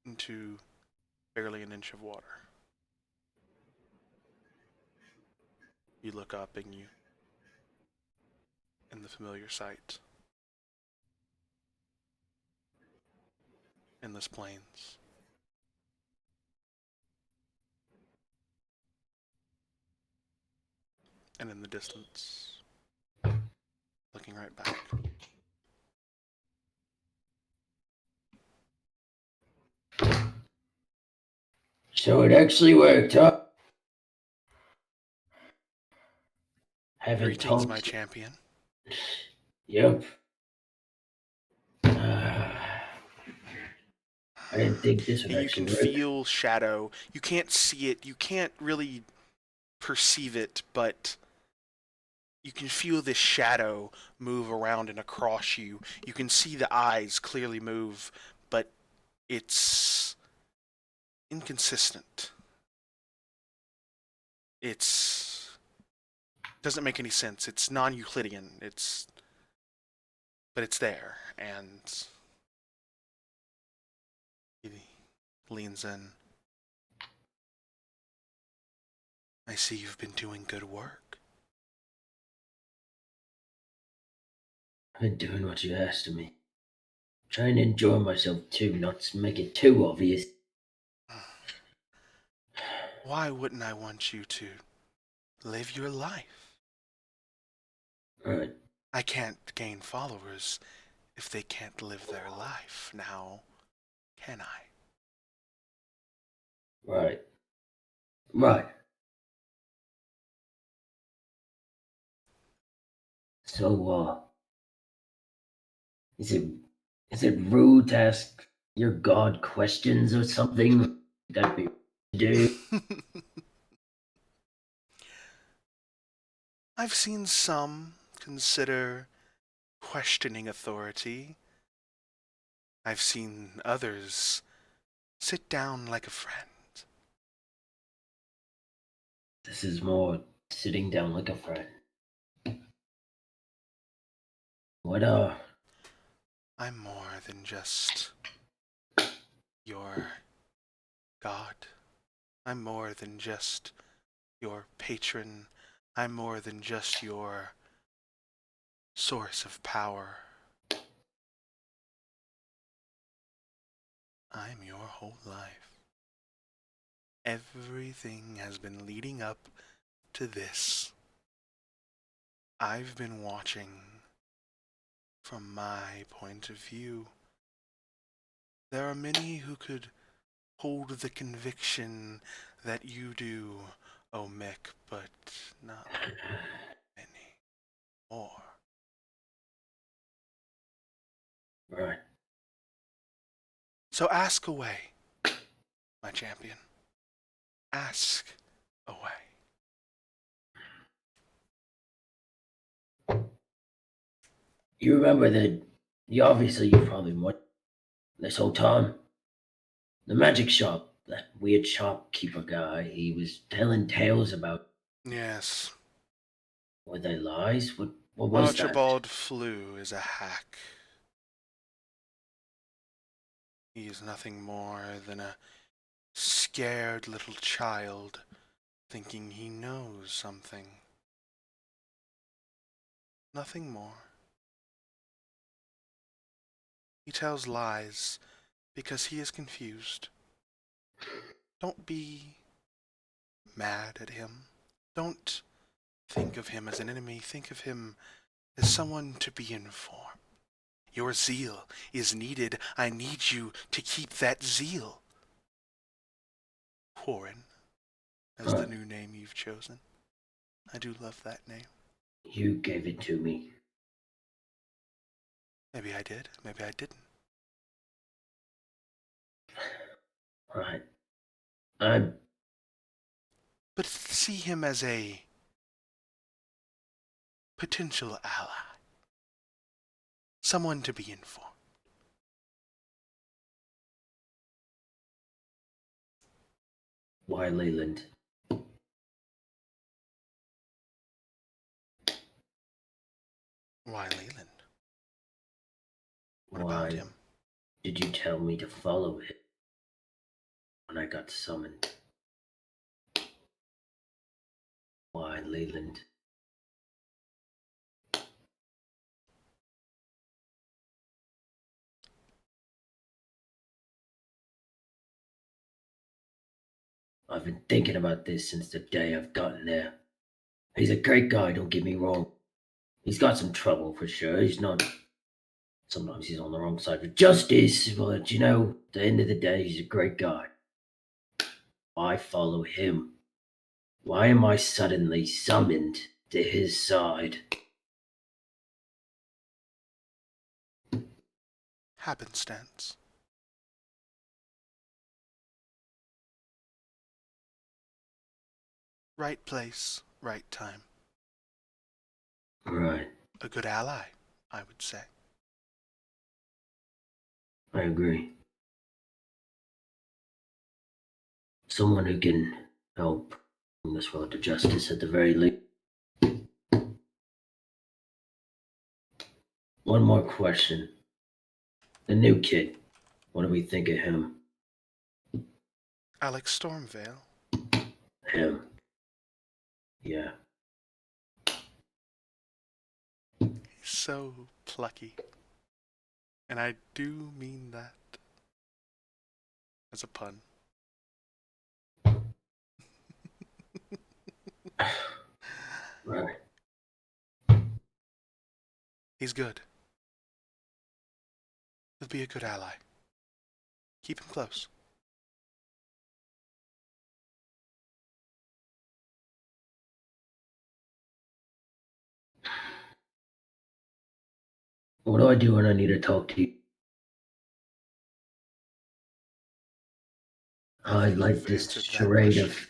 into barely an inch of water. You look up and you, in the familiar sight, endless plains. And in the distance, looking right back, So it actually worked, huh? Haven't greetings, talked. my champion. Yep. I didn't think this would And you actually can work. feel shadow. You can't see it. You can't really perceive it, but you can feel this shadow move around and across you. You can see the eyes clearly move, but it's inconsistent. It's doesn't make any sense. It's non-Euclidean. But it's there, and he leans in. I see you've been doing good work. I've been doing what you asked of me. Trying to enjoy myself too, not to make it too obvious. Why wouldn't I want you to live your life? Right. I can't gain followers if they can't live their life. Now, can I? Right. Right. So, is it rude to ask your god questions or something? That'd be do. I've seen some consider questioning authority. I've seen others sit down like a friend. This is more sitting down like a friend. What I'm more than just your god. I'm more than just your patron. I'm more than just your source of power. I'm your whole life. Everything has been leading up to this. I've been watching from my point of view. There are many who could hold the conviction that you do, oh Mick, but not many more. right? So ask away, my champion. Ask away. You remember that? You probably went this whole time. The magic shop, that weird shopkeeper guy. He was telling tales about. Yes. Were they lies? What was Archibald Flew is a hack. He is nothing more than a scared little child thinking he knows something. Nothing more. He tells lies because he is confused. Don't be mad at him. Don't think of him as an enemy. Think of him as someone to be informed. Your zeal is needed. I need you to keep that zeal. Warren, as the new name you've chosen. I do love that name. You gave it to me. Maybe I did, maybe I didn't. Right. But see him as a potential ally. Someone to be informed. Why Leland? Why Leland? What Why about him? did you tell me to follow him when I got summoned? Why Leland? I've been thinking about this since the day I've gotten there. He's a great guy, don't get me wrong. He's got some trouble for sure. Sometimes he's on the wrong side of justice, but at the end of the day, he's a great guy. Why follow him? Why am I suddenly summoned to his side? Happenstance. Right place, right time. Right. A good ally, I would say. I agree. Someone who can help bring this world to justice at the very least. One more question. The new kid. What do we think of him? Alex Stormvale. Him. Yeah. He's so plucky. And I do mean that as a pun. Right. He's good. He'll be a good ally. Keep him close. What do I do when I need to talk to you? I like You've this answered that charade question. of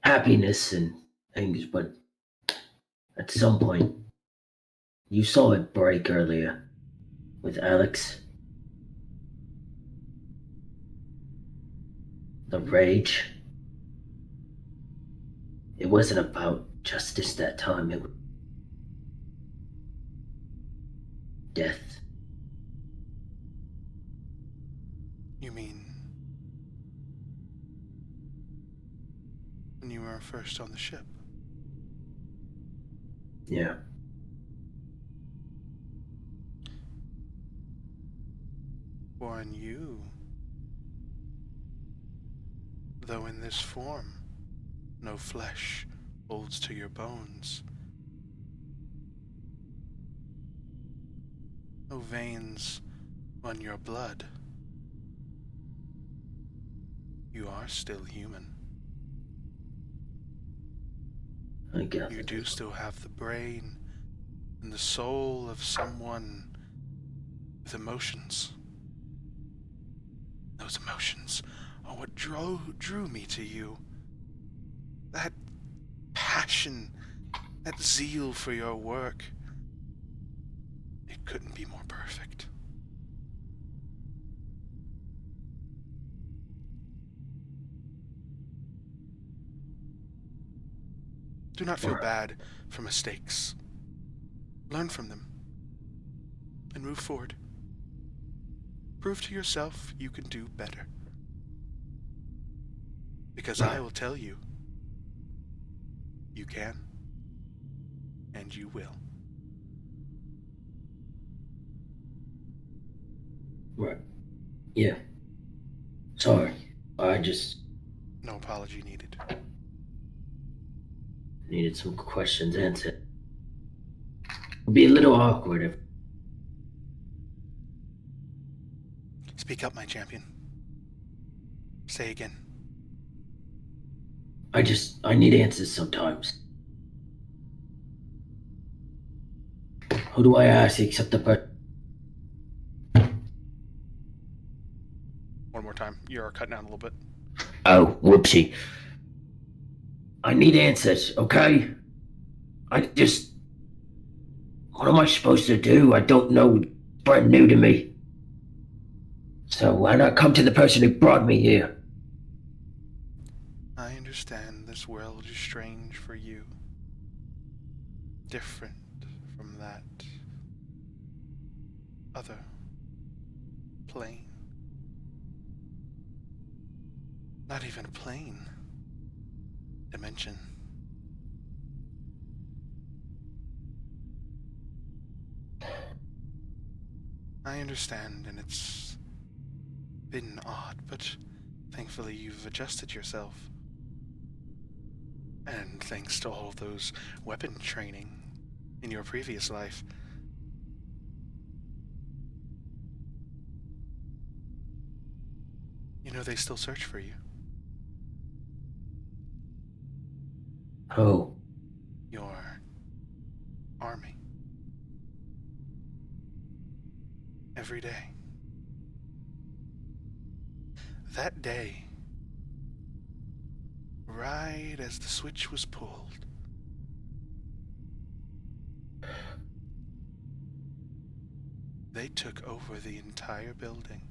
happiness and things, but at some point, you saw it break earlier with Alex. The rage. It wasn't about justice that time, it was death. You mean when you were first on the ship? Yeah. For in you, though in this form, no flesh holds to your bones, no veins run your blood, you are still human. I guess. You do still have the brain and the soul of someone with emotions. Those emotions are what drew me to you. That passion, that zeal for your work. It couldn't be more perfect. Do not feel bad for mistakes. Learn from them and move forward. Prove to yourself you can do better. Because I will tell you, you can, and you will. Right. Yeah. Sorry. I just No apology needed. needed some questions answered. It'd be a little awkward if Speak up, my champion. Say again. I need answers sometimes. Who do I ask except the person? One more time. You're cutting out a little bit. Oh, whoopsie. I need answers, okay? What am I supposed to do? I don't know. It's brand new to me. So why not come to the person who brought me here? I understand this world is strange for you. Different from that other plane. Not even a plane. Dimension. I understand, and it's been odd, but thankfully you've adjusted yourself. And thanks to all those weapon training in your previous life. You know they still search for you. Oh. Your army. Every day. That day, right as the switch was pulled, they took over the entire building.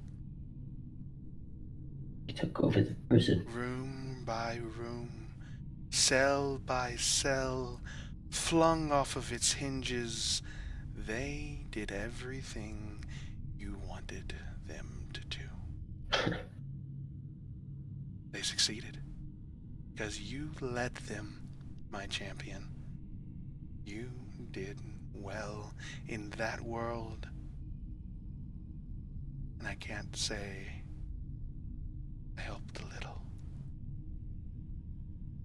They took over the prison. Room by room, cell by cell, flung off of its hinges, they did everything you wanted them to do. They succeeded. Because you led them, my champion. You did well in that world. And I can't say I helped a little.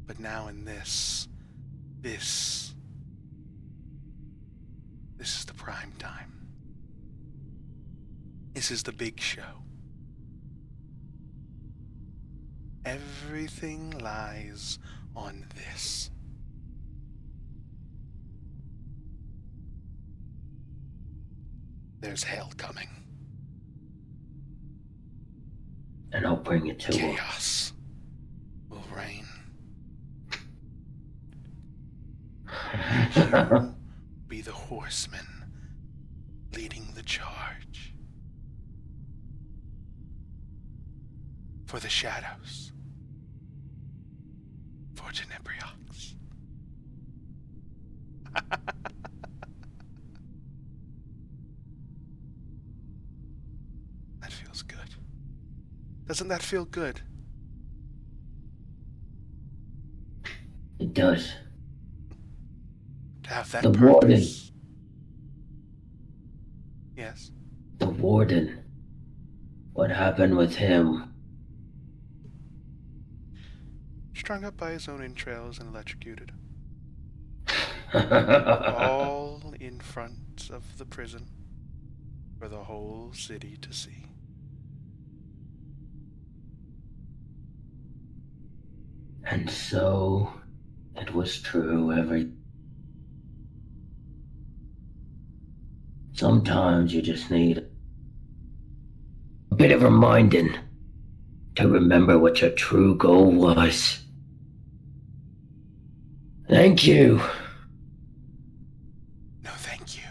But now in this This is the prime time. This is the big show. Everything lies on this. There's hell coming. And I'll bring it to her. Chaos will reign. You be the horseman leading the charge. For the shadows. For Tenebriox. That feels good. Doesn't that feel good? It does. To have that The purpose. warden. Yes. The warden. What happened with him? Strung up by his own entrails and electrocuted. All in front of the prison for the whole city to see. And so it was true Sometimes you just need a bit of reminding to remember what your true goal was. Thank you. No, thank you,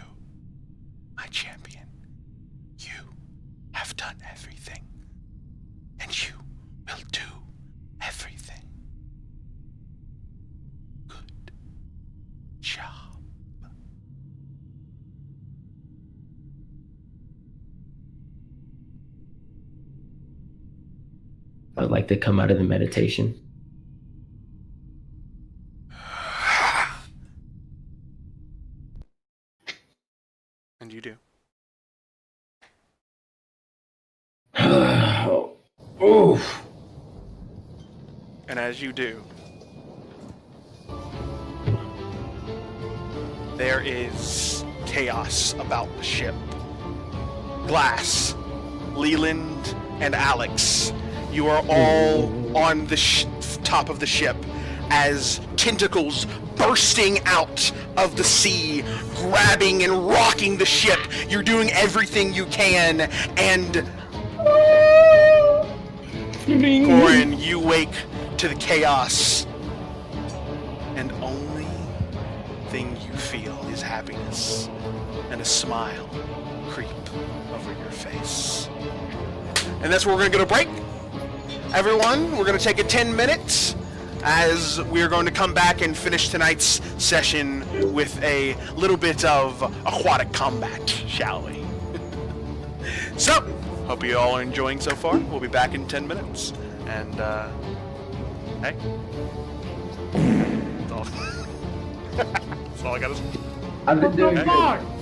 my champion. You have done everything, and you will do everything. Good job. I'd like to come out of the meditation. And you do. Oof. And as you do, there is chaos about the ship. Glass, Leland, and Alex, you are all on the top of the ship as tentacles bursting out of the sea, grabbing and rocking the ship. You're doing everything you can, and Corin, you wake to the chaos, and only thing you feel is happiness and a smile creep over your face. And that's where we're going to break. Everyone, we're going to take a 10 minutes as we're going to come back and finish tonight's session with a little bit of aquatic combat, shall we? So, hope you all are enjoying so far. We'll be back in 10 minutes. And, hey. That's all, that's all I got to say. I've been doing Fuck! good.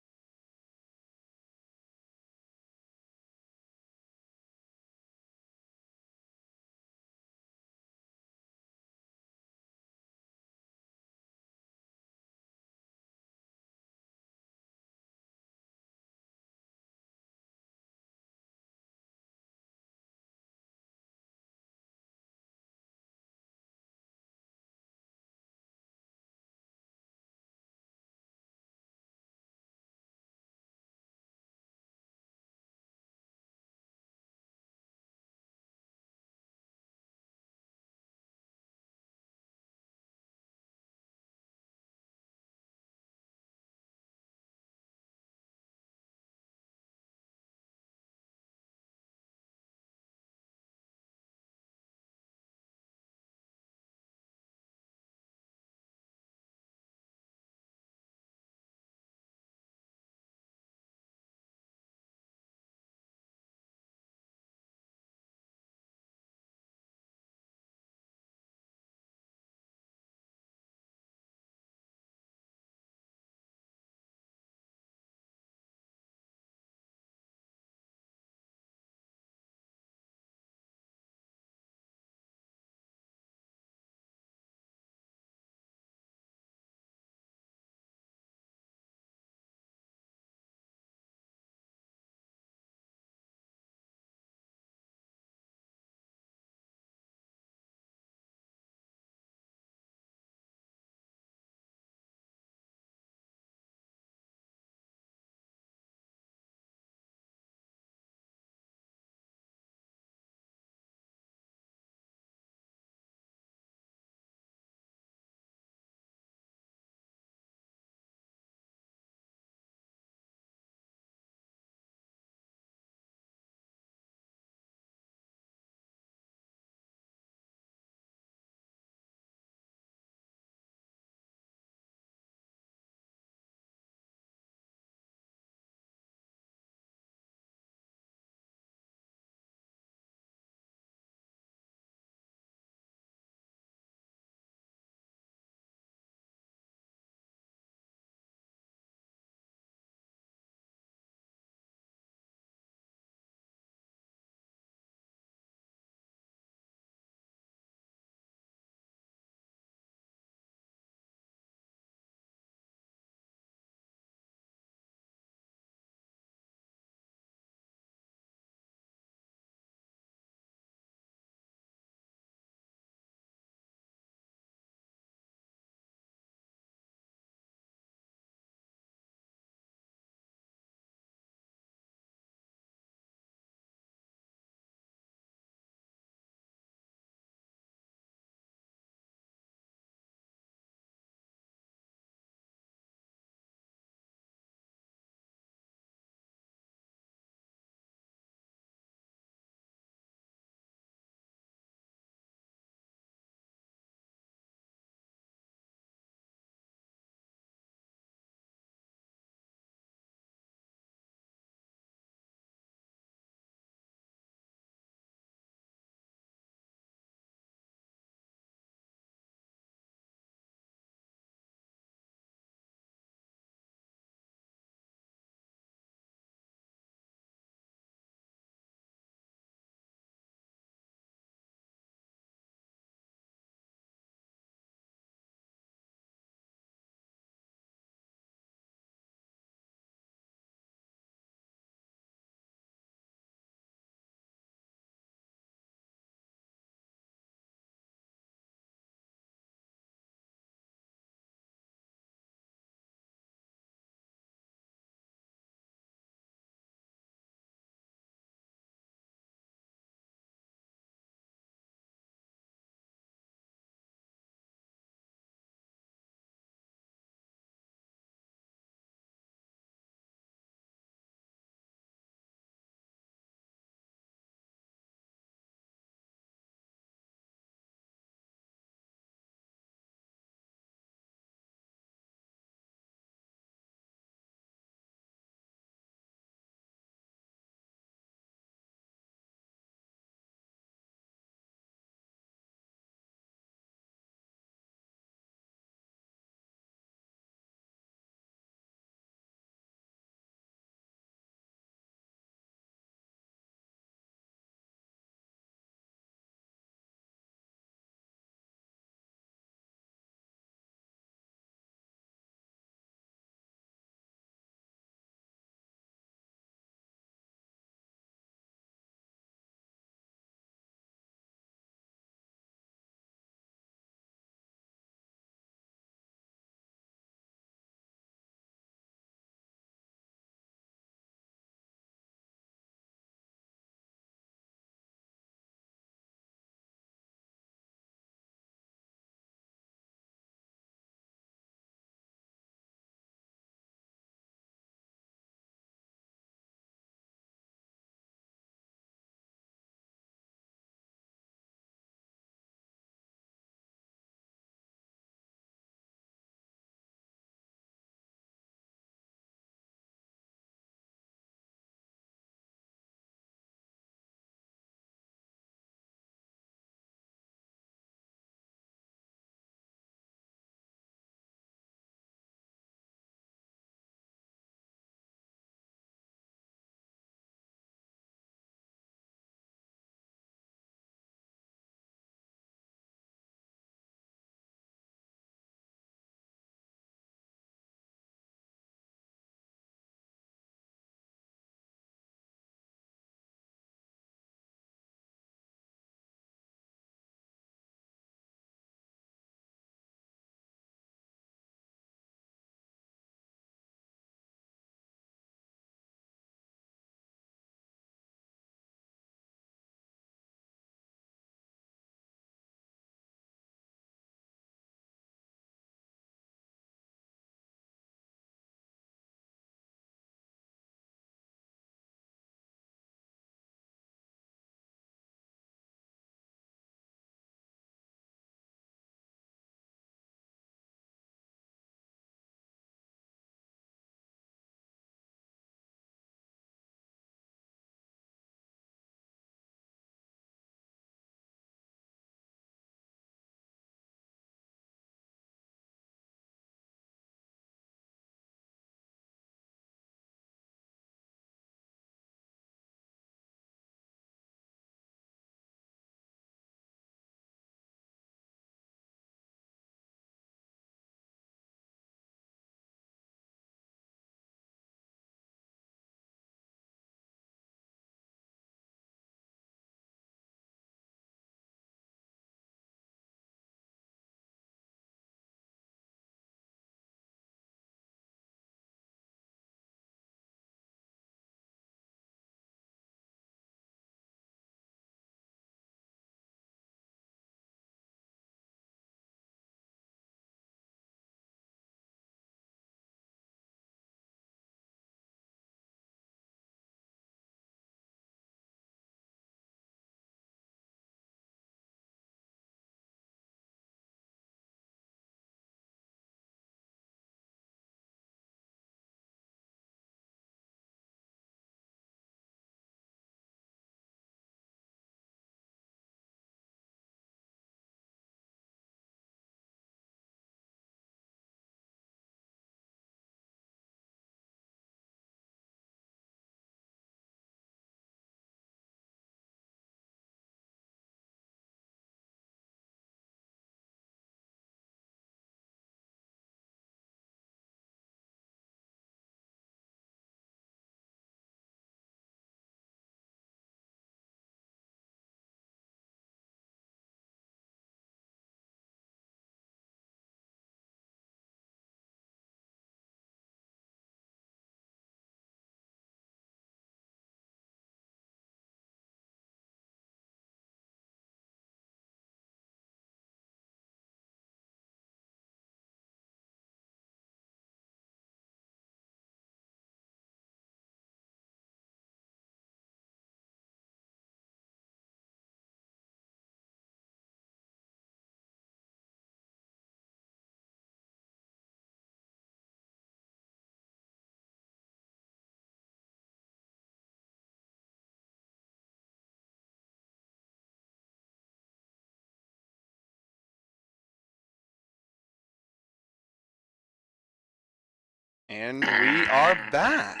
And we are back.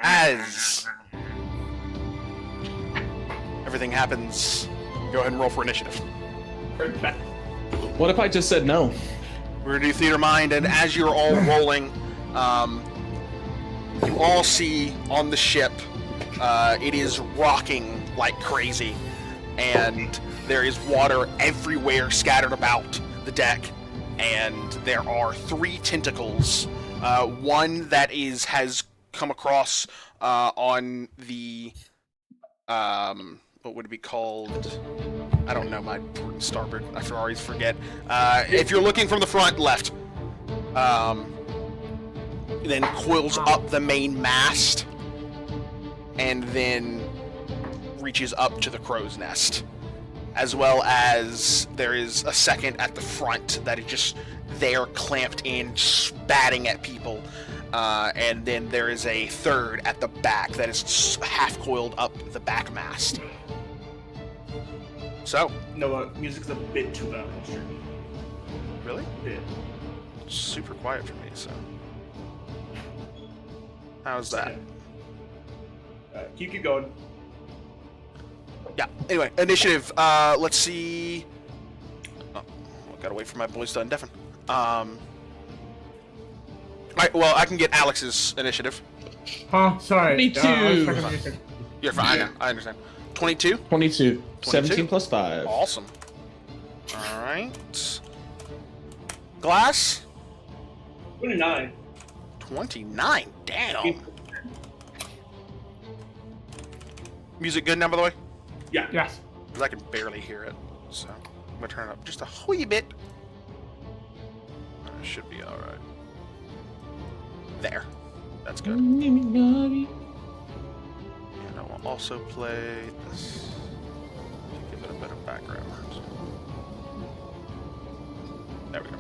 As everything happens, go ahead and roll for initiative. What if I just said no? We're gonna do theater mind, and as you're all rolling, you all see on the ship, it is rocking like crazy, and there is water everywhere scattered about the deck, and there are 3 tentacles. One that has come across on the what would it be called? I don't know my starboard. I always forget. If you're looking from the front, left. Then coils up the main mast, and then reaches up to the crow's nest. As well as there is a second at the front that is just there clamped in, spatting at people. And then there is a third at the back that is half coiled up the back mast. So. No, music's a bit too loud. Really? Yeah. Super quiet for me, so. How's that? Keep going. Yeah, anyway, initiative. Let's see. Oh, gotta wait for my boys to undeafen. Alright, well, I can get Alex's initiative. Huh? Sorry. Me too. You're fine, Yeah. I understand. 22? 22. 17 plus 5. Awesome. Alright. Glass? 29. 29, damn. Music good now, by the way? Yeah. Yes. Because I can barely hear it, so I'm gonna turn it up just a wee bit. It should be alright. There. That's good. And I will also play this to give it a better background. There we go.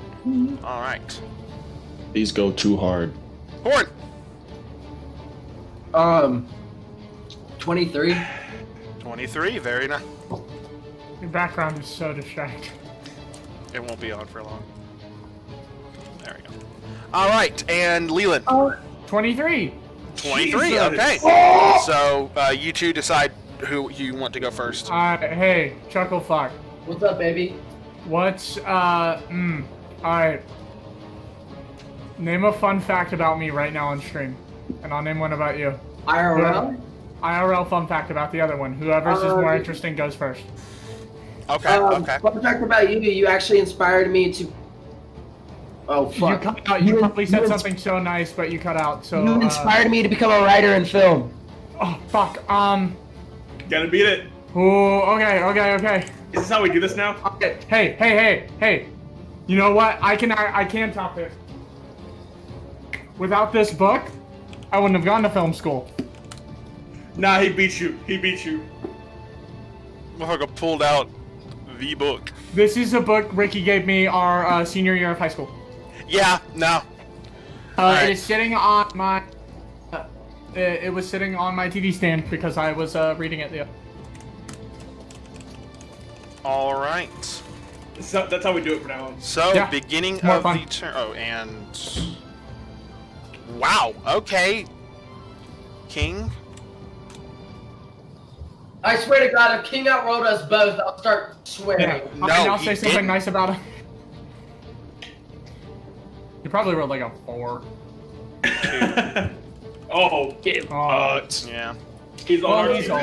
Alright. These go too hard. Horn! 23. 23, very nice. Your background is so distracting. It won't be on for long. There we go. Alright, and Leland. 23. 23, Jesus. okay. So, you two decide who you want to go first. Hey, Chucklefuck. What's up, baby? What's, alright. Name a fun fact about me right now on stream. And I'll name one about you. IRL? IRL fun fact about the other one. Whoever's is more interesting goes first. Okay, okay. Fun fact about you, you actually inspired me to... Oh, fuck. You cut out. You probably said something so nice, but you cut out, so... You inspired me to become a writer in film. Oh, fuck, Gotta beat it. Ooh, okay. Is this how we do this now? Okay, hey. You know what? I can top this. Without this book, I wouldn't have gone to film school. Nah, he beat you. Motherfucker pulled out the book. This is a book Ricky gave me our senior year of high school. Yeah, no. It is sitting on my... it was sitting on my TV stand because I was reading it. Yeah. Alright. So that's how we do it for now on. So, Yeah, beginning more of fun. the turn... Oh, and... Wow, okay. King? I swear to God, if King outrolled us both, I'll start swearing. Yeah. No, I'll he say something didn't. nice about him. You probably rolled like a 4. Oh, Yeah. he's on our Well, he's team.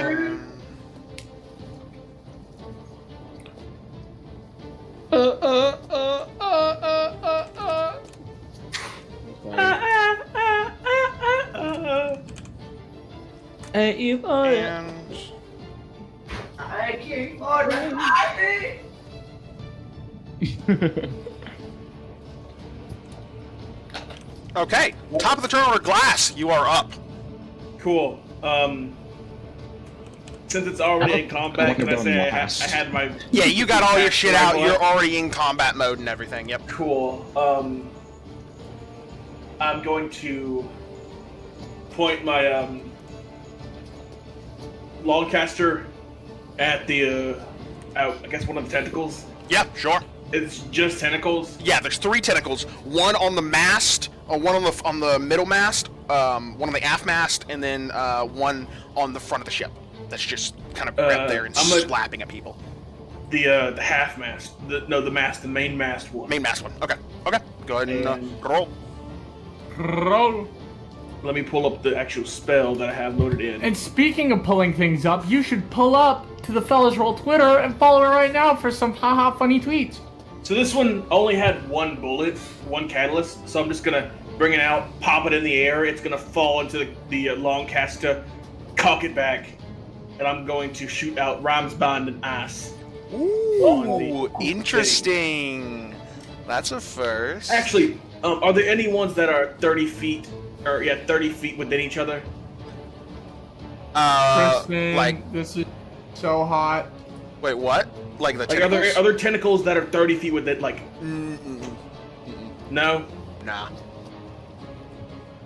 on. And... I keep on happy. Okay, top of the turn order, Glass. You are up. Cool. Since it's already in combat, can I say I had my... Yeah, you got all your shit out. You're already in combat mode and everything. Yep. Cool. I'm going to point my longcaster at the I guess one of the tentacles. Yep, sure. It's just tentacles? Yeah, there's 3 tentacles. One on the mast, one on the middle mast, one on the aft mast, and then one on the front of the ship. That's just kind of right there and slapping at people. The half mast. The main mast one. Main mast one. Okay. Go ahead and roll. Roll. Let me pull up the actual spell that I have loaded in. And speaking of pulling things up, you should pull up to the Fellas Roll Twitter and follow it right now for some haha funny tweets. So this one only had 1 bullet, 1 catalyst, so I'm just gonna bring it out, pop it in the air, it's gonna fall into the long caster, cock it back, and I'm going to shoot out Ramsband and Ass. Ooh, interesting. That's a first. Actually, are there any ones that are 30 feet, 30 feet within each other? Kristen, like... this is so hot. Wait, what? Like the Like tentacles? are there tentacles that are 30 feet within, like... No? Nah.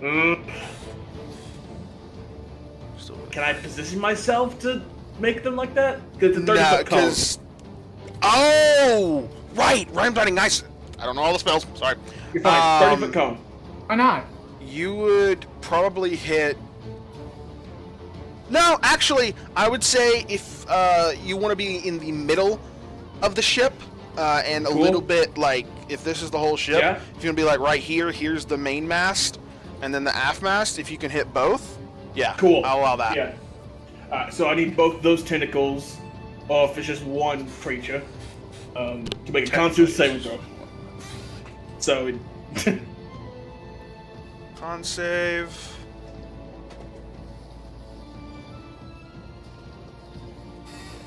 Can I position myself to make them like that? Because it's a 30-foot cone. Oh! Right! Ramsbinding nice. I don't know all the spells. Sorry. You're fine. 30-foot cone. Why not? You would probably hit... No, actually, I would say if you want to be in the middle of the ship, and a little bit like, if this is the whole ship, if you're going to be like right here, here's the main mast, and then the aft mast, if you can hit both, cool. I'll allow that. Yeah. So I need both those tentacles, or if it's just one creature, to make a Constitution saving throw. So... Con save...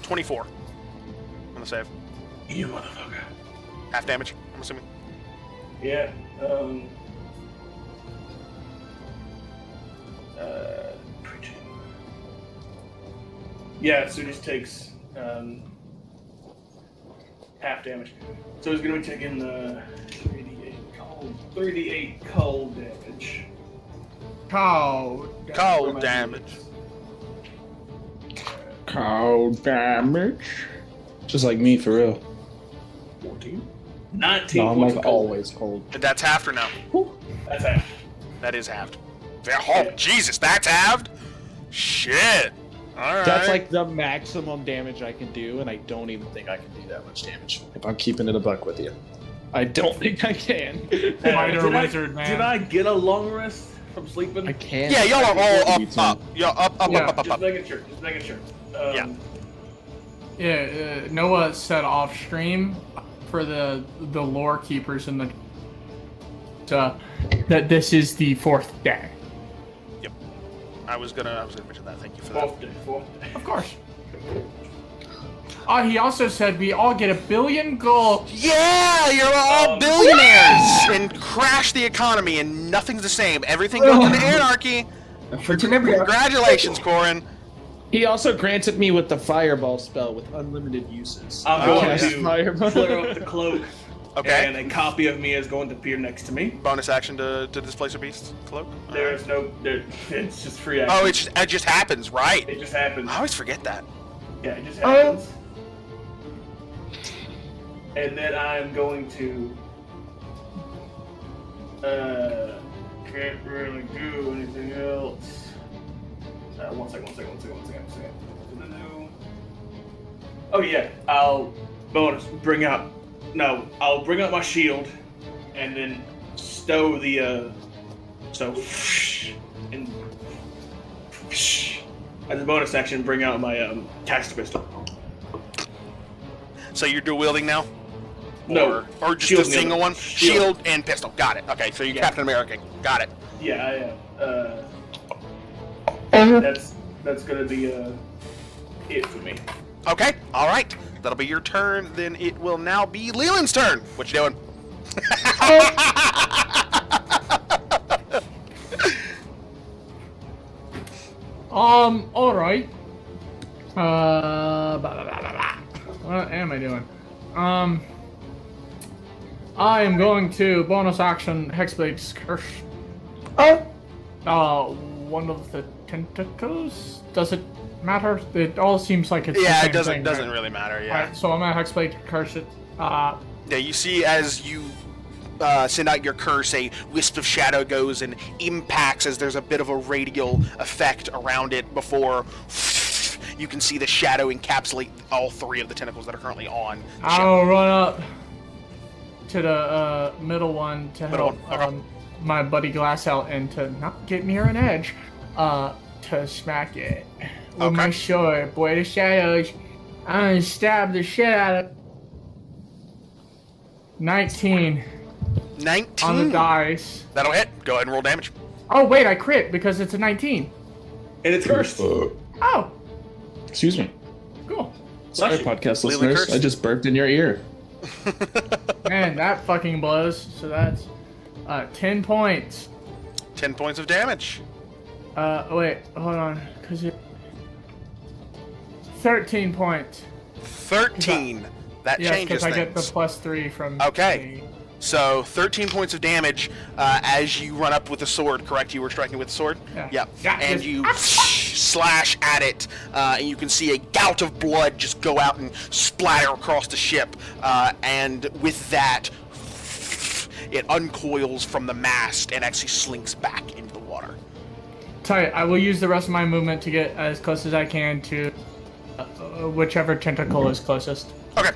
24 on the save. You motherfucker. Half damage, I'm assuming. Yeah. Yeah, so it just takes half damage. So he's going to be taking 3d8 cold damage. Cold damage. Cold damage. Just like me, for real. 14. 19 No, I'm points like of cold. always cold. And that's halved or no? That's half. That is halved. Oh, Jesus, that's halved? Shit. Alright. That's like the maximum damage I can do, and I don't even think I can do that much damage. If I'm keeping it a buck with you. I don't think I can. Spider wizard, man. Did I get a long rest from sleeping? I can't. Yeah, y'all are all up. Y'all up. Just making sure. Noah said off stream for the lore keepers and that this is the 4th day. Yep. I was gonna mention that. Thank you for that. Fourth day. Of course. He also said we all get 1 billion gold. Yeah, you're all billionaires and crash the economy and nothing's the same. Everything goes into anarchy. Congratulations, Corin. He also granted me with the fireball spell with unlimited uses. I'm going to fireball. clear up the cloak. Okay. And a copy of me is going to appear next to me. Bonus action to displace a beast's cloak? There's no... it's just free action. Oh, it just happens, right? It just happens. I always forget that. Yeah, it just happens. And then I'm going to... can't really do anything else. One second. Oh yeah, I'll bring out my shield, and then stow the and as a bonus action, bring out my caster pistol. So you're dual wielding now? No, or just shield a single one? Shield and pistol. Got it. Okay, so you're Captain America. Got it. Yeah, I am. That's gonna be it for me. Okay, all right. That'll be your turn. Then it will now be Leland's turn. What you doing? All right. What am I doing? I am going to bonus action Hexblade's Curse. One of the tentacles? Does it matter? It all seems like it's the same it doesn't thing, doesn't right? really matter. Yeah. Alright, so I'm gonna Hexblade Curse it. Yeah, you see as you send out your curse, a wisp of shadow goes and impacts as there's a bit of a radial effect around it before you can see the shadow encapsulate all 3 of the tentacles that are currently on the ship. I'll run up to the middle one to help my buddy Glass out and to not get near an edge, to smack it with my sword. Boy, the shadows, I'm gonna stab the shit out of 19. 19? On the dice. That'll hit. Go ahead and roll damage. Oh, wait, I crit because it's a 19. And it's cursed. Oh. Excuse me. Cool. Sorry, podcast listeners. I just burped in your ear. Man, that fucking blows. So that's 10 points. 10 points of damage. Wait, hold on. 'Cause it... 13 points. 13. That changes because I get the things. +3 from... Okay. So, 13 points of damage as you run up with the sword, correct? You were striking with the sword? Yeah. Yep. And you slash at it, and you can see a gout of blood just go out and splatter across the ship. And with that, it uncoils from the mast and actually slinks back into the water. Sorry, I will use the rest of my movement to get as close as I can to whichever tentacle is closest. Okay.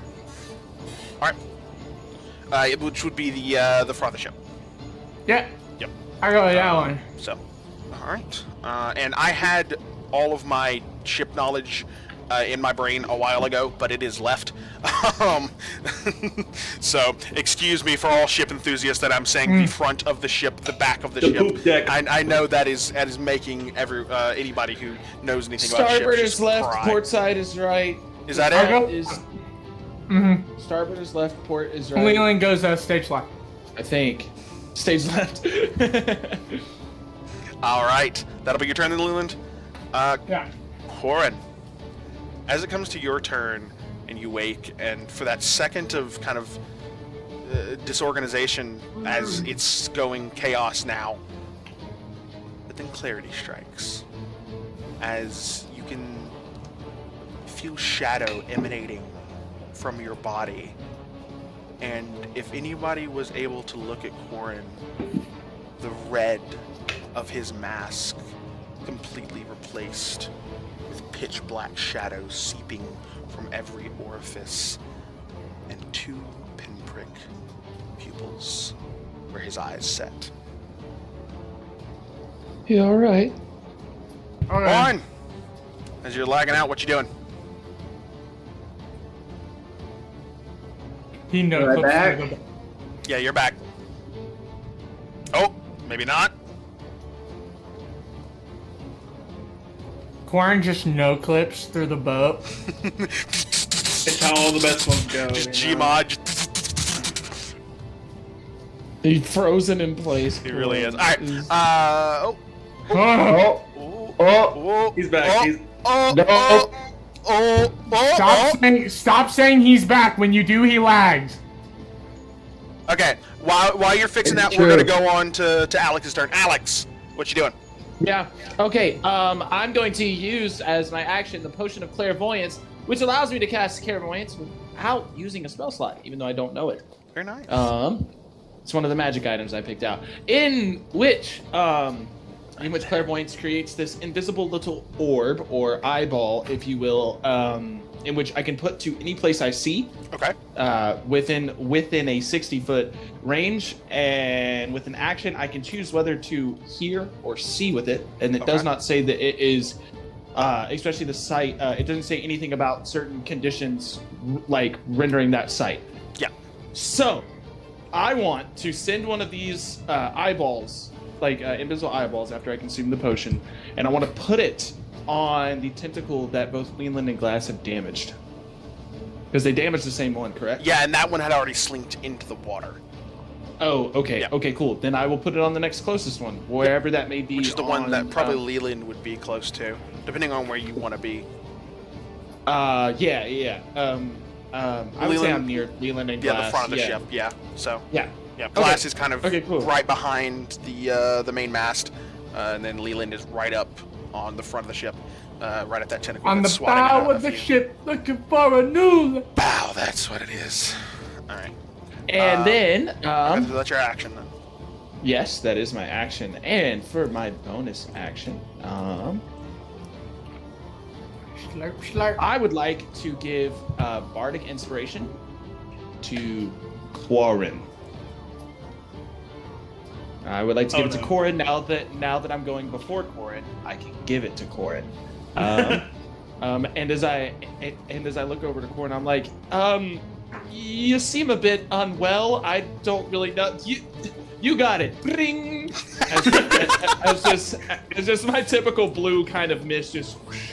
All right. Which would be the front of the ship. Yeah. Yep. I go with that one. So, all right. And I had all of my ship knowledge in my brain a while ago, but it is left. So, excuse me for all ship enthusiasts that I'm saying the front of the ship, the back of the ship. Poop deck. I know that is making anybody who knows anything about ships Starboard is just left, cry. port side is right. Is that it? Starboard is left, port is right. Leland goes stage left. I think. Stage left. All right. That'll be your turn then, Leland. Yeah. Corin, as it comes to your turn and you wake, and for that second of kind of disorganization as it's going chaos now, but then clarity strikes as you can feel shadow emanating from your body. And if anybody was able to look at Corin, the red of his mask completely replaced with pitch black shadows seeping from every orifice and 2 pinprick pupils where his eyes set. You alright? Corin, as you're lagging out, what you doing? He knows. Am I back? Yeah, you're back. Oh, maybe not. Quarren just no clips through the boat. It's how all the best ones go. Just you know? Gmod. He's frozen in place. He really is. All right. He's back. Stop saying he's back. When you do, he lags. Okay. While you're fixing that, It's we're gonna true. go on to Alex's turn. Alex, what you doing? Yeah. Okay. I'm going to use as my action the potion of clairvoyance, which allows me to cast clairvoyance without using a spell slot, even though I don't know it. Very nice. It's one of the magic items I picked out, in which clairvoyance creates this invisible little orb or eyeball, if you will, in which I can put to any place I see. Okay. Within a 60-foot range, and with an action, I can choose whether to hear or see with it, and it does not say that it is, especially the sight. It doesn't say anything about certain conditions, like rendering that sight. Yeah. So, I want to send one of these eyeballs, like invisible eyeballs, after I consume the potion, and I want to put it on the tentacle that both Leland and Glass have damaged. Because they damaged the same one, correct? Yeah, and that one had already slinked into the water. Oh, okay. Yeah. Okay, cool. Then I will put it on the next closest one, wherever that may be. Which is the one on, that probably Leland would be close to, depending on where you want to be. Yeah. I would say I'm near Leland and Glass. Yeah, the front of the ship. Yeah. So. Yeah. Yeah. Glass Okay. is kind of Cool. right behind the main mast, and then Leland is right up on the front of the ship, right at that tentacle. On that's the swatting bow of the ship, looking for a new. Bow. That's what it is. All right. And then, that's your action then. yes, that is my action. And for my bonus action, I would like to give bardic inspiration to Quarren. I would like to give it to Quarren now that I'm going before Quarren. I can give it to Quarren. And as I look over to Quarren, I'm like, you seem a bit unwell. I don't really know. You got it. Bring. It's just my typical blue kind of mist, just. Whoosh.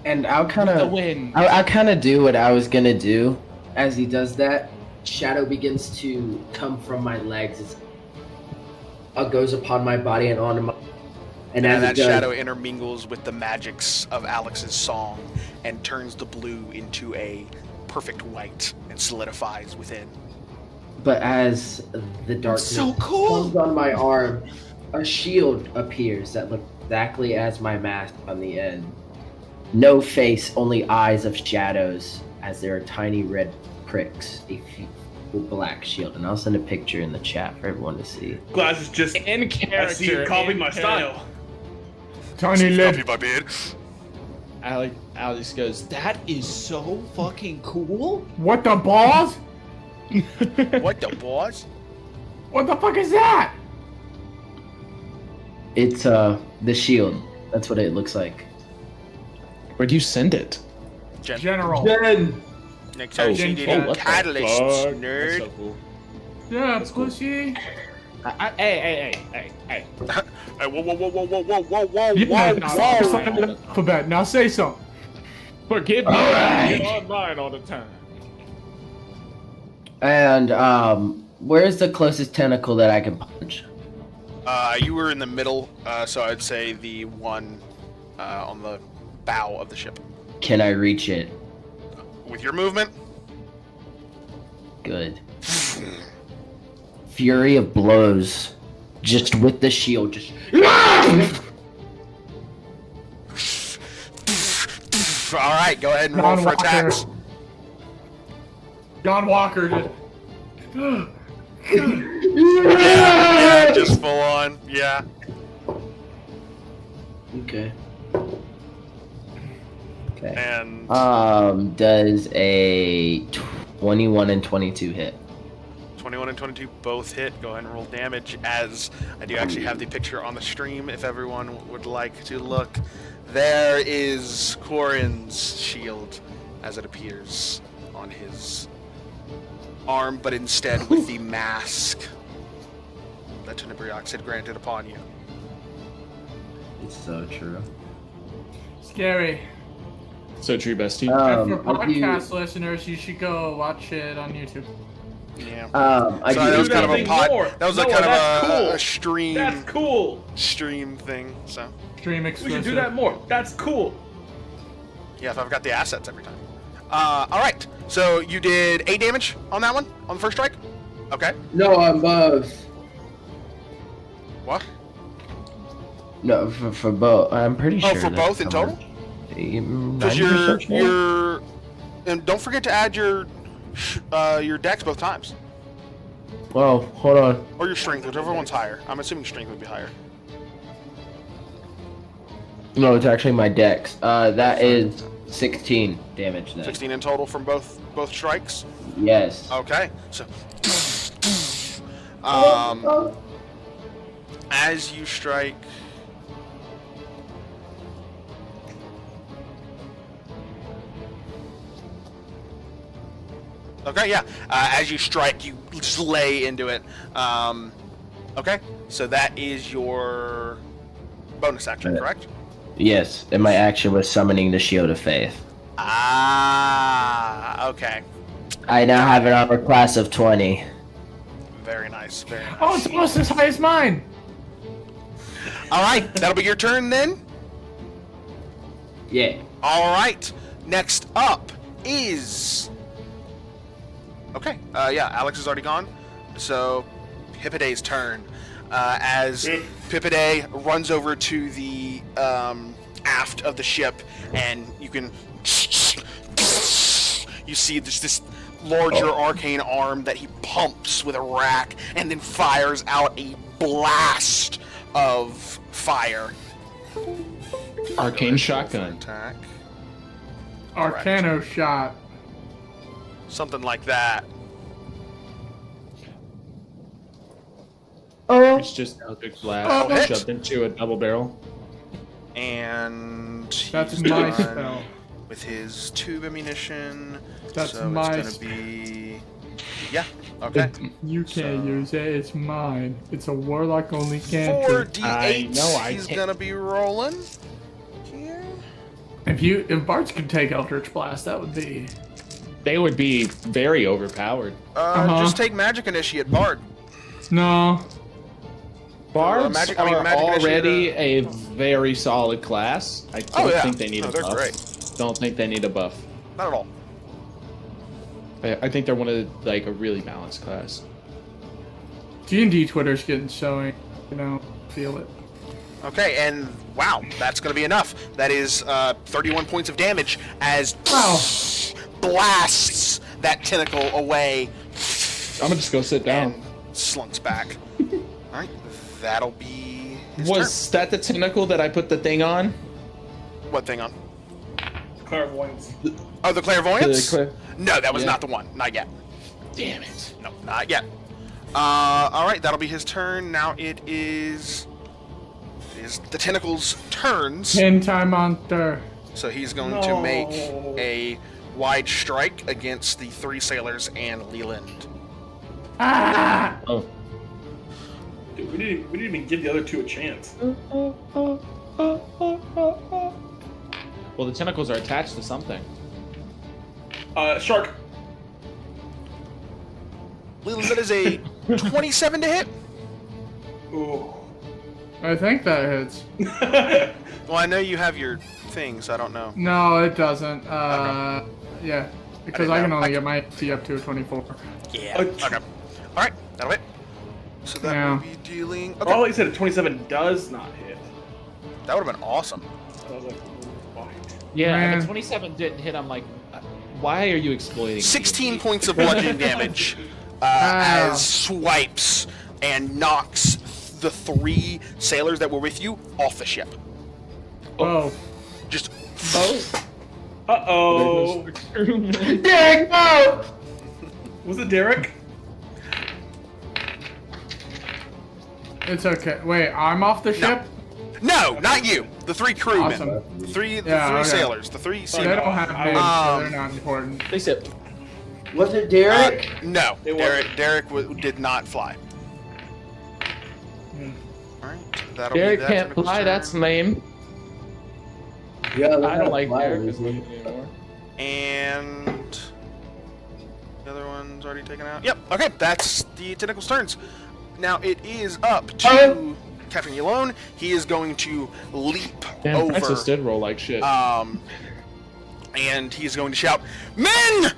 And I'll kind The of wind. I'll kind of do what I was gonna do. As he does that, shadow begins to come from my legs. It goes upon my body and onto my. And as that it does, shadow intermingles with the magics of Alex's song and turns the blue into a perfect white and solidifies within. But as the darkness So cool. comes on my arm, a shield appears that looks exactly as my mask on the end. No face, only eyes of shadows, as there are tiny red pricks. A black shield, and I'll send a picture in the chat for everyone to see. Glass is just In character. I see you copying my style. Tiny lid. Copy my beard. Alex goes, that is so fucking cool. What the balls? What the boss? What the fuck is that? It's the shield. That's what it looks like. Where'd you send it? General. Next time she did what the catalyst, fuck? nerd. That's so cool. Yeah, That's cool. pussy. Hey. Hey, whoa, Yeah, whoa. sign of the alphabet. Now say something. Forgive me. I get online all the time. And where's the closest tentacle that I can punch? You were in the middle, so I'd say the one on the bow of the ship. Can I reach it? With your movement? Good. Fury of blows. Just with the shield, just. Alright, go ahead and roll for attacks. John Walker just. Yeah, just full on, yeah. Okay. Okay. And Does a 21 and 22 hit? 21 and 22 both hit. Go ahead and roll damage, as I do actually have the picture on the stream if everyone would like to look. There is Quarren's shield as it appears on his arm, but instead with the mask that Tenebriox had granted upon you. It's so true. Scary. So true, bestie. And for I do- podcast listeners, you should go watch it on YouTube. Yeah. I Sorry, that was do. kind of a Nothing pod. more. That was a Noah, kind that's of cool. a stream. That's cool. Stream thing. So Stream We exclusive. should do that more. That's cool. yeah, if I've got the assets every time. All right. So you did 8 damage on that one on the first strike. Okay. No, I'm both. What? No, for both. I'm pretty sure. Oh, for both in total? Because 90% sure? you're, and don't forget to add your dex both times, Well, hold on. or your strength, whichever one's higher. I'm assuming strength would be higher. No, it's actually my dex. That is 16 damage then. 16 in total from both strikes. Yes. Okay, so as you strike, okay, yeah. As you strike, you just lay into it. Okay, so that is your bonus action, correct? Yes, and my action was summoning the Shield of Faith. Ah, okay. I now have an armor class of 20. Very nice, very nice. Oh, it's almost as high as mine. All right, that'll be your turn then. Yeah. All right, next up is... Okay, yeah, Alex is already gone, so Hippide's turn. As Pippide runs over to the aft of the ship, and you can you see this larger arcane arm that he pumps with a rack and then fires out a blast of fire. Arcane shotgun. Attack. Arcano shot. Something like that. It's just a big blast Oh, shoved into a double barrel. And That's he's my done spell. with his tube ammunition. That's so my it's gonna be. Yeah. Okay. You can't use it. It's mine. It's a warlock only 4 cantrip. D8. I He's can't- gonna be rolling. Here. If Bards could take Eldritch Blast, that would be. They would be very overpowered. Just take Magic Initiate, Bard. No. Bards Magic are Initiate, already a very solid class. I don't think they need a they're buff. great. Don't think they need a buff. Not at all. I think they're one of a really balanced class. D&D Twitter's getting showing. Feel it. Okay, and wow, that's gonna be enough. That is 31 points of damage as blasts that tentacle away. I'm gonna just go sit down. And slunks back. Alright, that'll be his Was that the tentacle that I put the thing on? turn. What thing on? Clairvoyance. Oh, the clairvoyance? The No, that was Yeah. not the one. Not yet. Damn it. No, not yet. Alright, that'll be his turn. Now it is the tentacle's turns. 10-time monster. So he's going to make a wide strike against the 3 sailors and Leland. Ah! Oh. Dude, we didn't even give the other 2 a chance. Well, the tentacles are attached to something. Shark. Leland, that is a 27 to hit. Ooh. I think that hits. Well, I know you have your things. I don't know. No, it doesn't. Yeah. Because I can know. only get my AC up to a 24. Yeah. Okay. All right, that'll hit. So that Yeah. will be dealing. Oh, Okay. like you said, a 27 does not hit. That would have been awesome. I was like, what? Yeah, Man. and the 27 didn't hit. I'm like, why are you exploiting? 16 points of bludgeoning damage as swipes and knocks the 3 sailors that were with you off the ship. Whoa. Just. Uh-oh. Derek, no! Was it Derek? It's okay. Wait, I'm off the ship? No, not you. The 3 crewmen. Awesome. The 3 okay. sailors. The 3 They seamen. don't have names, so they're not important. They said, Was it Derek? No, It wasn't. Derek did not fly. Alright, that'll Derek be that can't tentacle's fly. turn. That's lame. Yeah, I don't like Derek as much anymore. And the other one's already taken out. Yep. Okay, that's the tentacle's turns. Now it is up to Captain Yalone. He is going to leap Damn, over. Francis did roll like shit. And he's going to shout, "Men,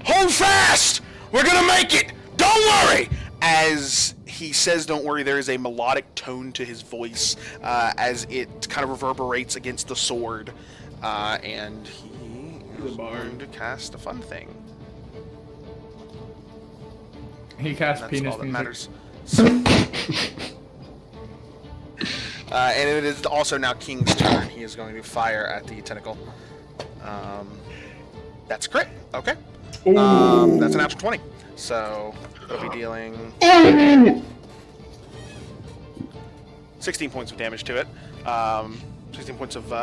hold fast! We're gonna make it! Don't worry!" As he says, "Don't worry," there is a melodic tone to his voice as it kind of reverberates against the sword, and he is going to cast a fun thing. He cast That's penis all that music. matters. So, and it is also now King's turn. He is going to fire at the tentacle. That's a crit. Okay. That's an natural 20. So it'll be dealing 16 points of damage to it. 16 points of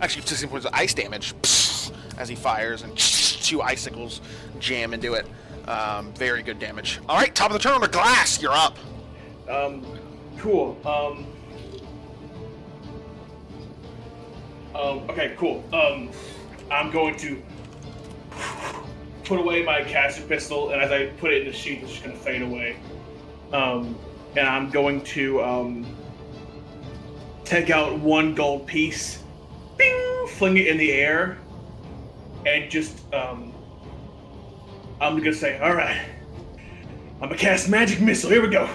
actually 16 points of ice damage as he fires, and 2 icicles jam into it. Very good damage. All right, top of the turn on the glass. You're up. Cool. Okay, cool. I'm going to put away my caster pistol, and as I put it in the sheath, it's just going to fade away. And I'm going to take out 1 gold piece, bing, fling it in the air, and just I'm gonna say, all right, I'm gonna cast magic missile. Here we go.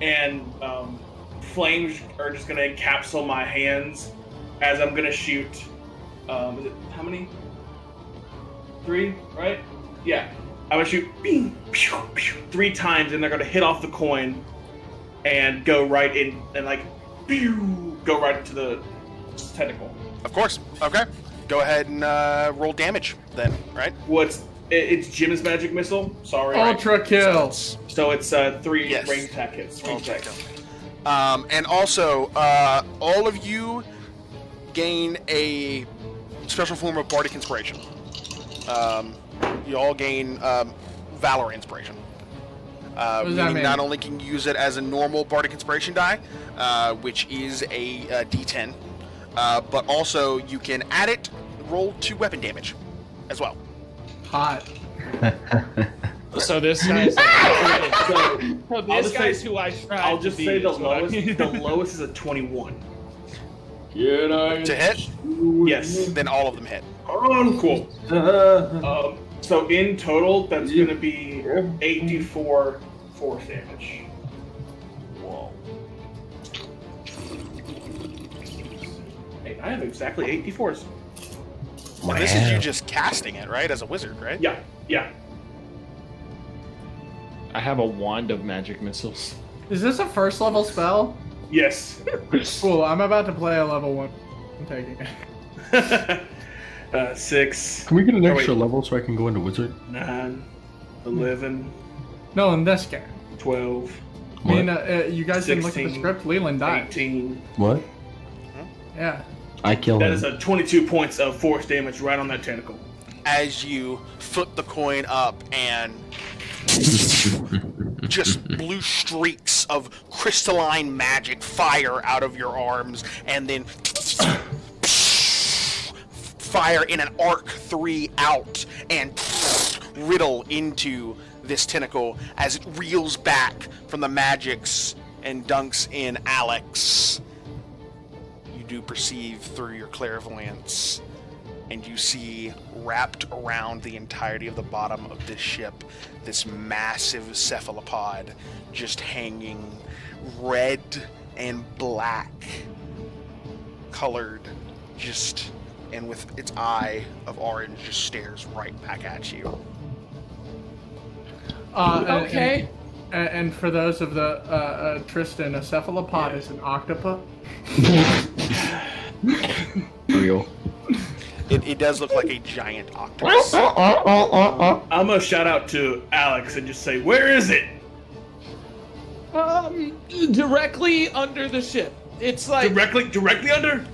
And flames are just gonna encapsulate my hands as I'm gonna shoot Is it how many? 3, right? Yeah. I'm gonna shoot bing, pew, pew, 3 times, and they're gonna hit off the coin and go right in, and like, pew, go right into the tentacle. Of course. Okay. Go ahead and roll damage then, right? It's Jim's magic missile. Sorry. Ultra kill. So it's 3 Yes. range attack hits. Ultra kill. And also, all of you gain a special form of bardic inspiration. You all gain valor inspiration. Meaning not only can you use it as a normal bardic inspiration die, which is a D10, but also you can add it, roll 2 weapon damage as well. Hot. So this guy's who I tried. I'll just to say be, the is what I lowest. mean. The lowest is a 21. To hit? Yes. Then all of them hit. Cool. So in total, that's going to be 8d4 force damage. Whoa. Hey, I have exactly 8d4s. And this is you just casting it, right? As a wizard, right? Yeah. I have a wand of magic missiles. Is this a first level spell? Yes. Cool, I'm about to play a level 1. I'm taking it. 6. Can we get an extra level so I can go into wizard? 9, 11, No, in this game. 12, I mean, you guys didn't look at the 16, script. Leland died. 18. What? Yeah. I killed That him. is a 22 points of force damage right on that tentacle. As you flip the coin up and just blue streaks of crystalline magic fire out of your arms, and then fire in an arc 3 out and riddle into this tentacle as it reels back from the magics and dunks in Alex. You do perceive through your clairvoyance, and you see wrapped around the entirety of the bottom of this ship this massive cephalopod just hanging red and black colored, just, and with its eye of orange just stares right back at you. Okay. And for those of the Tristan, a cephalopod is an octopus. Real. It does look like a giant octopus. I'm gonna shout out to Alex and just say, "Where is it?" Directly under the ship. It's like directly under.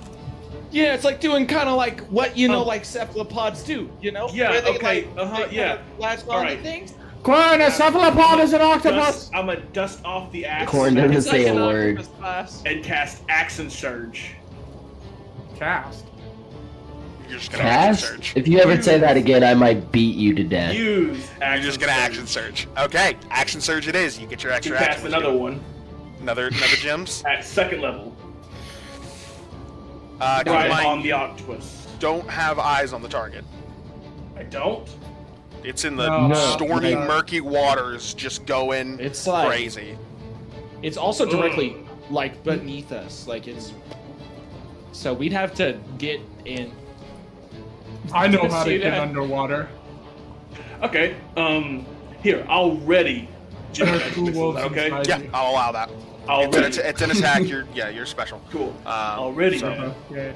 Yeah, it's like doing kind of like what like cephalopods do. Yeah. Where they, Okay. Like, they Yeah. kind of latch All on to right. things. Corn, a cephalopod is an octopus. I'm gonna dust off the axe. Corn doesn't It's say like a an word. octopus class. And cast Action Surge. Cast. You're just gonna Cast? action surge. If you ever say that again, I might beat you to death. Use You're Action just gonna Surge. action surge. Okay, action surge it is. You get your You extra cast action. another one Another gems. at 2nd level. Keep in Right mind, on the octopus. don't have eyes on the target. I don't. It's in the No. stormy, No. murky waters, just going It's like crazy. it's also directly like beneath us. Like it's so we'd have to get in. I know how to See get that? underwater. Okay. Here, I'll ready. There are two wolves Okay. inside Yeah, you. I'll allow that. It's an attack. You're special. Cool. Already. So, Okay.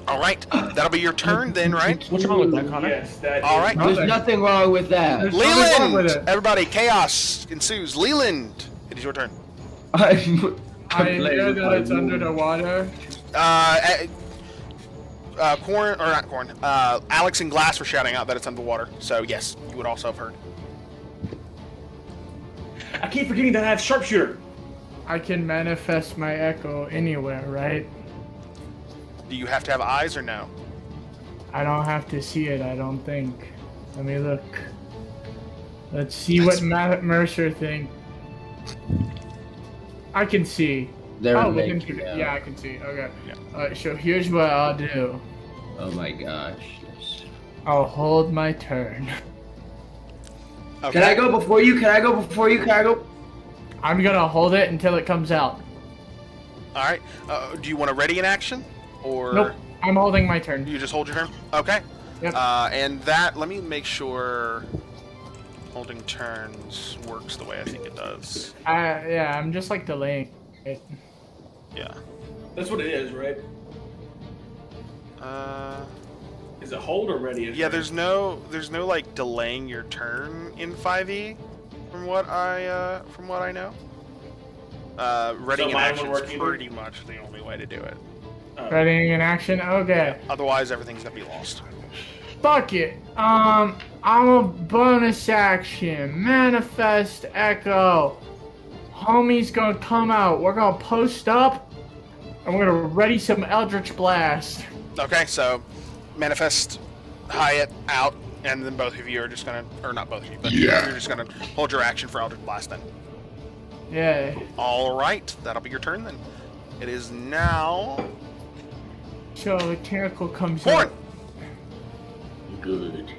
all right, that'll be your turn then, right? What's wrong with that, Connor? Yes, that All is- right. There's nothing wrong with that. There's nothing wrong with Leland! it. Everybody, chaos ensues. Leland, it is your turn. I hear that it's under the water. Corn, or not Corn, Alex and Glass were shouting out that it's underwater, so yes, you would also have heard. I keep forgetting that I have Sharpshooter. I can manifest my echo anywhere, right? Do you have to have eyes or no? I don't have to see it, I don't think. Let me look. Let's see what Mercer thinks. I can see. They're look naked into it. now. Yeah, I can see. Okay. Yeah. Alright, so here's what I'll do. Oh my gosh. I'll hold my turn. Okay. Can I go before you? Can I go before you? Can I go? I'm gonna hold it until it comes out. All right. Do you want to ready an action, or? Nope. I'm holding my turn. You just hold your turn? Okay. Yep. And that, let me make sure holding turns works the way I think it does. Yeah, I'm just like delaying it. Yeah. That's what it is, right? Is it hold or ready? Yeah, there's no like delaying your turn in 5e, from what I know. Readying an action is pretty much the only way to do it. Readying an action? Okay. Yeah, otherwise, everything's gonna be lost. Fuck it. I'm a bonus action. Manifest Echo. Homie's gonna come out. We're gonna post up, and we're gonna ready some Eldritch Blast. Okay, so manifest Hyatt out, and then both of you are just gonna, or not both of you, but you're just gonna hold your action for Eldritch Blast then. Yeah. All right, that'll be your turn then. It is now. So the tentacle comes Corn. out. Good.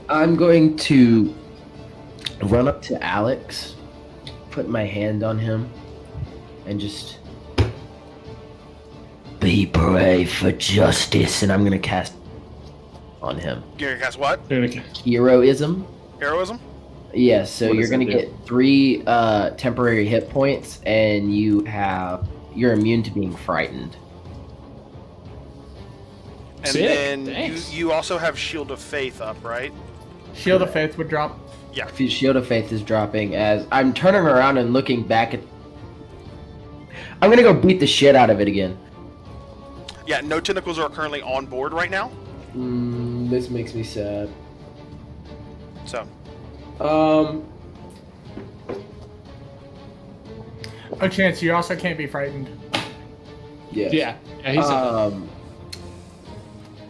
I'm going to run up to Alex, put my hand on him, and just be brave for justice. And I'm gonna cast on him. You're gonna cast what? Heroism. Heroism? Yes. So What you're does gonna that do? get 3 temporary hit points, and you're immune to being frightened. And Sick, then thanks. you also have Shield of Faith up, right? Shield of Faith would drop. Yeah. Shield of Faith is dropping as I'm turning around and looking back at. I'm gonna go beat the shit out of it again. Yeah, no tentacles are currently on board right now. This makes me sad. So, Oh, Chance, you also can't be frightened. Yes. Yeah, he's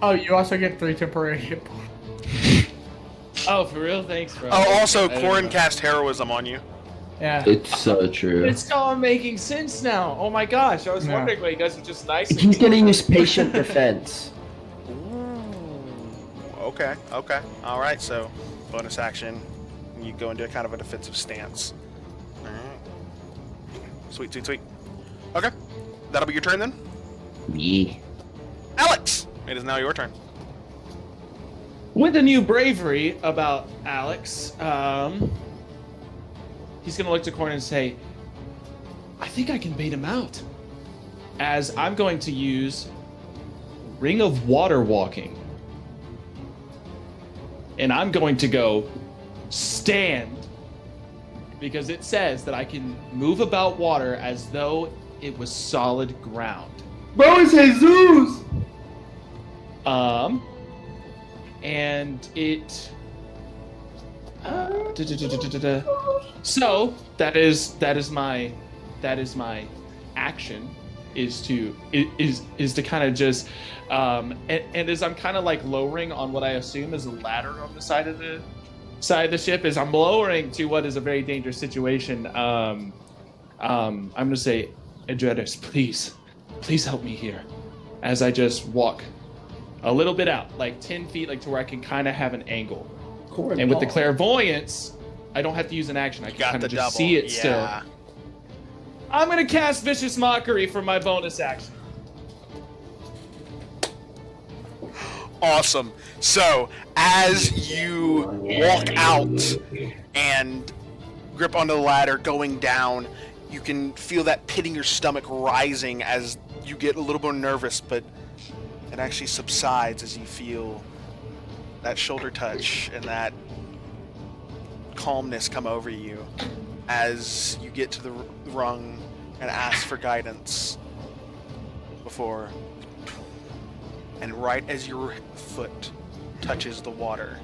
Oh, you also get 3 temporary hit points. Oh, for real? Thanks, bro. oh, also, I didn't Corin know. cast heroism on you. Yeah. It's so true. It's all making sense now. Oh my gosh, I was Yeah. wondering why you guys were just nice. He's gonna use patient defense. Okay, okay. All right, so bonus action. You go into kind of a defensive stance. All right. Sweet, sweet, sweet. Okay, that'll be your turn then. Yeah. Alex, it is now your turn. With a new bravery about Alex, he's gonna look to Corin and say, I think I can bait him out. As I'm going to use Ring of Water Walking. And I'm going to go stand, because it says that I can move about water as though it was solid ground. Bro, it's Jesus! And it. So that is my action is to kind of just and as I'm kind of like lowering on what I assume is a ladder on the side of the ship, as I'm lowering to what is a very dangerous situation. I'm gonna say, Adretis, please help me here, as I just walk a little bit out, like 10 feet, like to where I can kind of have an angle. And with the clairvoyance, I don't have to use an action. I can kind of just see it still. I'm gonna cast Vicious Mockery for my bonus action. Awesome. So, as you walk out and grip onto the ladder going down, you can feel that pit in your stomach rising as you get a little more nervous, but it actually subsides as you feel that shoulder touch and that calmness come over you as you get to the rung and ask for guidance before. And right as your foot touches the water,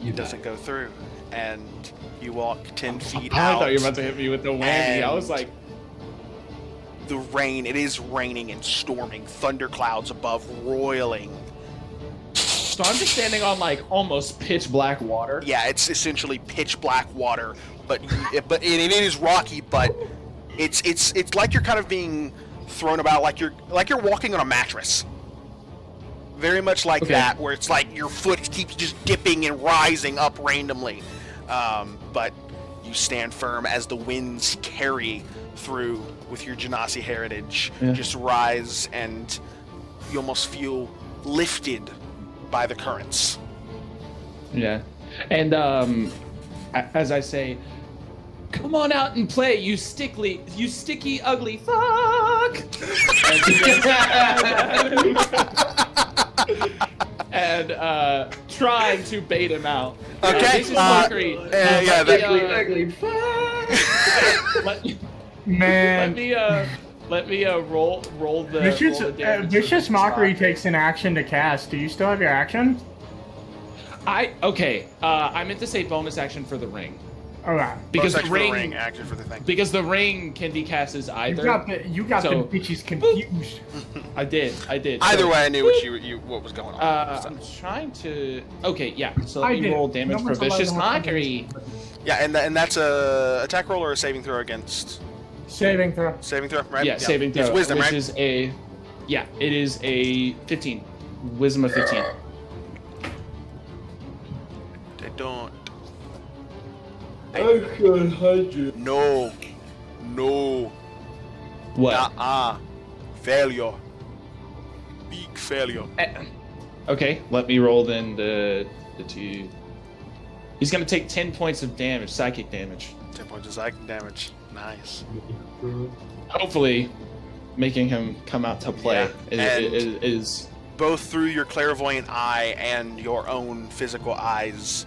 it doesn't go through, and you walk 10 feet out. I thought you were about to hit me with the whammy. I was like, the rain, it is raining and storming, thunder clouds above roiling. so I'm just standing on like almost pitch black water. Yeah, it's essentially pitch black water, but it is rocky, but it's like you're kind of being thrown about like you're walking on a mattress. Very much like that, where it's like your foot keeps just dipping and rising up randomly. But you stand firm as the winds carry through with your Genasi heritage. Yeah. Just rise and you almost feel lifted by the currents. Yeah. And as I say, come on out and play, you sticky, ugly fuck! And trying to bait him out. Okay. This is mockery. Ugly fuck. Man. Let me roll the Vicious Mockery takes an action to cast. Do you still have your action? I meant to say bonus action for the ring. Okay. Because bonus the ring, action for the thing. Because the ring can be cast as either. You got the bitches confused. I did. Either way, I knew what was going on. I'm trying to. Okay, yeah. So let me roll damage for Vicious Mockery. Yeah, and that's a attack roll or a saving throw against. Saving throw. Saving throw, right? Yeah, saving throw. It's wisdom, which right? is it is a 15. Wisdom of 15. They don't. I can't hide you. No. What? Failure. Big failure. Okay, let me roll then the two. He's gonna take 10 points of damage, psychic damage. 10 points of psychic damage. Nice. Hopefully, making him come out to play is both through your clairvoyant eye and your own physical eyes,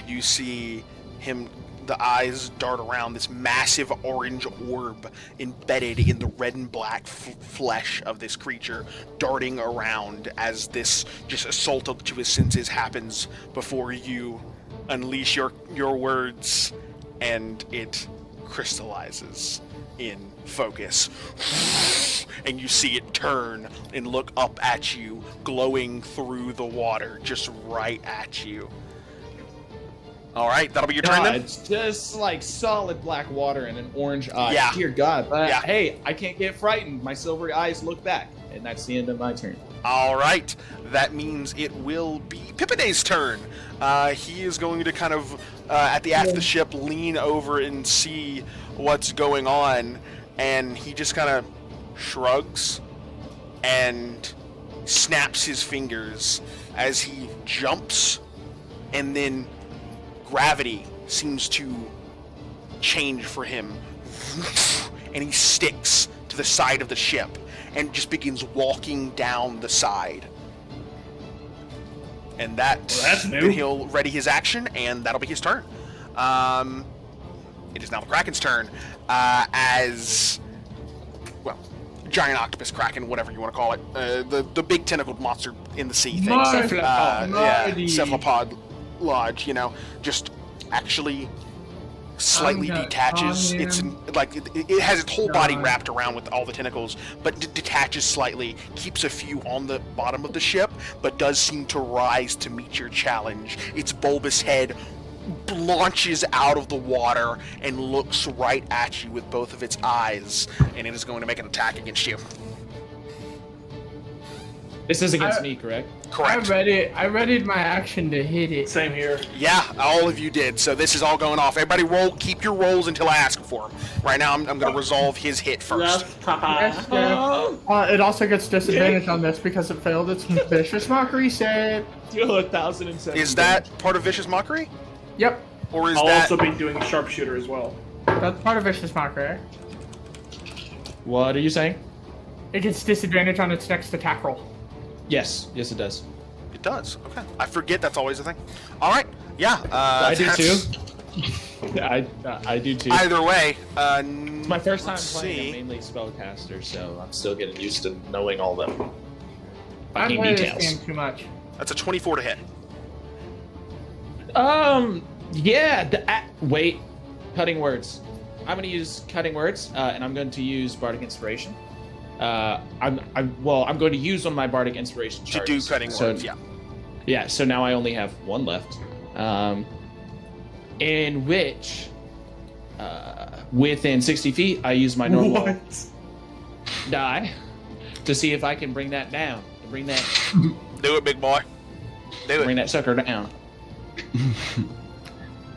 you see the eyes dart around this massive orange orb embedded in the red and black flesh of this creature, darting around as this just assault to his senses happens before you unleash your words, and it crystallizes in focus. And you see it turn and look up at you, glowing through the water, just right at you. All right, that'll be your turn then? It's just like solid black water and an orange eye. Yeah. Dear God. Yeah. Hey, I can't get frightened. My silvery eyes look back. And that's the end of my turn. All right, that means it will be Pippinay's turn. He is going to kind of, at the aft of the ship, lean over and see what's going on, and he just kind of shrugs and snaps his fingers as he jumps, and then gravity seems to change for him, and he sticks to the side of the ship and just begins walking down the side. And that's new. Then he'll ready his action, and that'll be his turn. It is now the Kraken's turn. Giant octopus kraken, whatever you want to call it. The big tentacled monster in the sea thing. Cephalopod lodge, just actually slightly detaches. It's like it has its whole body wrapped around with all the tentacles, but detaches slightly, keeps a few on the bottom of the ship, but does seem to rise to meet your challenge. Its bulbous head launches out of the water and looks right at you with both of its eyes, and it is going to make an attack against you. This is against me, correct? Correct. I readied my action to hit it. Same here. Yeah, all of you did. So this is all going off. Everybody roll. Keep your rolls until I ask for them. Right now, I'm going to resolve his hit first. It also gets disadvantage on this because it failed its Vicious Mockery save. Deal 1,007. Is that part of Vicious Mockery? Yep. Or is I'll that... also be doing Sharpshooter as well. That's part of Vicious Mockery. What are you saying? It gets disadvantage on its next attack roll. Yes, it does. It does. Okay. I forget that's always a thing. All right. Yeah. I do too. I do too. Either way, it's my first time playing a mainly spellcaster, so I'm still getting used to knowing all the fucking details. Too much. That's a 24 to hit. Yeah. Wait. Cutting words. I'm going to use cutting words, and I'm going to use bardic inspiration. I'm going to use one of my bardic inspiration charges. To do cutting words, yeah. Yeah, so now I only have one left. In which, within 60 feet, I use my normal die to see if I can bring that down. Bring that. Do it, big boy. Do it. Bring that sucker down.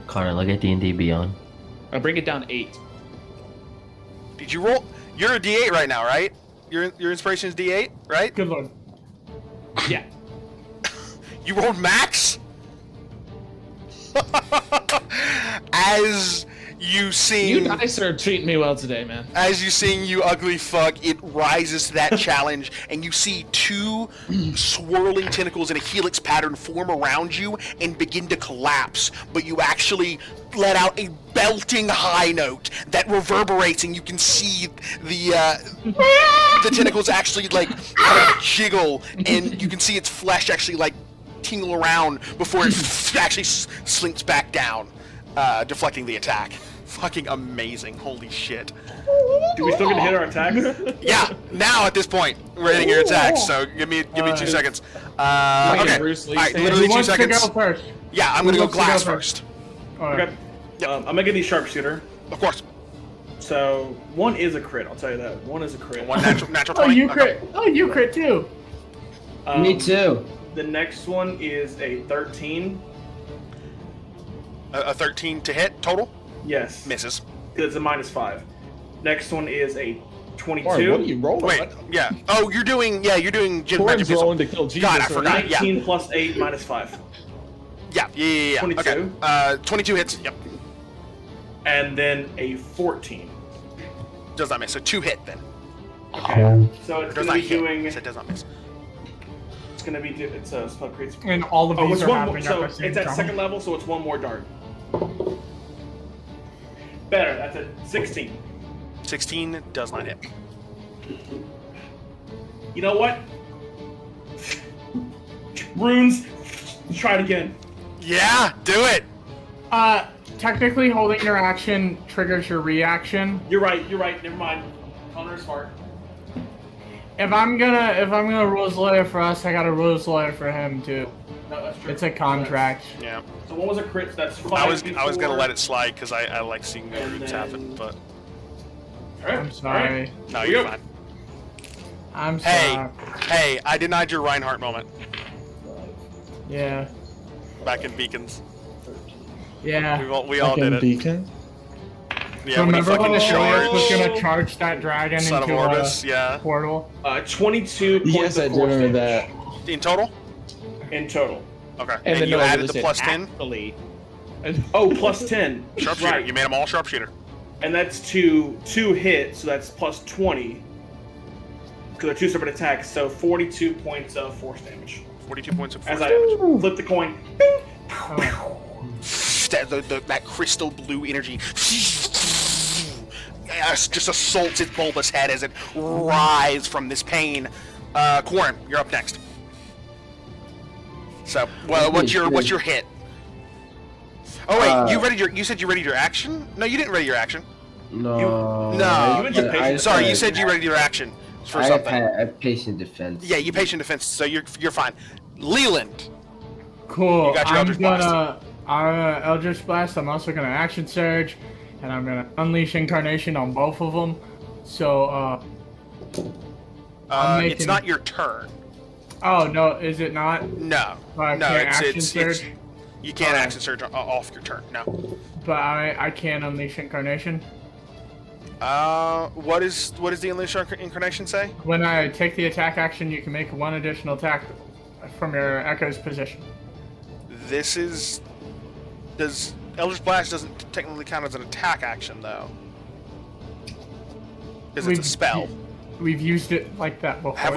Connor, look at D&D Beyond. I bring it down 8. Did you roll? You're a D8 right now, right? Your inspiration is D8, right? Good lord. Yeah. You rolled max? As you see, You guys are treating me well today, man. as you sing, you ugly fuck, it rises to that challenge, and you see two swirling tentacles in a helix pattern form around you and begin to collapse, but you actually let out a belting high note that reverberates, and you can see the tentacles actually like kind of jiggle, and you can see its flesh actually like tingle around before it actually slinks back down, deflecting the attack. Fucking amazing! Holy shit! Do we still get to hit our attacks? Yeah, now at this point, we're hitting your attacks. So give me 2 seconds. Okay, Bruce Lee all right, stand. literally Who 2 wants to seconds. go first? Yeah, I'm gonna go wants to go glass first? first. Alright. Okay. I'm making these sharpshooter. Of course. So one is a crit. I'll tell you that. One is a crit. One natural Oh, 20. you Okay. crit. Oh, you crit too. Me too. The next one is a 13. A 13 to hit total. Yes. Misses. It's a -5. Next one is a 22. Warren, what are you rolling? Wait, yeah. Oh, you're doing Jin Magic Warren's Missile. rolling to kill Jesus. God, I right? forgot. Yeah. 19 plus 8 -5. Yeah. 22. Okay. 22 hits. Yep. And then a 14. Does not miss. So 2 hit then. Okay. So it's Does going not to be hit. doing. So it does not miss. It's going to be. It's a spell creates. And all of Oh, these it's are one more. happening So at the same it's at time. second level, so it's one more dart. Better. That's a 16. 16 does not hit. You know what? Runes. Let's try it again. Yeah, do it. Technically, holding your action triggers your reaction. You're right. Never mind. Connor's smart. If I'm gonna rules lawyer for us, I gotta rules lawyer for him too. No, that's true. It's a contract. Yeah. So one was a crit. So that's 5. I was gonna D4. let it slide because I like seeing the And roots then- happen, but All right. I'm sorry. no, Here we you're go. fine. I'm Hey, sorry. hey, I denied your Reinhardt moment Yeah. back in Beacons. Yeah. We all did it. Beacon? Yeah, when he Remember when fucking Elias was charged. gonna charge that dragon Son of into Orbis, a yeah. portal? 22 points Yes, I of do force remember damage that. In total? in total. Okay. And then you no, added the listen, plus 10? actually- Oh, plus 10. Sharpshooter. Right. You made them all sharpshooter. And that's two hits, so that's plus 20. Because they're 2 separate attacks, so 42 points of force damage. 42 points of force As I damage. flip the coin. Bing! Oh. That crystal blue energy just assaults its bulbous head as it writhes from this pain. Quarren, you're up next. So, well, what's your hit? Oh wait, you said you readied your action? No, you didn't ready your action. No. No. You had patient Sorry, you defense. said you readied your action for I something. have patient defense. Yeah, you patient defense, so you're fine. Leland, Cool. You got your Eldritch Blast. I'm gonna Eldritch Blast. I'm also gonna Action Surge, and I'm gonna Unleash Incarnation on both of them. So, I'm it's making- not your turn. oh no, is it not? No, I no, can't it's Action Surge, you can't Alright. action surge off your turn. No. but I can Unleash Incarnation. What does the Unleash Incarnation say? When I take the attack action, you can make one additional attack from your Echo's position. Does Eldritch Blast doesn't technically count as an attack action though? Because it's a spell. We've used it like that before. Have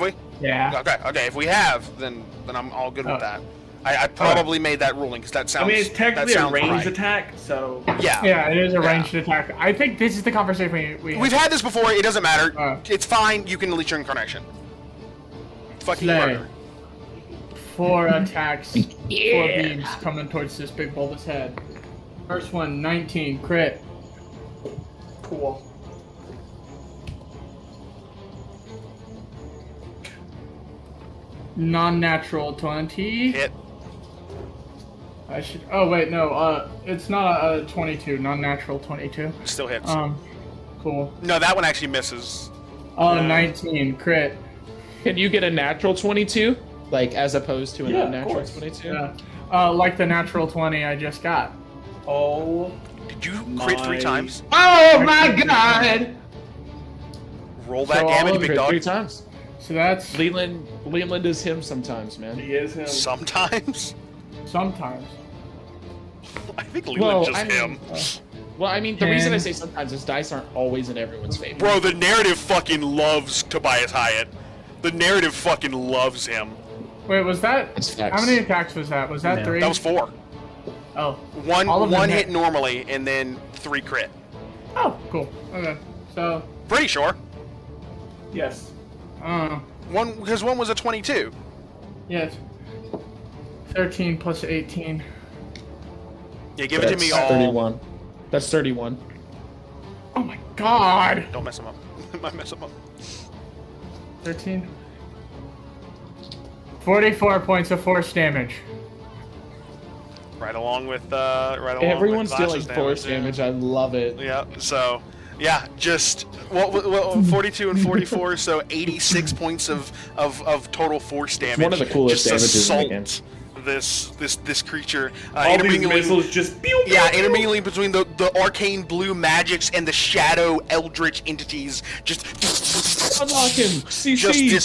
we? Yeah. Okay. If we have, then I'm all good with that. I probably made that ruling because that sounds. I mean, it's technically that a sounds ranged right. attack, so. Yeah. Yeah, it is a ranged attack. I think this is the conversation We've had this before. It doesn't matter. It's It's fine. You can Unleash your Incarnation. Fucking Slay. murder. 4 attacks, 4 beams coming towards this big bulbous head. First one, 19, crit. Cool. Non-natural 20. Hit. I should. Oh wait, no. It's not a 22. Non-natural 22. Still hits. Cool. No, that one actually misses. 19, crit. Can you get a natural 22? Like, as opposed to an Yeah, of unnatural course. 22? Yeah. Like the natural 20 I just got. Oh. Did you crit 3 times? Oh my god! Roll that So damage, all big Crit dog. 3 times. So that's Leland, Leland is him sometimes, man. He is him. Sometimes. Sometimes. I think Leland's just him. Well, I mean, the reason I say sometimes is dice aren't always in everyone's favor. Bro, the narrative fucking loves Tobias Hyatt. The narrative fucking loves him. Wait, was that? It's How facts. many attacks was that? Was that 3? That was 4. Oh. One hit normally, and then 3 crit. Oh, cool. Okay. So. Pretty sure. Yes. Because one was a 22. Yes. 13 plus 18. Yeah, give it to me all. 31. That's 31. Oh my god! Don't mess him up. Might mess him up. 13. 44 points of force damage. Right along with Everyone's with dealing Clash's force damage. I love it. Yeah. So, yeah, just 42 and 44, so 86 points of total force damage. One of the coolest just damages in the game. assault this creature. All these missiles just intermingling between the arcane blue magics and the shadow eldritch entities. Just unlock him. CC.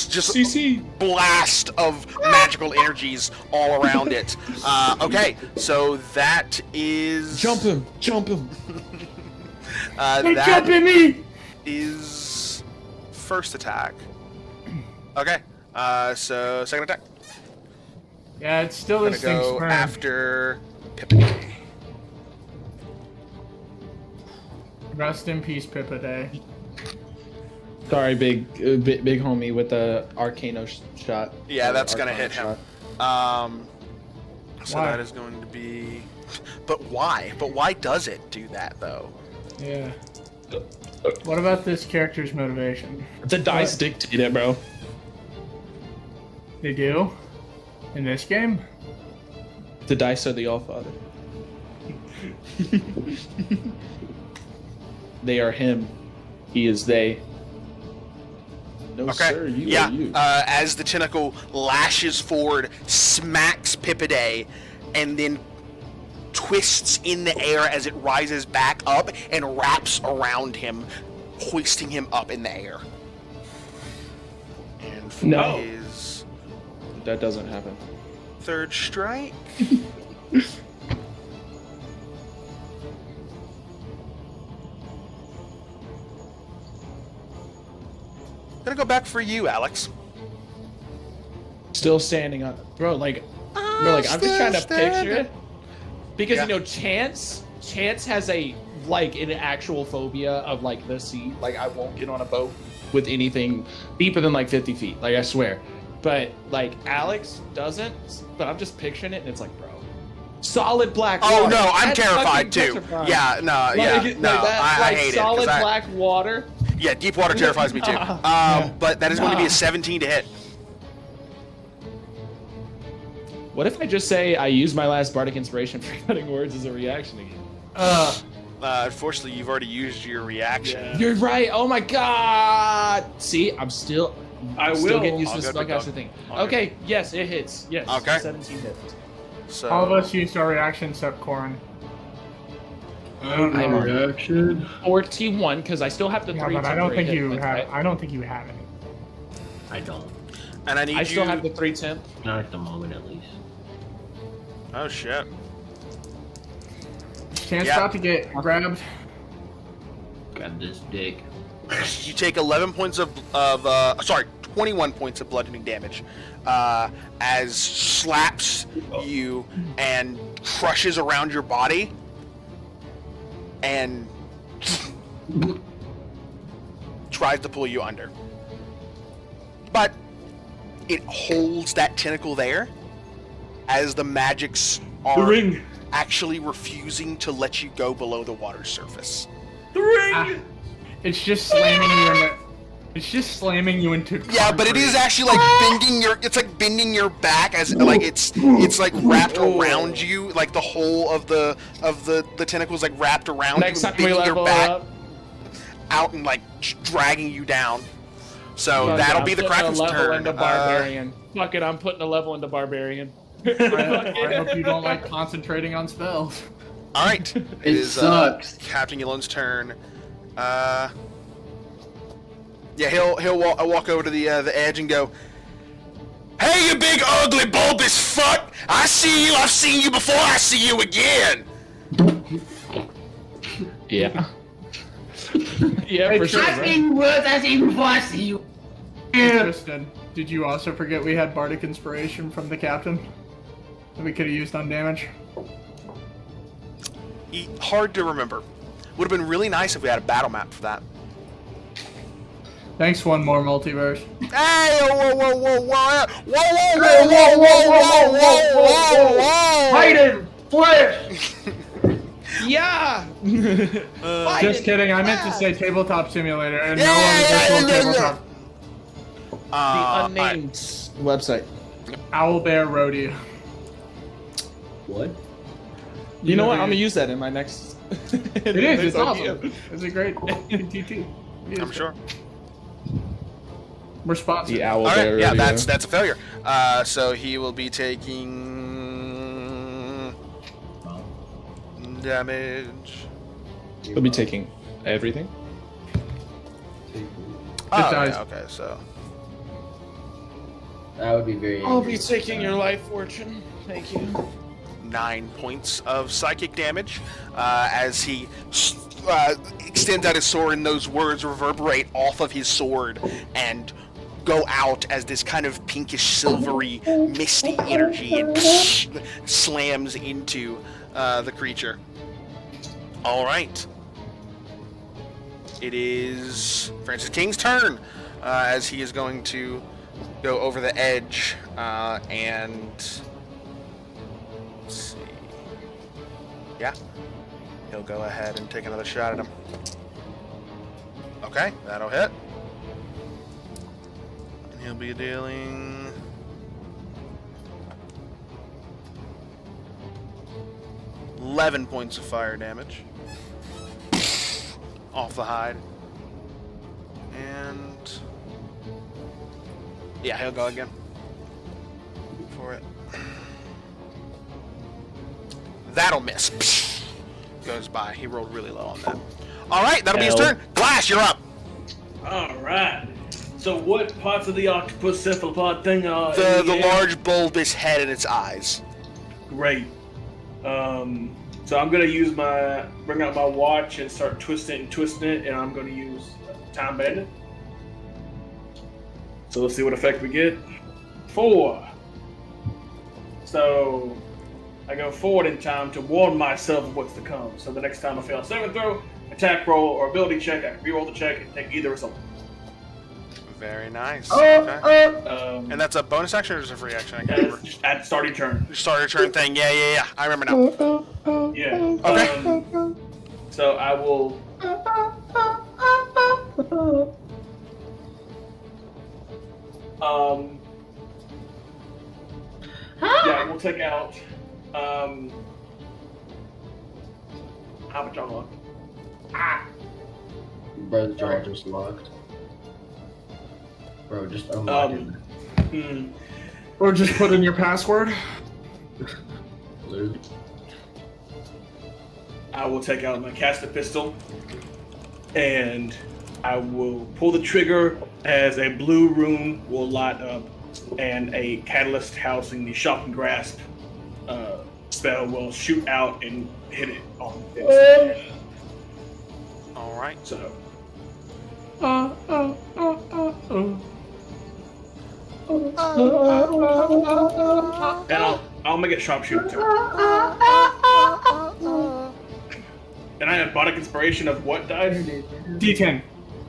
Just CC. blast of magical energies all around it. Okay, so that is Jump him. They're jumping me! Is first attack. Okay, so second attack. Yeah, it's still Gonna this thing's go turn. after Pippa. Rest in peace, Pippa Day. Sorry, big homie with the Arcano shot. Yeah, that's gonna hit him. So Why? that is going to be. But why? But why does it do that though? Yeah. What about this character's motivation? The dice dictate it, bro. They do? In this game? The dice are the Allfather. They are him. He is they. No, Okay. sir, you yeah. are you. As the tentacle lashes forward, smacks Pippiday, and then twists in the air as it rises back up and wraps around him, hoisting him up in the air. And for his that doesn't happen. third strike. Gonna go back for you, Alex. Still standing up, bro. Like I'm just trying to picture it because you know, Chance has an actual phobia of like the sea. Like I won't get on a boat with anything deeper than like 50 feet. Like I swear. But like Alex doesn't. But I'm just picturing it, and it's like, bro, solid black water. Oh no, I'm That's terrified fucking too. petrifying. Yeah, no, I hate it. Solid 'cause black water. Yeah, deep water terrifies me too. But that is going to be a 17 to hit. What if I just say I use my last bardic inspiration for cutting words as a reaction again? Unfortunately, you've already used your reaction. Yeah. You're right. Oh my god. See, I'm still getting used to the spellcaster thing. Okay, yes, it hits. Yes. Okay. 17 hits. So all of us used our reaction except Corin. Reaction 41 because I still have the 3. But I don't think you have. Right? I don't think you have any. I don't. And I still have the 3 temp. Not at the moment, at least. Oh shit. Chance about to get grabbed. Grab this dick. You take 11 points of 21 points of bludgeoning damage as slaps you and crushes around your body and tries to pull you under. But it holds that tentacle there as the magics are actually refusing to let you go below the water surface. The ring! It's just slamming you in the. It's just slamming you into. Yeah, but it is actually like bending your. It's like bending your back as like it's like wrapped around you, like the whole of the tentacles like wrapped around Next you, time we bending your level back up. out and like dragging you down. So Fuck that'll it, be the I'm putting Kraken's a level turn. into barbarian. Fuck it, I'm putting a level into barbarian. I hope you don't like concentrating on spells. All right, It is sucks. Captain Yalone's turn. Yeah, he'll walk over to the edge and go. you big, ugly, bulbous fuck! I see you, I've seen you before, I see you again! Yeah. Yeah, for sure. I see you once, I see you before I see you. Tristan, did you also forget we had Bardic Inspiration from the captain? That we could have used on damage? Hard to remember. Would have been really nice if we had a battle map for that. Thanks, one more multiverse. Hey! Whoa, whoa, whoa, whoa! Whoa! Hayden! Flash! Yeah! Just kidding, I meant to say Tabletop Simulator, and no one virtual tabletop. The unnamed website. Owlbear Rodeo. What? You know what? I'm gonna use that in my next. It is. It's awesome. It's a great TT. I'm sure. We're sponsored. The owl All bear. right, yeah, rodeo. that's a failure. So he will be taking damage. He'll be taking everything. Oh, dies. yeah, okay, so That would be very. I'll angry. be taking your life fortune. Thank you. 9 points of psychic damage as he extends out his sword, and those words reverberate off of his sword and go out as this kind of pinkish, silvery, misty energy and slams into the creature. All right. It is Francis King's turn as he is going to go over the edge and let's see. Yeah, he'll go ahead and take another shot at him. Okay, that'll hit. And he'll be dealing 11 points of fire damage off the hide. And yeah, he'll go again for it. That'll miss. Goes by. He rolled really low on that. All right, that'll be his turn. Glass, you're up. All right. So what parts of the octopus cephalopod thing are The in the air? large bulbous head and its eyes. Great. So I'm gonna bring out my watch and start twisting it, and I'm gonna use Time Bandit. So let's see what effect we get. 4. So I go forward in time to warn myself of what's to come. So the next time I fail a saving throw, attack roll, or ability check, I can reroll the check and take either result. Very nice. Okay. And that's a bonus action or is it a free action? I can't remember. Just at starting turn. Starter turn thing. Yeah. I remember now. Yeah. Okay. So I will. Yeah, we'll take out. How much unlocked? Bro, the jaw just locked. Bro, just unlock it. Or just put in your password. I will take out my caster pistol, and I will pull the trigger as a blue rune will light up, and a catalyst housing the shock and grasp spell will shoot out and hit it on its head. All right. So. And I'll make it sharpshooter too. And I have Bardic Inspiration of what dice? D10.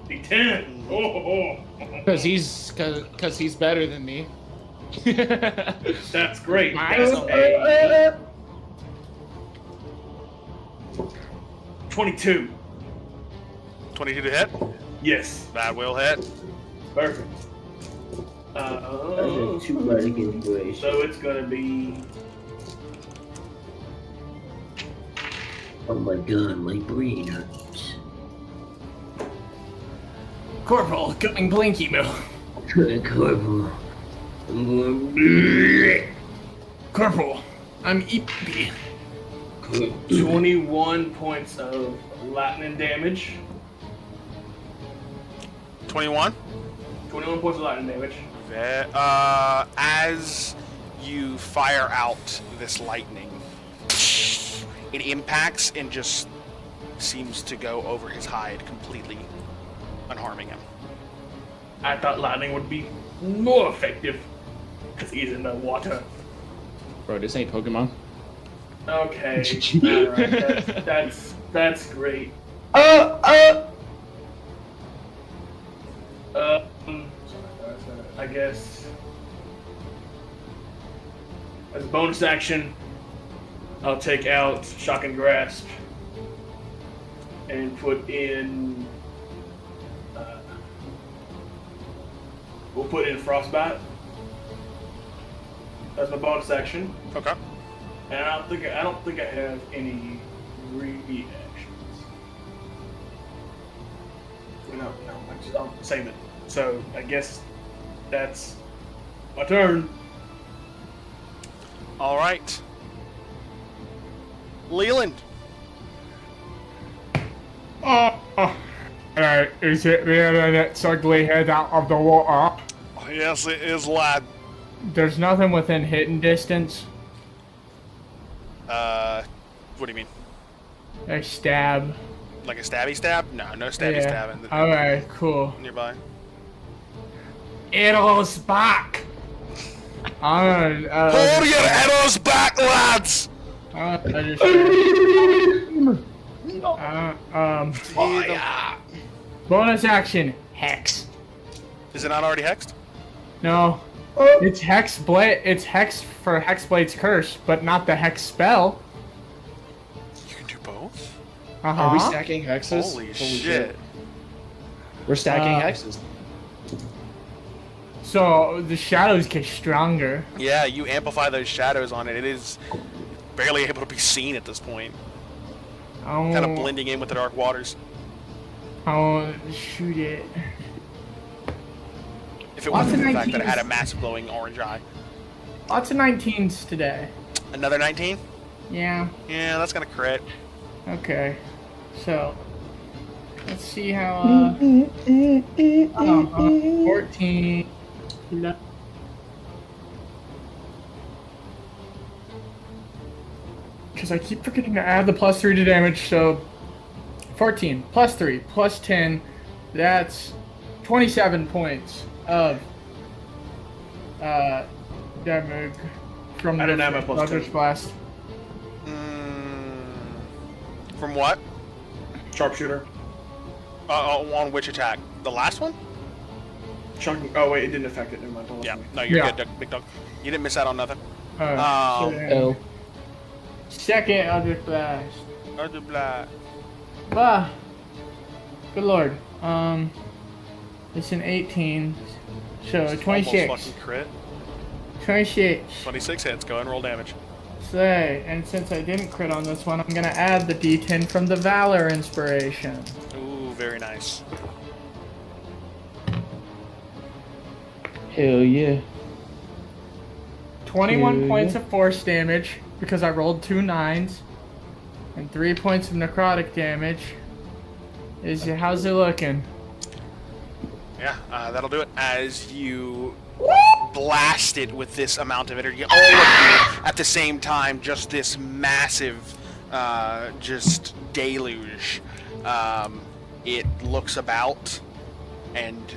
D10. Oh. Because he's better than me. That's great. That's a 22. 22 to hit? Yes. That will hit. Perfect. That's a 2 Bardic Inspiration. So it's gonna be. Oh my god, my brain hurts. Corporal, coming blinky mill. Corporal. I'm going. Corporal, I'm eepy. 21 points of lightning damage. 21? 21 points of lightning damage. As you fire out this lightning, it impacts and just seems to go over his hide, completely unharming him. I thought lightning would be more effective because he's in the water. Bro, this ain't Pokemon. Okay, alright, that's great. I guess as a bonus action, I'll take out Shock and Grasp and put in. We'll put in Frostbite. That's my bonus action. Okay. And I don't think I have any reactions. No, I'm saving it. So I guess that's my turn. All right. Leland. Is it really that ugly head out of the water? Yes, it is, lad. There's nothing within hitting distance. What do you mean? A stab. Like a stabby stab? No, no stabby stab in the Alright, cool. nearby. Arrows back! Hold your arrows back, lads! Bonus action, Hex. Is it not already hexed? No. It's Hex Blade. It's Hex for Hexblade's Curse, but not the Hex spell. You can do both? Are we stacking hexes? Holy shit. We're stacking hexes. So the shadows get stronger. Yeah, you amplify those shadows on it. It is barely able to be seen at this point. Oh. Kind of blending in with the dark waters. Oh, shoot it. If it wasn't for the fact that it had a massive glowing orange eye. Lots of 19s today. Another 19? Yeah. Yeah, that's gonna crit. Okay. So, let's see how, 14. No. Because I keep forgetting to add the +3 to damage, so 14 plus 3 plus 10, that's 27 points of damage from I don't have my the plus 10. Eldritch Blast. From what? Sharpshooter. On which attack? The last one? Oh wait, it didn't affect it. Never mind. Don't Yeah, listen to me. no, you're good, big dog. You didn't miss out on nothing. So, second Eldritch Blast. Eldritch Blast. Bah. Good lord. It's an 18. So 26. Almost fucking crit. 26. 26 hits. Go ahead and roll damage. Say, and since I didn't crit on this one, I'm gonna add the D10 from the Valor Inspiration. Ooh, very nice. Hell yeah. 21 points of force damage because I rolled 2 9s, and 3 points of necrotic damage. How's it looking? Yeah, that'll do it. As you blast it with this amount of energy, all of you at the same time, just this massive, just deluge. It looks about, and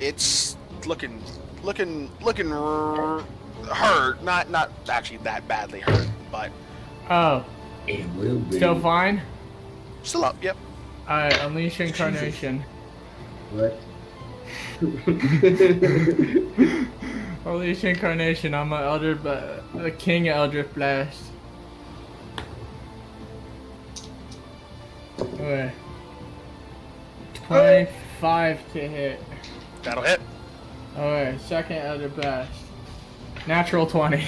it's looking hurt. Not actually that badly hurt, but Oh. It will be. Still fine? still up. Yep. Alright, Unleash Incarnation. What? Unleash Incarnation on my the King Eldritch Blast. Okay. 25 to hit. That'll hit. Okay, second Eldritch Blast. Natural 20.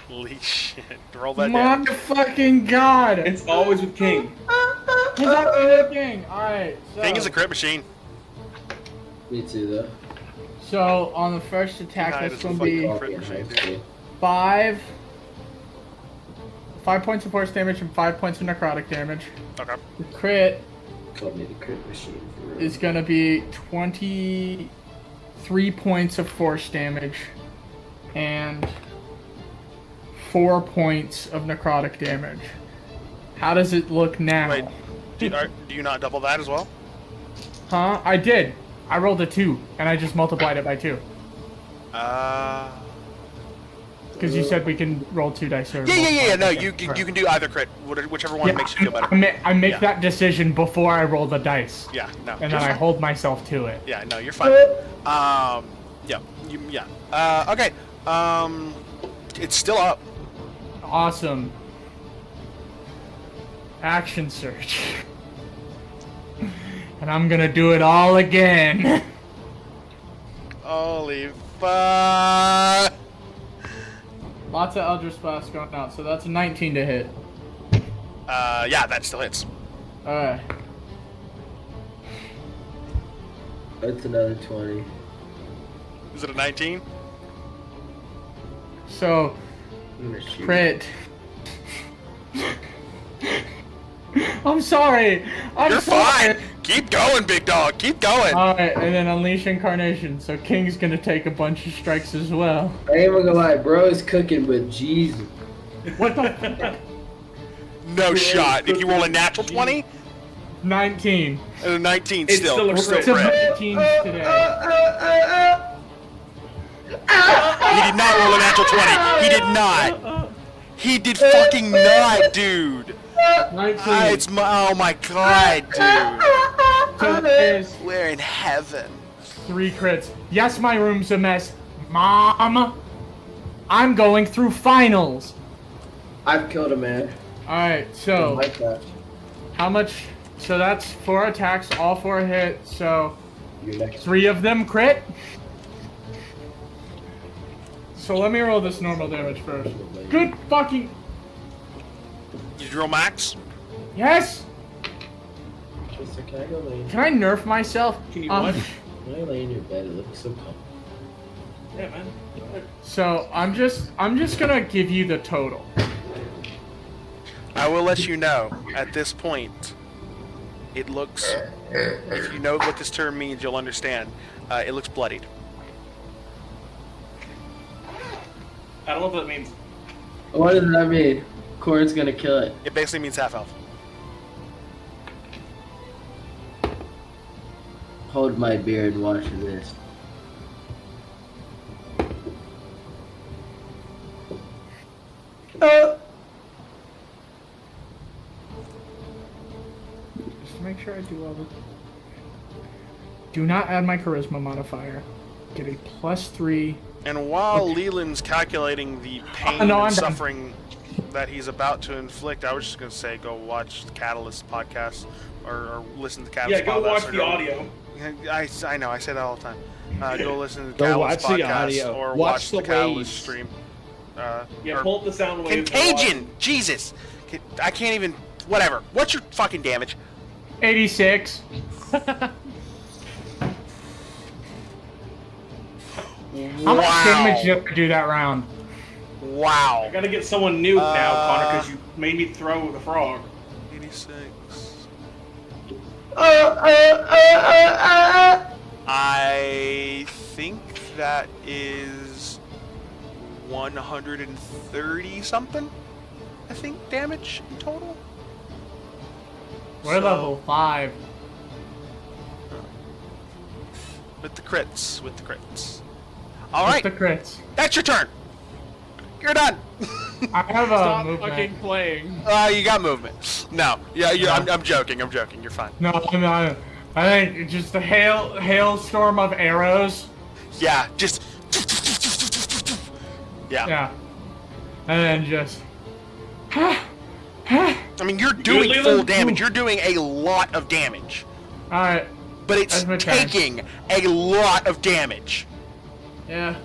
Holy shit. Roll that down. Motherfucking god! It's always with King. It's not the King! Alright, so... King is a crit machine. Me too, though. So, on the first attack, Knight that's is going a to be fucking In high school. 5 points of force damage and 5 points of necrotic damage. Okay. The crit told me the crit machine for real. Is gonna be 23 points of force damage and 4 points of necrotic damage. How does it look now? Wait, do you not double that as well? Huh? I did. I rolled a 2, and I just multiplied it by 2. Because you said we can roll 2 dice. Yeah. No, you can do either crit, whichever one makes you feel better. I make that decision before I roll the dice. Yeah, no. And then I hold myself to it. Yeah, no, you're fine. Okay. It's still up. Awesome. Action search. And I'm gonna do it all again. Holy fuck. Lots of Eldritch Blast going out, so that's a 19 to hit. Yeah, that still hits. Alright. That's another 20. Is it a 19? So, crit. I'm sorry. You're fine. Keep going, big dog. Keep going. Alright, and then Unleash Incarnation. So King's gonna take a bunch of strikes as well. I ain't gonna lie, bro is cooking with Jesus. What the fuck? No shot. Did you roll a natural 20? 19. And a 19 It's still. still a We're still crit. crit. 19s today. He did not roll a natural 20. He did not. He did fucking not, dude. 19. Oh my god, dude. So there's We're in heaven. 3 crits. Yes, my room's a mess. Mom! I'm going through finals. I've killed a man. Alright, so Like that. how much? So that's 4 attacks, all 4 hit, so You're next. 3 of them crit. So let me roll this normal damage first. Good fucking... Did you roll max? Yes! Twister, can I go lay in, Can I nerf myself? Can you what? can I lay in your bed? It looks so comfortable. Yeah, man. So I'm just gonna give you the total. I will let you know at this point. It looks, if you know what this term means, you'll understand. It looks bloodied. I don't know what that means. What does that mean? Corn's gonna kill it. It basically means half health. Hold my beer and watch this. Just to make sure I do all the... Do not add my charisma modifier. Get a +3. And while Leland's calculating the pain no, I'm and done. suffering that he's about to inflict, I was just going to say go watch the Catalyst podcast or listen to the Catalyst Yeah, podcast. go watch or the audio. I know, I say that all the time. Go listen to the Go Catalyst watch the podcast audio. or Watch watch the the Catalyst waves. stream. Yeah, or pull up the sound waves. Contagion! Jesus! I can't even... Whatever. What's your fucking damage? 86. How much damage did I do that round? Wow. I gotta get someone new now, Connor, because you made me throw the frog. 86. I think that is 130 something. I think damage in total. We're So- level 5. With the crits. All right, The crits. that's your turn. You're done. I have a Stop movement. fucking playing. You got movement. No, yeah, I'm joking. You're fine. No, I'm not. I think it's just a hailstorm of arrows. Yeah, just. Yeah. Yeah. And then just... I mean, you're doing Leland? full damage. You're doing a lot of damage, Alright. but it's That's my turn. taking a lot of damage. Yeah.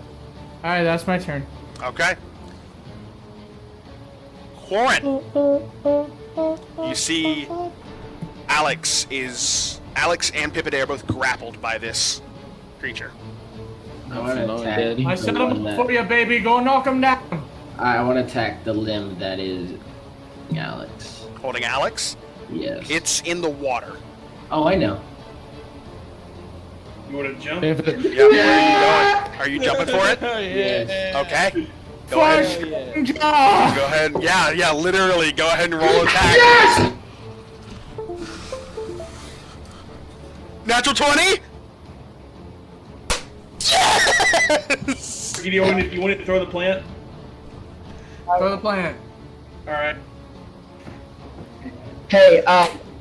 Alright, that's my turn. Okay. Quarren. You see, Alex and Pippiday are both grappled by this creature. I want to Long attack. dead. I the set one him that- up for you, baby. Go knock him down. I want to attack the limb that is Alex. Holding Alex. Yes. It's in the water. Oh, I know. You want to jump? Yeah, where are you going? Are you jumping for it? Yeah. Okay. Go ahead. Go ahead. Yeah, literally. Go ahead and roll attack. Yes! Natural 20? Yes! You want to throw the plant? Throw the plant. All right. Hey,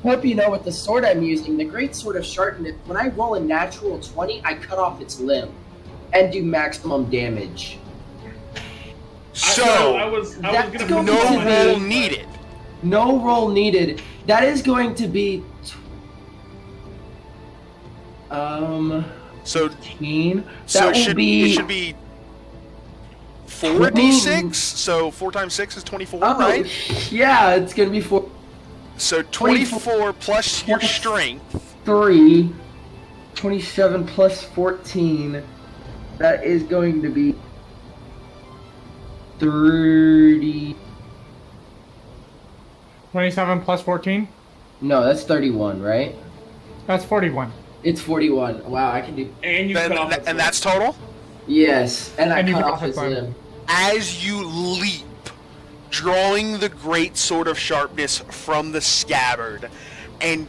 hope you know with the sword I'm using, the Great Sword of Sharpness, when I roll a natural 20, I cut off its limb and do maximum damage. So, I was that's gonna no roll needed. No roll needed. That is going to be... So, 15. so That it will should be... It should be 4d6. So 4 times 6 is 24, right? Yeah, it's gonna be 4. So 24 plus your strength. 3. 27 plus 14. That is going to be 30. 27 plus 14? No, that's 31, right? That's 41. It's 41. Wow, I can do. And you cut off its And limb. that's total? Yes, and I And you cut cut off off his its limb. limb. As you leap, drawing the great sword of sharpness from the scabbard, and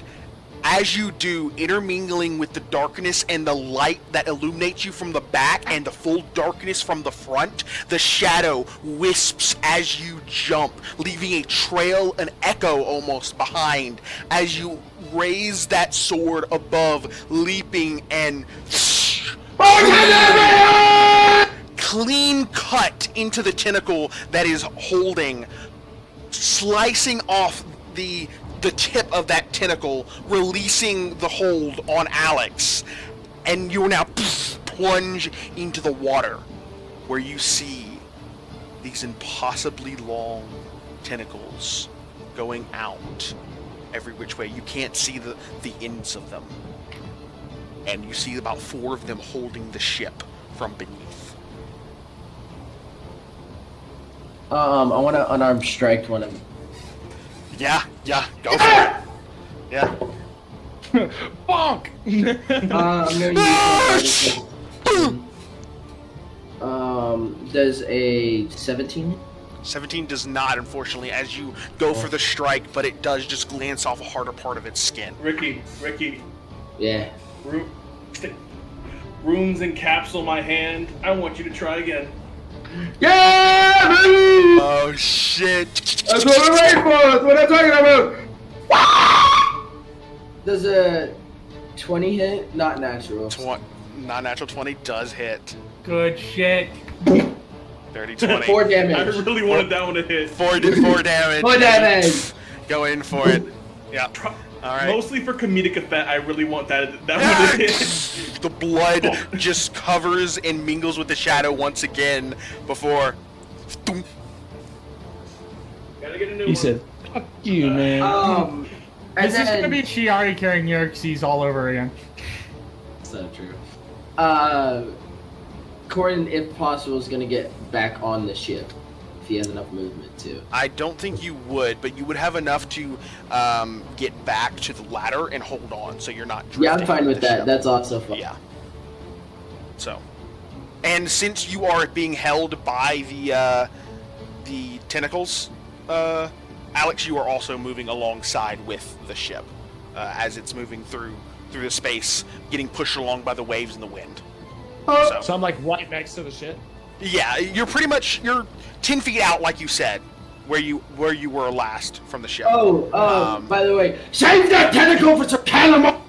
as you do, intermingling with the darkness and the light that illuminates you from the back and the full darkness from the front, the shadow wisps as you jump, leaving a trail, an echo almost behind, as you raise that sword above, leaping and clean cut into the tentacle that is holding, slicing off the tip of that tentacle, releasing the hold on Alex, and you are now plunge into the water, where you see these impossibly long tentacles going out every which way. You can't see the ends of them, and you see about 4 of them holding the ship from beneath. I want to unarmed strike one of them. Yeah, go for it. Yeah. Bonk! I'm gonna use does a 17? 17 does not, unfortunately, as you go for the strike, but it does just glance off a harder part of its skin. Ricky. Yeah. Runes encapsule my hand. I want you to try again. Yeah, baby! Oh shit! That's what we're waiting for! That's what I'm talking about! Does a 20 hit? Not natural. Not natural 20 does hit. Good shit. Dirty 20. 4 damage. I really wanted that one to hit. 4 damage. 4 damage! Go in for it. Yeah. Alright. Mostly for comedic effect, I really want that one to hit. The blood just covers and mingles with the shadow once again before. Gotta get a new He one. said, "Fuck you, man." And This is gonna be Chiari carrying Xerxes all over again. So true. Corin, if possible, is gonna get back on the ship. If he has enough movement too. I don't think you would, but you would have enough to get back to the ladder and hold on, so you're not drifting. Yeah, I'm fine with the that. ship. That's also fun. Yeah. So, and since you are being held by the tentacles, Alex, you are also moving alongside with the ship as it's moving through the space, getting pushed along by the waves and the wind. So I'm like right next to the shit. Yeah, you're 10 feet out, like you said, where you were last from the ship. By the way, save that tentacle for some cannibal.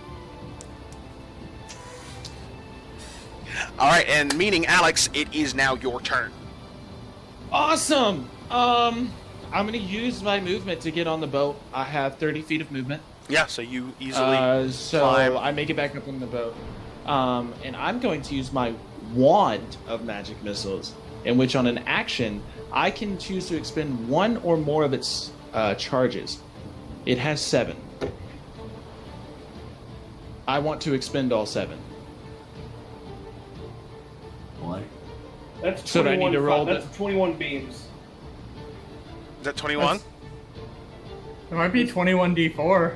All right, and meaning Alex, it is now your turn. Awesome. I'm gonna use my movement to get on the boat. I have 30 feet of movement. Yeah, so you easily So climb. I make it back up on the boat. And I'm going to use my wand of magic missiles, in which on an action, I can choose to expend 1 or more of its charges. It has 7. I want to expend all 7. What? That's So do I need to roll That's 21 beams. Is that 21? It might be 21d4.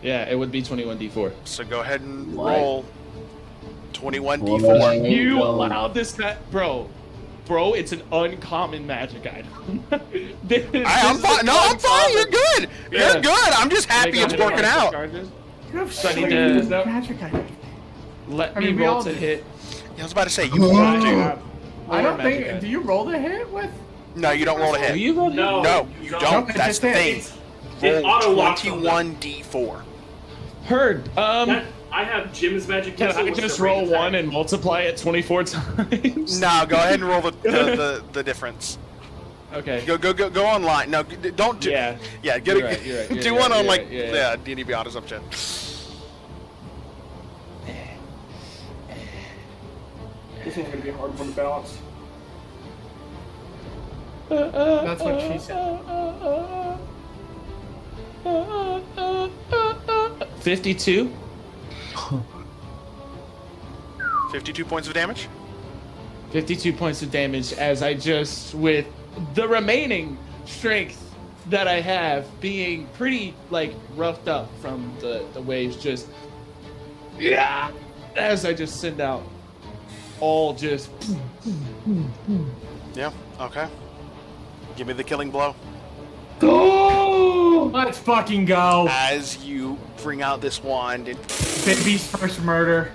Yeah, it would be 21d4. So go ahead and What? roll 21d4. You no. allowed this, bro. Bro, it's an uncommon magic item. I'm fine. No, I'm fine. You're good. You're good. I'm just happy it's working out. You have So I need strange to- magic items. Let I me mean, we roll all to do. hit. Yeah, I was about to say, you won't do. I don't think. Do you roll the hit with? No, you don't roll to Do hit. you roll to hit? No, you No, don't. it's That's just the it. thing. It auto Roll locks on them. 21d4. Heard. I have Jim's magic Can missile. I which is just a ranged roll attack. one and multiply it 24 times? No, go ahead and roll the difference. Okay. Go online. No, don't do. Yeah. Yeah, get You're a, right, you're right, do you're one right, on you're like right, yeah. yeah, D&D Beyond is up to. This one's gonna be a hard one to balance. That's what she said. 52. 52 points of damage. 52 points of damage as I just, with the remaining strength that I have, being pretty, like, roughed up from the waves, just, yeah, as I just send out all just, Yeah. Okay. Give me the killing blow. Let's fucking go. As you bring out this wand, and Baby's first murder.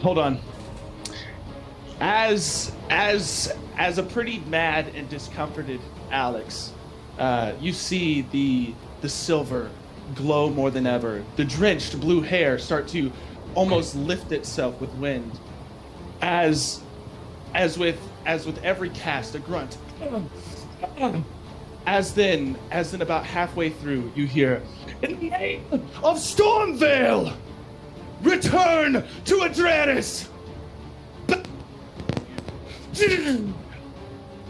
hold on. As a pretty mad and discomforted Alex, you see the silver glow more than ever. The drenched blue hair start to almost lift itself with wind. As with every cast, a grunt. As then about halfway through, you hear, "In the name of Stormvale, return to Adranis!"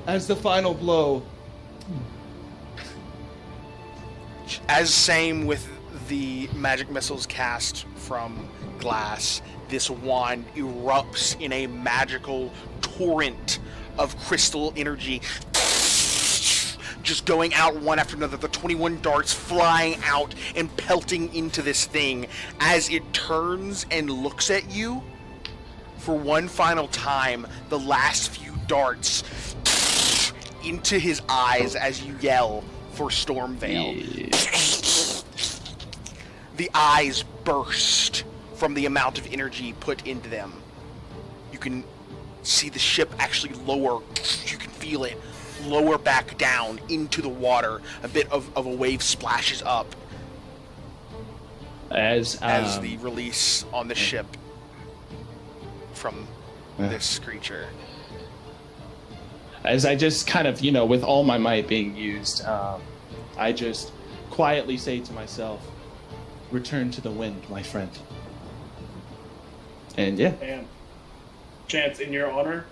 As the final blow. as same with the magic missiles cast from glass, this wand erupts in a magical torrent of crystal energy, just going out one after another, the 21 darts flying out and pelting into this thing. As it turns and looks at you for one final time, the last few darts into his eyes as you yell for Stormvale. The eyes burst from the amount of energy put into them. You can see the ship actually lower. You can feel it lower back down into the water. A bit of a wave splashes up As the release on the ship from this creature. As I just kind of, with all my might being used, I just quietly say to myself, "Return to the wind, my friend." And yeah. And Chance, in your honor.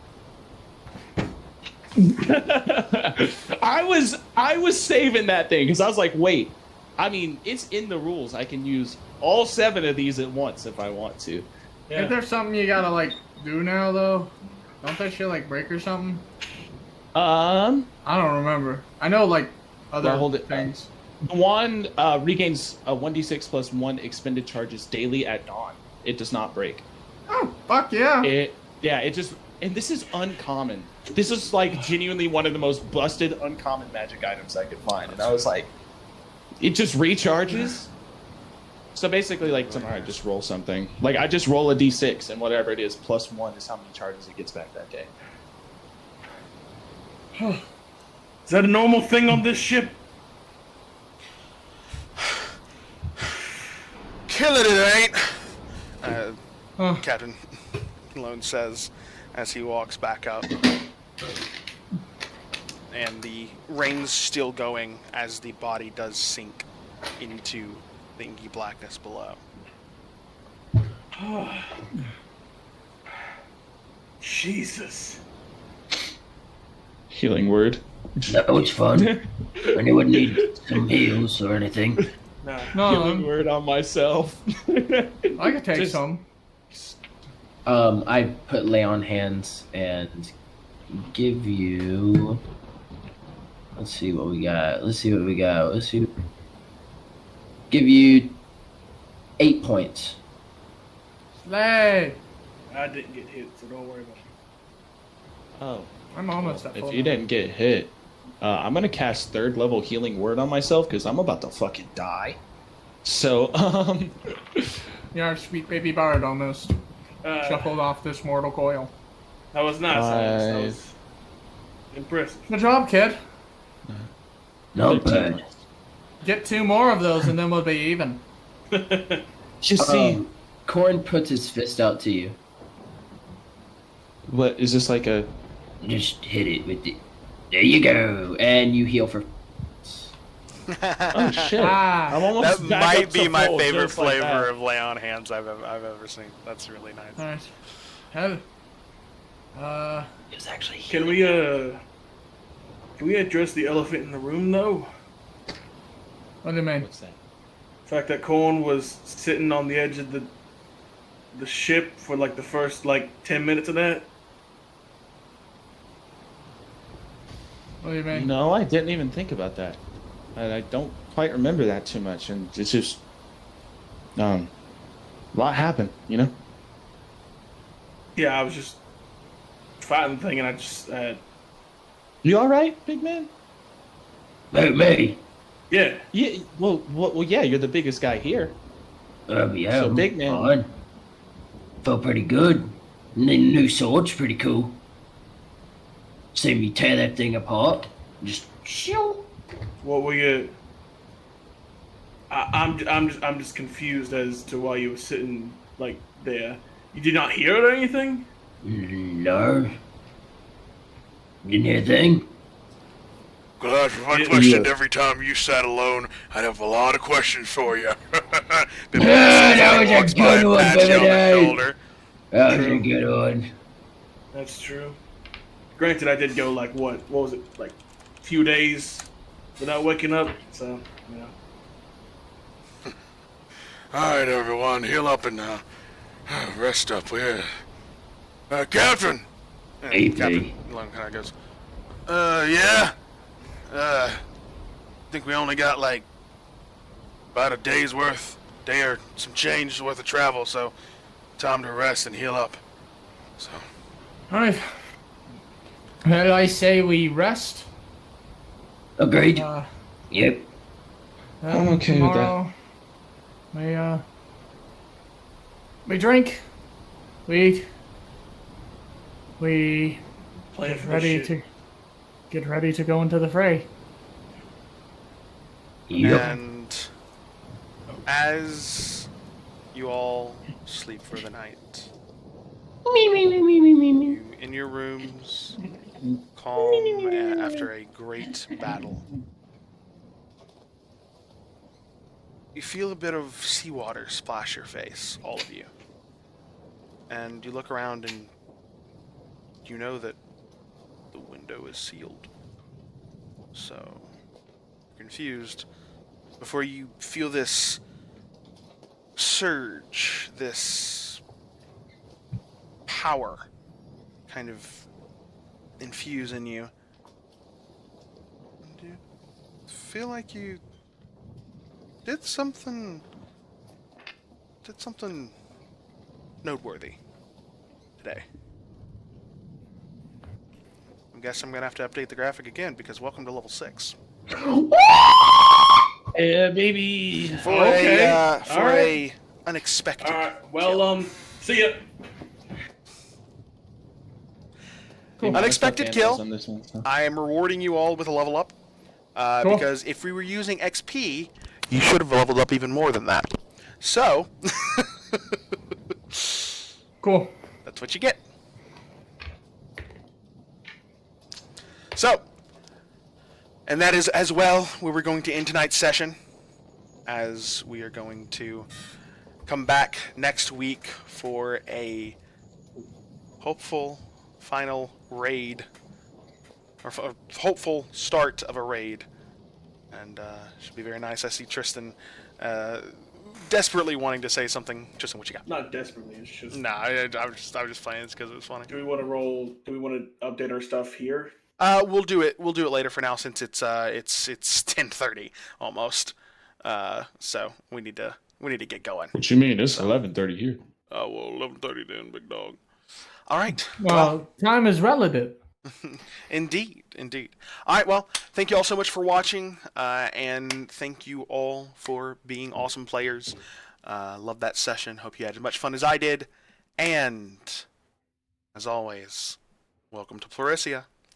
I was saving that thing because I was like, wait, I mean, it's in the rules. I can use all 7 of these at once if I want to. If there's something you gotta do now though, don't that shit break or something? I don't remember. I know other Well, hold it. things. The wand regains 1d6 plus 1 expended charges daily at dawn. It does not break. Oh fuck yeah! It just, and this is uncommon. This is genuinely one of the most busted uncommon magic items I could find. And I was like, it just recharges. So basically, tomorrow I just roll something. I just roll a d6 and whatever it is plus 1 is how many charges it gets back that day. Is that a normal thing on this ship? Killing it, ain't? Captain Lone says as he walks back up. And the rain's still going as the body does sink into the inky blackness below. Jesus. Healing word. No, it's fun. Anyone need some heals or anything? Healing word on myself. I could take Just- some. I put lay on hands and give you. Let's see what we got. give you 8 points. Slay! I didn't get hit, so don't worry about it. Oh. I'm almost at If full you now. didn't get hit, I'm gonna cast 3rd level healing word on myself because I'm about to fucking die. So, Your sweet baby bard almost shuffled off this mortal coil. That was nice. That was impressive. Good job, kid. Not bad. Get 2 more of those and then we'll be even. you see, Corn puts his fist out to you. what is this like a? Just hit it with it. There you go. And you heal for... Oh shit! Ah, I'm almost That back might up be to my full, favorite just like flavor that. of lay on hands I've ever seen. That's really nice. nice. Hell. It was actually Can we address the elephant in the room though? What do you mean? What's that? The fact that Corn was sitting on the edge of the ship for like the first 10 minutes of that. What do you mean? No, I didn't even think about that. I don't quite remember that too much, and it's just a lot happened, you know. Yeah, I was just fighting the thing, and I just You all right, big man? me. yeah. Yeah. Well, yeah. You're the biggest guy here. Yeah, So big man. fine. Felt pretty good. And the new sword's pretty cool. See me tear that thing apart. Just shoo. What were you? I'm just confused as to why you were sitting there. You did not hear it or anything? No. Didn't hear a thing. Well, that's my question. Every time you sat alone, I'd have a lot of questions for you. That was a Walks by good and one, pats you on the baby. shoulder. That was a good one. That's true. Granted, I did go what was it, a few days without waking up, so, Alright, everyone, heal up and rest up. We're Captain! And Hey, Captain Lung kind of goes, yeah? Think we only got about a day or some change worth of travel, so time to rest and heal up. So, Alright. Well, I say we rest. Agreed. Yep. I'm okay with that. Tomorrow, we drink. We playing get ready to go into the fray. Yep. and as you all sleep for the night, you in your rooms, calm after a great battle, you feel a bit of seawater splash your face, all of you. And you look around and you know that the window is sealed. So, confused, before you feel this surge, this power kind of infuse in you. And you feel like you did something noteworthy today. I guess I'm gonna have to update the graphic again because welcome to level 6. Yeah, baby. For Okay. a unexpected. Alright, well, see ya. Cool. Unexpected kill. On this one, so. I am rewarding you all with a level up. Cool. Because if we were using XP, you should have leveled up even more than that. So, Cool. that's what you get. So, and that is as well where we're going to end tonight's session, as we are going to come back next week for a hopeful final raid, or a hopeful start of a raid, and should be very nice. I see Tristan desperately wanting to say something. Tristan, what you got? Not desperately, it's just... Nah, I was just playing this because it was funny. Do we want to update our stuff here? We'll do it later for now since it's 10:30 almost. So we need to get going. What you mean? It's 11:30 here. Oh well, 11:30 then, big dog. All right. Well, time is relative. Indeed. All right, well, thank you all so much for watching, and thank you all for being awesome players. Love that session. Hope you had as much fun as I did. And, as always, welcome to Pleurissia.